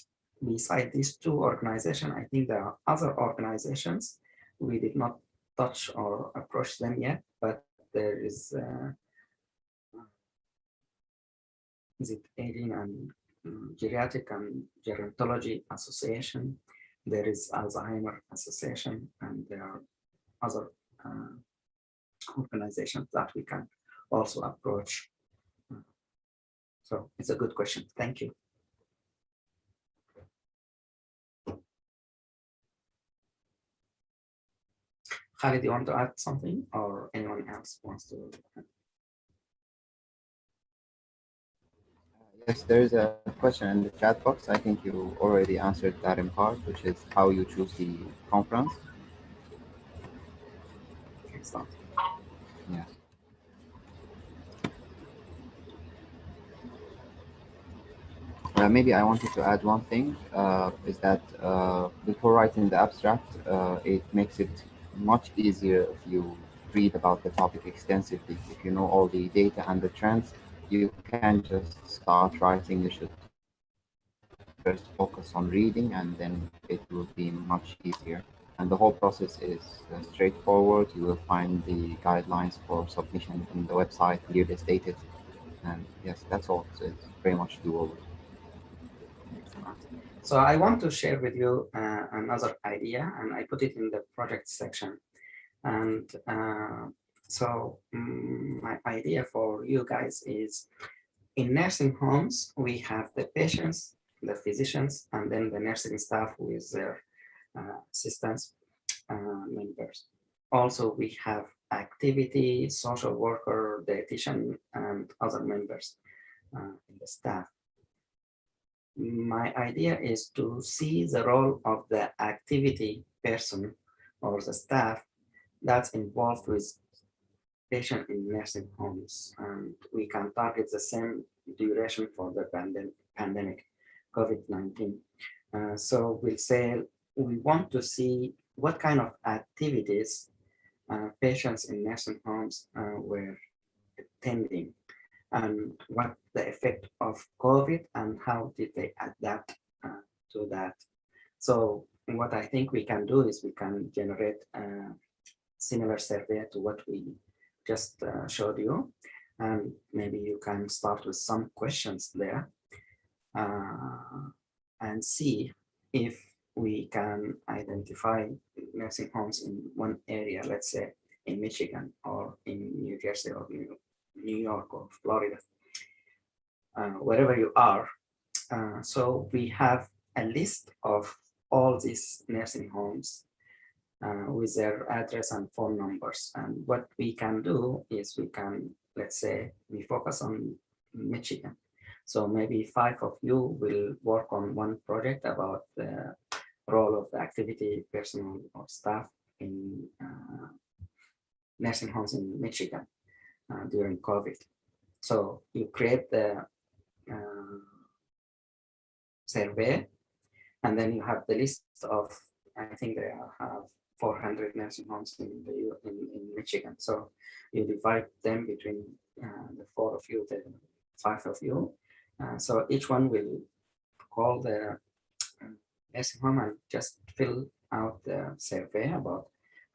S2: beside these two organizations, I think there are other organizations. We did not touch or approach them yet, but there is it Aging and Geriatric and Gerontology Association. There is Alzheimer Association, and there are other organizations that we can also approach. So it's a good question. Thank you. Khalid, you want to add something, or anyone else wants to?
S3: Yes, there is a question in the chat box. I think you already answered that in part, which is how you choose the conference.
S2: Excellent.
S3: Yes. Maybe I wanted to add one thing, is that before writing the abstract, it makes it much easier if you read about the topic extensively. If you know all the data and the trends, you can just start writing. You should first focus on reading, and then it will be much easier. And the whole process is straightforward. You will find the guidelines for submission in the website clearly stated. And yes, that's all. So it's very much doable.
S2: So I want to share with you another idea, and I put it in the project section. And my idea for you guys is, in nursing homes, we have the patients, the physicians, and then the nursing staff with their assistants, members. Also, we have activity, social worker, dietitian, and other members in the staff. My idea is to see the role of the activity person or the staff that's involved with patient in nursing homes, and we can target the same duration for the pandemic, COVID-19. So we'll say we want to see what kind of activities patients in nursing homes were attending, and what the effect of COVID and how did they adapt to that. So what I think we can do is we can generate a similar survey to what we just showed you, and maybe you can start with some questions there and see if we can identify nursing homes in one area, let's say in Michigan or in New Jersey or New York or Florida, wherever you are. So we have a list of all these nursing homes with their address and phone numbers. And what we can do is we can, let's say, we focus on Michigan. So maybe 5 of you will work on one project about the role of the activity personnel or staff in nursing homes in Michigan during COVID. So you create the survey, and then you have the list of, I think they have 400 nursing homes in Michigan. So you divide them between the 4 of you, the 5 of you. So each one will call the nursing home and just fill out the survey about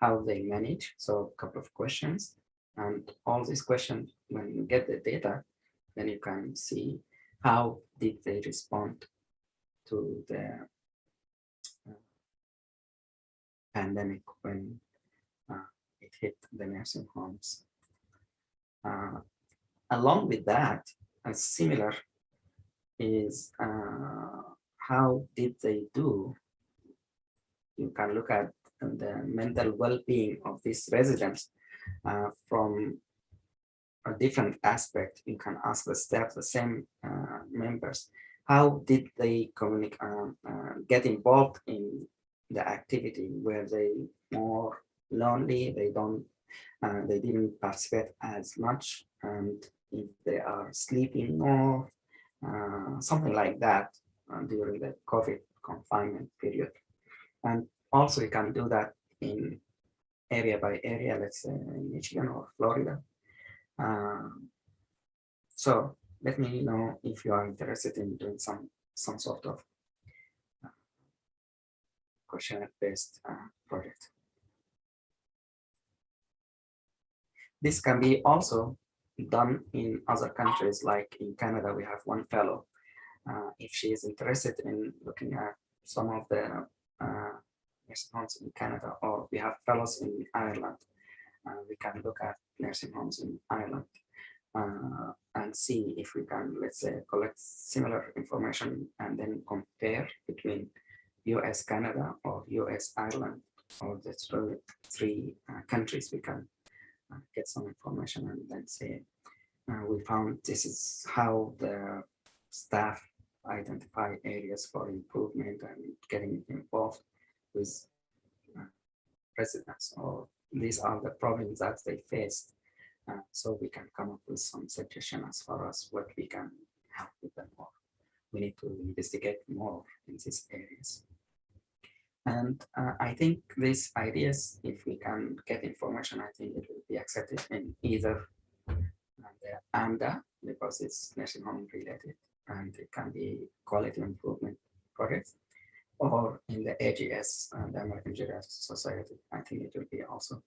S2: how they manage. So a couple of questions, and all these questions, when you get the data, then you can see how did they respond to the pandemic when it hit the nursing homes. Along with that, similar is how did they do. You can look at the mental well-being of these residents from a different aspect. You can ask the staff, the same members, how did they communicate, get involved in the activity? Were they more lonely? They didn't participate as much, and if they are sleeping more, something like that during the COVID confinement period. And also you can do that in area by area, let's say in Michigan or Florida. So let me know if you are interested in doing some sort of questionnaire-based project. This can be also done in other countries, like in Canada, we have one fellow. If she is interested in looking at some of the nursing homes in Canada, or we have fellows in Ireland, we can look at nursing homes in Ireland and see if we can, let's say, collect similar information and then compare between US, Canada, or US, Ireland, or the three countries. We can get some information and then say, we found this is how the staff identify areas for improvement and getting involved with residents, or these are the problems that they faced. So we can come up with some suggestion as far as what we can help with them, or we need to investigate more in these areas. And I think these ideas, if we can get information, I think it will be accepted in either the AMDA, because it's nursing home related, and it can be quality improvement projects, or in the AGS, the American Geriatric Society. I think it will be also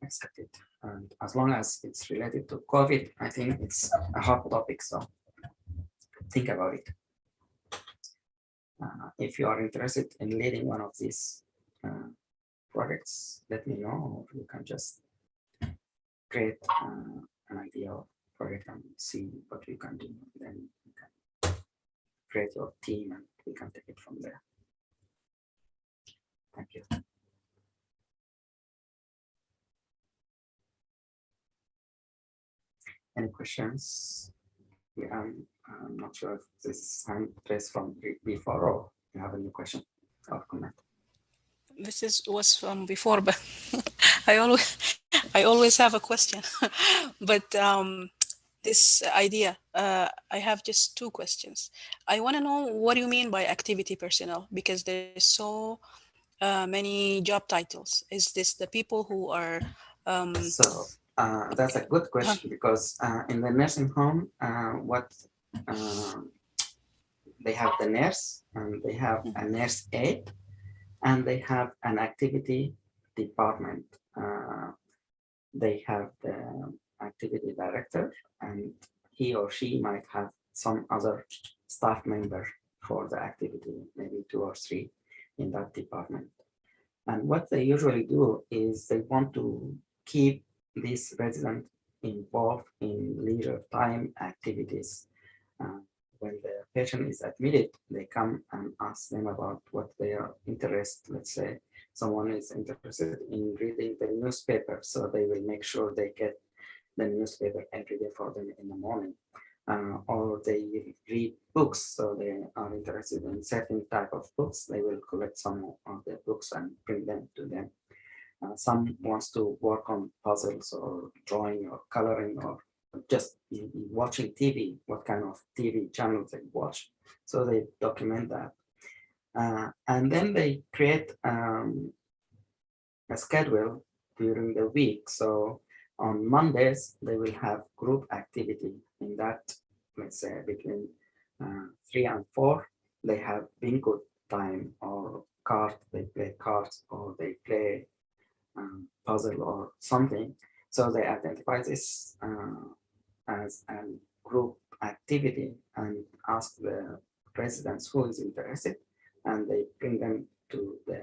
S2: accepted. And as long as it's related to COVID, I think it's a hot topic, so think about it. If you are interested in leading one of these projects, let me know, or you can just create an idea of project and see what we can do. Then you can create your team and we can take it from there. Thank you. Any questions? I'm not sure if this is hand raised from before, or you have a new question or comment.
S10: This was from before, but I always have a question. But this idea, I have just two questions. I want to know what do you mean by activity personnel, because there's so many job titles. Is this the people who are
S2: So that's a good question, because in the nursing home, what they have the nurse, and they have a nurse aide, and they have an activity department. They have the activity director, and he or she might have some other staff member for the activity, maybe 2 or 3 in that department. And what they usually do is they want to keep this resident involved in leisure time activities. When the patient is admitted, they come and ask them about what they are interested. Let's say someone is interested in reading the newspaper, so they will make sure they get the newspaper every day for them in the morning. Or they read books, so they are interested in certain type of books. They will collect some of the books and bring them to them. Some wants to work on puzzles or drawing or coloring, or just watching TV, what kind of TV channels they watch. So they document that. And then they create a schedule during the week. So on Mondays, they will have group activity. In that, let's say between 3 and 4, they have bingo time or card, they play cards, or they play puzzle or something. So they identify this as a group activity and ask the residents who is interested, and they bring them to the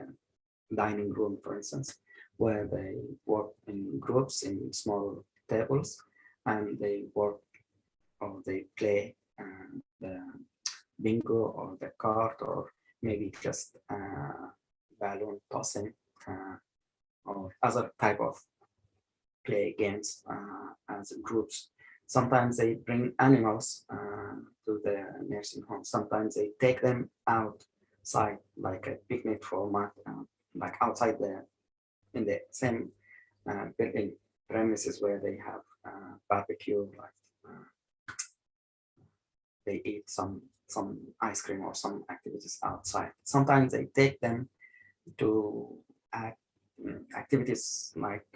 S2: dining room, for instance, where they work in groups in small tables, and they work or they play the bingo or the card, or maybe just balloon tossing or other type of play games as groups. Sometimes they bring animals to the nursing home. Sometimes they take them outside, like a picnic format, like outside in the same building premises where they have barbecue, like they eat some ice cream or some activities outside. Sometimes they take them to activities like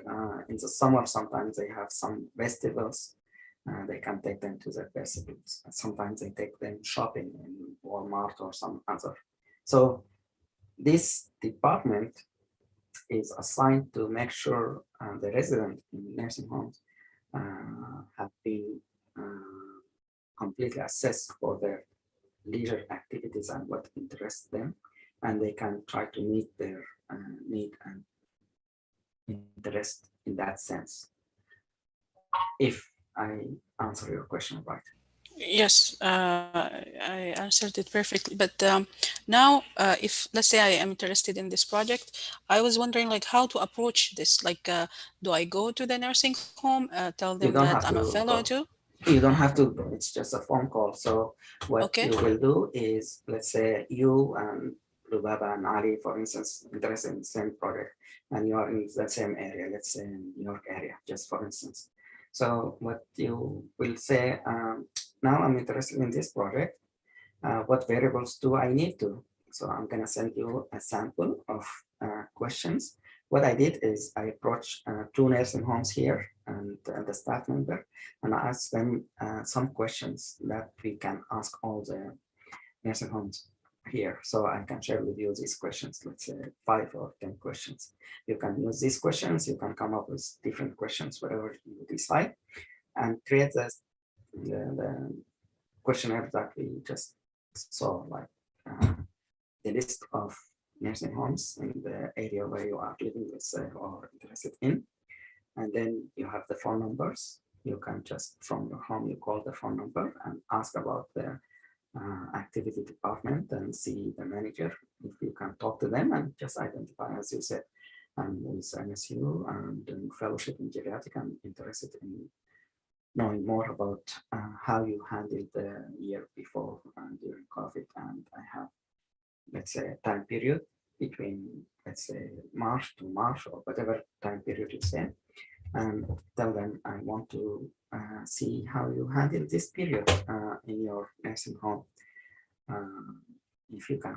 S2: in the summer. Sometimes they have some festivals. They can take them to the festivals. Sometimes they take them shopping in Walmart or some other. So this department is assigned to make sure the residents in nursing homes have been completely assessed for their leisure activities and what interests them, and they can try to meet their need and interest in that sense. If I answer your question right.
S10: Yes, I answered it perfectly. But now, if let's say I am interested in this project, I was wondering like how to approach this. Like, do I go to the nursing home, tell them
S2: You don't
S10: that
S2: have
S10: I'm a
S2: to
S10: fellow
S2: go.
S10: too?
S2: You don't have to go. It's just a phone call. So what
S10: Okay.
S2: you will do is, let's say you and Lubaba and Ali, for instance, interested in the same project, and you are in the same area, let's say in New York area, just for instance. So what you will say, now I'm interested in this project. What variables do I need to? So I'm gonna send you a sample of questions. What I did is I approached 2 nursing homes here and the staff member, and I asked them some questions that we can ask all the nursing homes here. So I can share with you these questions, let's say 5 or 10 questions. You can use these questions, you can come up with different questions, whatever you decide, and create the questionnaire that we just saw, like the list of nursing homes in the area where you are living, let's say, or interested in. And then you have the phone numbers. You can just, from your home, you call the phone number and ask about the activity department and see the manager, if you can talk to them and just identify, as you said, I'm with MSU, I'm doing fellowship in geriatric, I'm interested in knowing more about how you handled the year before and during COVID. And I have, let's say, a time period between, let's say, March to March or whatever time period you say, and tell them I want to see how you handle this period in your nursing home. If you can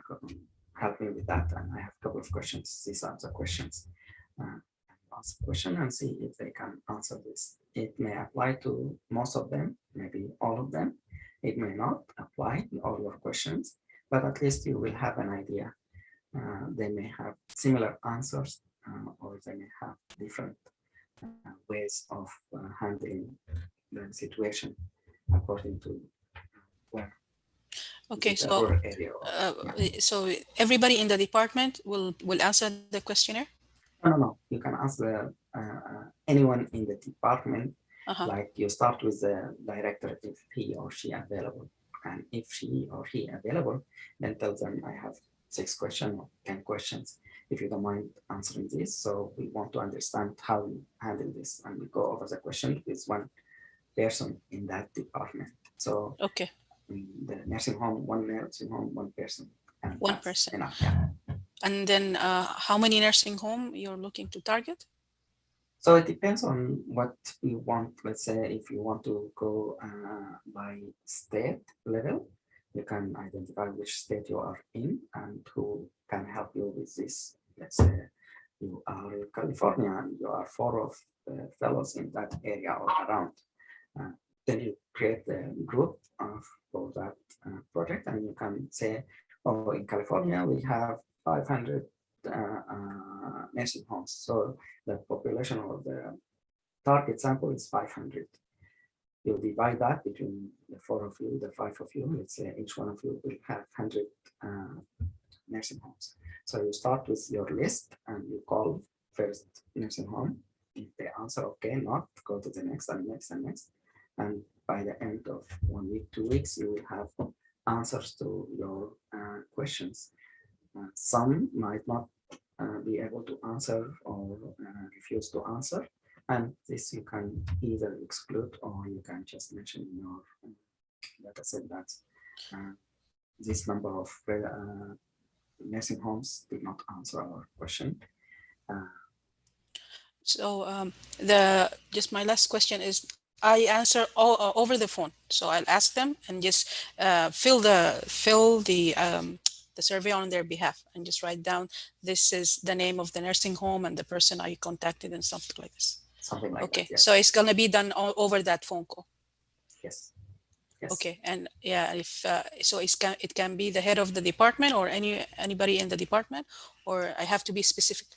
S2: help me with that, and I have a couple of questions. These are the questions. Ask a question and see if they can answer this. It may apply to most of them, maybe all of them. It may not apply to all your questions, but at least you will have an idea. They may have similar answers, or they may have different ways of handling the situation according to where.
S10: Okay, so
S2: Area
S10: so everybody in the department will answer the questionnaire?
S2: No. You can ask the anyone in the department. Like you start with the director if he or she available, and if she or he available, then tell them I have 6 questions or 10 questions. If you don't mind answering this, so we want to understand how you handle this, and we go over the question with one person in that department. So
S10: okay,
S2: the nursing home, one person. And
S10: one person.
S2: Enough, yeah.
S10: And then how many nursing home you're looking to target?
S2: So it depends on what you want. Let's say if you want to go by state level, you can identify which state you are in and who can help you with this. Let's say you are in California and you are 4 of the fellows in that area or around. Then you create the group for that project, and you can say, oh, in California, we have 500 nursing homes. So the population of the target sample is 500. You divide that between the 4 of you, the 5 of you. Let's say each one of you will have 100 nursing homes. So you start with your list and you call first nursing home. If they answer okay, not, go to the next and next and next. And by the end of 1 week, 2 weeks, you will have answers to your questions. Some might not be able to answer or refuse to answer. And this you can either exclude or you can just mention in your data set that this number of nursing homes did not answer our question.
S10: So just my last question is, I answer all over the phone. So I'll ask them and just fill the survey on their behalf and just write down, this is the name of the nursing home and the person I contacted and something like this.
S2: Something like
S10: okay.
S2: that. Yes.
S10: So it's gonna be done over that phone call.
S2: Yes. Yes.
S10: Okay. And yeah, if so it can be the head of the department or anybody in the department, or I have to be specific?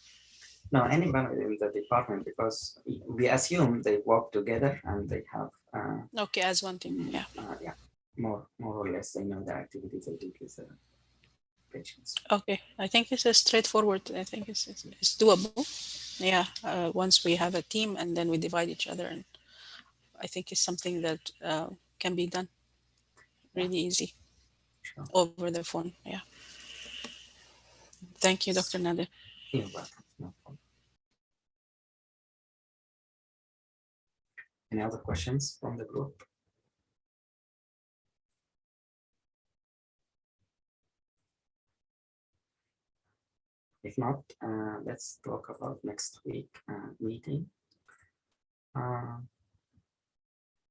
S2: No, anybody in the department, because we assume they work together and they have
S10: okay, as one team. Yeah.
S2: Yeah, more or less they know the activities they do with the patients.
S10: Okay, I think it's a straightforward. I think it's doable. Yeah, once we have a team and then we divide each other, and I think it's something that can be done really easy.
S2: Sure.
S10: Over the phone. Yeah. Thank you, Dr. Nader.
S2: You're welcome. No problem. Any other questions from the group? If not, let's talk about next week meeting.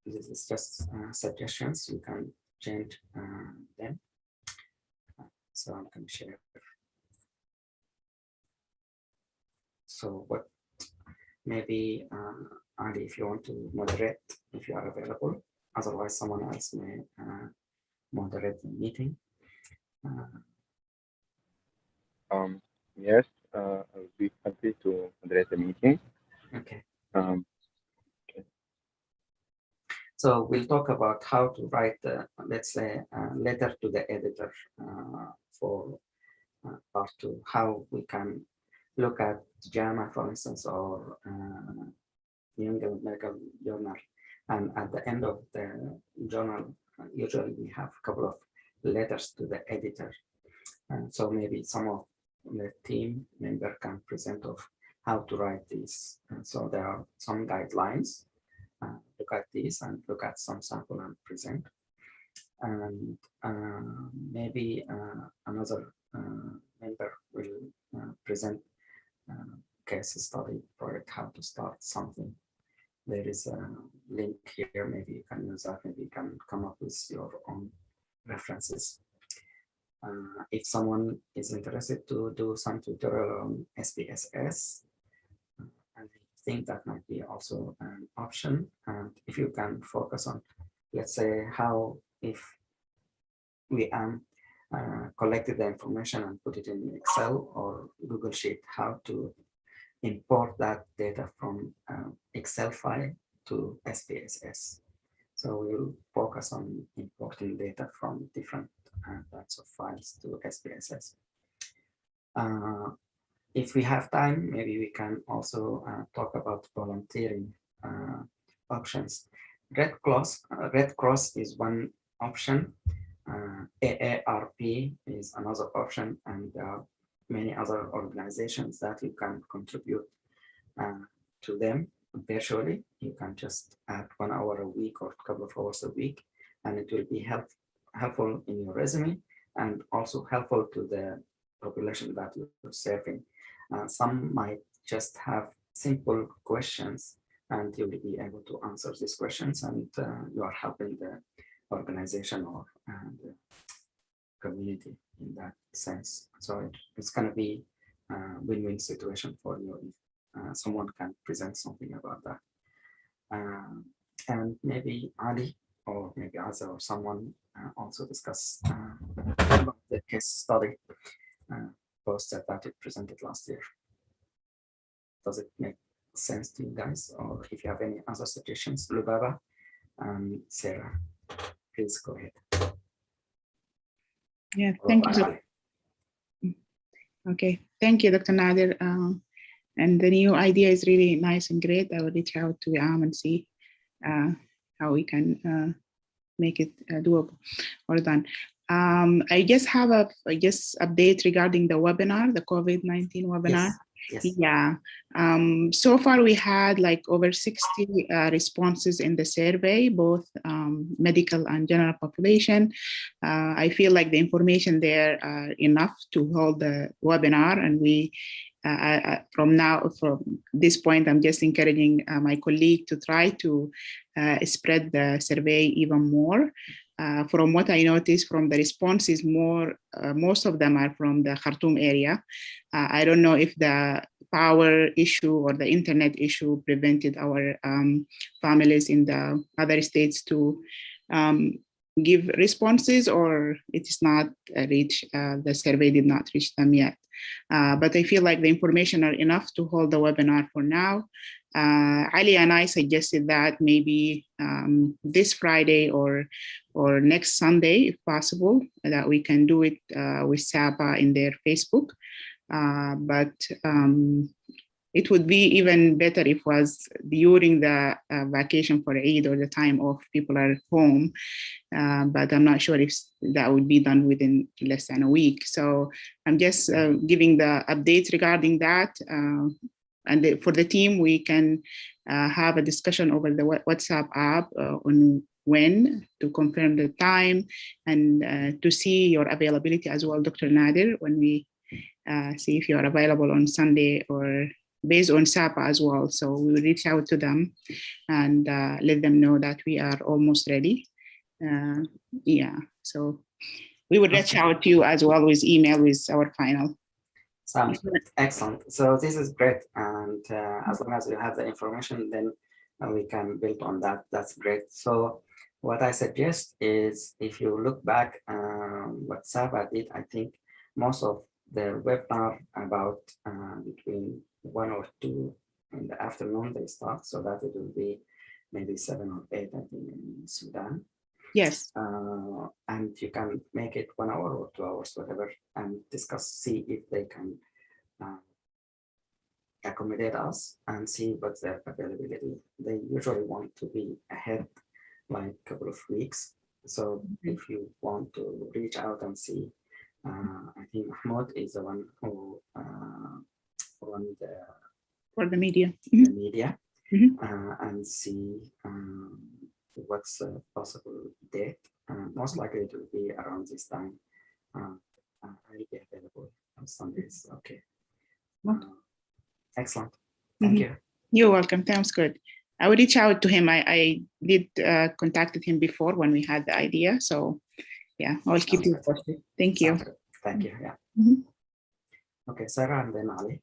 S2: This is just suggestions. You can change them. So I'm going to share. So what maybe Andy, if you want to moderate, if you are available. Otherwise, someone else may moderate the meeting.
S11: Yes, I'll be happy to moderate the meeting.
S2: Okay.
S11: Okay.
S2: So we'll talk about how to write, let's say, a letter to the editor for part 2, how we can look at JAMA, for instance, or New England Medical Journal. And at the end of the journal, usually we have a couple of letters to the editor. So maybe some of the team member can present of how to write this. And so there are some guidelines. Look at this and look at some sample and present. And maybe another member will present case study project, how to start something. There is a link here, maybe you can use that, maybe you can come up with your own references. If someone is interested to do some tutorial on SPSS, I think that might be also an option. And if you can focus on, let's say, how if we collected the information and put it in Excel or Google Sheet, how to import that data from Excel file to SPSS. So we'll focus on importing data from different types of files to SPSS. If we have time, maybe we can also talk about volunteering options. Red Cross is one option. AARP is another option, and there are many other organizations that you can contribute to them virtually. You can just add 1 hour a week or a couple of hours a week, and it will be helpful in your resume and also helpful to the population that you're serving. Some might just have simple questions and you will be able to answer these questions, and you are helping the organization or the community in that sense. So it's going to be a win-win situation for you if someone can present something about that. And maybe Ali or maybe Azza or someone also discuss about the case study. poster that you presented last year. Does it make sense to you guys? Or if you have any other suggestions, Lubaba and Sarah, please go ahead.
S12: Yeah,
S2: Or
S12: thank you.
S2: Ali.
S12: Okay, thank you, Dr. Nader. And the new idea is really nice and great. I will reach out to Am and see how we can make it doable or done. I just have a update regarding the webinar, the COVID-19 webinar.
S2: Yes. Yes.
S12: Yeah. So far we had like over 60 responses in the survey, both medical and general population. I feel like the information there are enough to hold the webinar, and we from this point, I'm just encouraging my colleague to try to spread the survey even more. From what I noticed from the responses, most of them are from the Khartoum area. I don't know if the power issue or the internet issue prevented our families in the other states to give responses, or it is not reached, the survey did not reach them yet. But I feel like the information are enough to hold the webinar for now. Ali and I suggested that maybe this Friday or next Sunday, if possible, that we can do it with SAPA in their Facebook. But it would be even better if it was during the vacation for Eid or the time off, people are home. But I'm not sure if that would be done within less than a week. So I'm just giving the updates regarding that. And for the team, we can have a discussion over the WhatsApp app on when to confirm the time, and to see your availability as well, Dr. Nader, when we see if you are available on Sunday or based on SAPA as well. So we will reach out to them and let them know that we are almost ready. Yeah, so we would reach out to you as well with email with our final.
S2: Sounds excellent. So this is great. And as long as you have the information, then we can build on that. That's great. So what I suggest is, if you look back what SAPA did, I think most of the webinar about between 1 or 2 in the afternoon they start, so that it will be maybe 7 or 8, I think, in Sudan.
S12: Yes.
S2: And you can make it 1 hour or 2 hours, whatever, and discuss, see if they can accommodate us and see what's their availability. They usually want to be ahead like a couple of weeks. So if you want to reach out and see, I think Mahmoud is the one who run
S12: for the media,
S2: the media, and see what's a possible date. Most likely it will be around this time. I'll be available on Sundays. Okay. Excellent. Thank you.
S12: You're welcome. Sounds good. I will reach out to him. I did contacted him before when we had the idea. So yeah, I'll keep you posted. Thank you.
S2: Thank you. Yeah. Okay, Sarah and then Ali.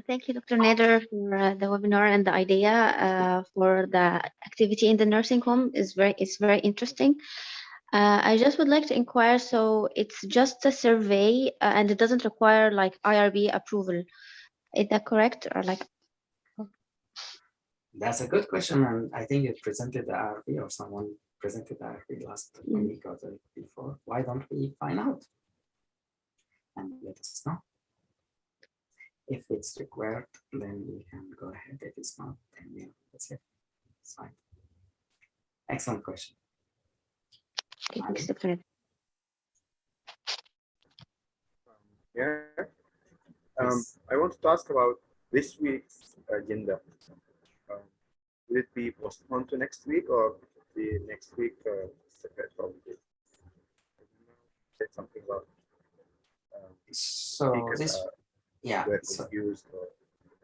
S13: Thank you, Dr. Nader, for the webinar and the idea for the activity in the nursing home. It's very interesting. I just would like to inquire, so it's just a survey and it doesn't require like IRB approval. Is that correct? Or like?
S2: That's a good question, and I think you presented the IRB, or someone presented the IRB last week or the week before. Why don't we find out and let us know? If it's required, then we can go ahead. If it's not, then yeah, that's it. It's fine. Excellent question.
S13: Thanks, Dr.
S8: Yeah. I want to ask about this week's agenda. Will it be postponed to next week, or the next week separate from it? Say something about.
S2: So this, yeah.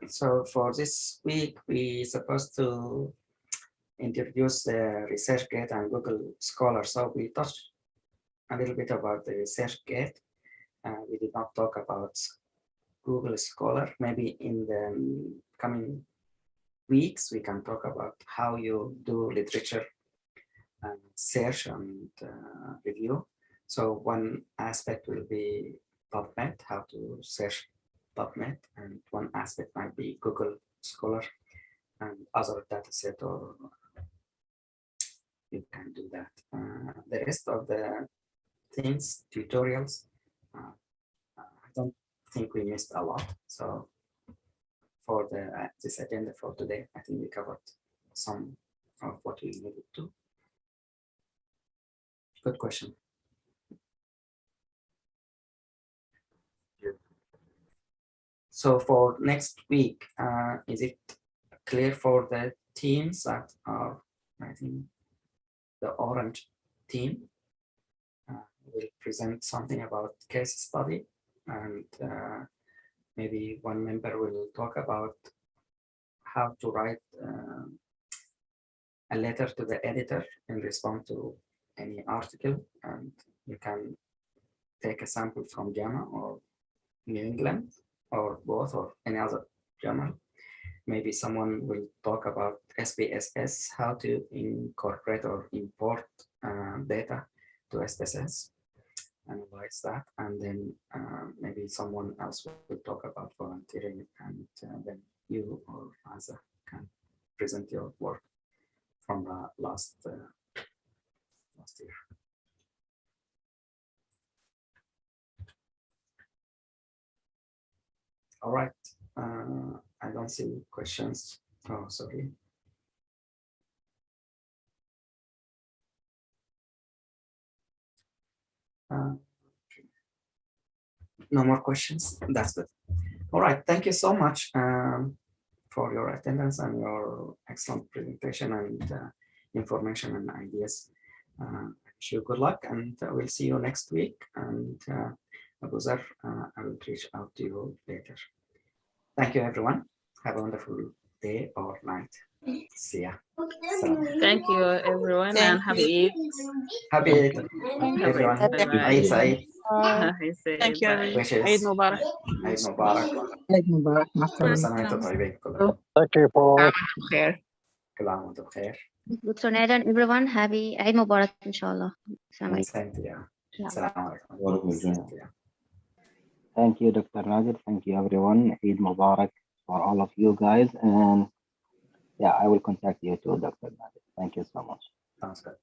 S2: So for this week, we supposed to introduce the ResearchGate and Google Scholar. So we touched a little bit about the ResearchGate. We did not talk about Google Scholar. Maybe in the coming weeks, we can talk about how you do literature search and review. So one aspect will be PubMed, how to search PubMed, and one aspect might be Google Scholar and other data set, or you can do that. The rest of the things, tutorials, I don't think we missed a lot. So for the this agenda for today, I think we covered some of what we needed to. Good question. So for next week, is it clear for the teams that are, I think, the orange team will present something about case study, and maybe one member will talk about how to write a letter to the editor in response to any article, and you can take a sample from JAMA or New England or both or any other journal. Maybe someone will talk about SPSS, how to incorporate or import data to SPSS, analyze that, and then maybe someone else will talk about volunteering, and then you or Aza can present your work from the last year. All right, I don't see questions. Oh, sorry. No more questions. That's good. All right, thank you so much for your attendance and your excellent presentation and information and ideas. Wish you good luck, and we'll see you next week. And Abu Zar, I will reach out to you later. Thank you, everyone. Have a wonderful day or night. See ya.
S9: Thank you, everyone, and happy Eid.
S2: Happy Eid, everyone. Eid Saeed.
S10: Thank you.
S2: Wishes.
S10: Eid Mubarak.
S2: Eid Mubarak.
S12: عيد مبارك مع
S2: كل
S12: السلامة.
S2: سنة وانتم طيبين كلكم.
S6: Thank you for
S12: بخير.
S2: كل عام وانتم بخير.
S13: Good Ramadan, everyone. Happy Eid Mubarak, inshallah. Assalamu alaikum.
S2: Same to you.
S13: Yeah.
S2: Assalamu alaikum.
S7: Walaikum
S2: Same
S7: assalam.
S2: to you.
S6: Thank you, Dr. Nadir. Thank you, everyone. Eid Mubarak for all of you guys. And yeah, I will contact you too, Dr. Nadir. Thank you so much.
S2: Sounds good.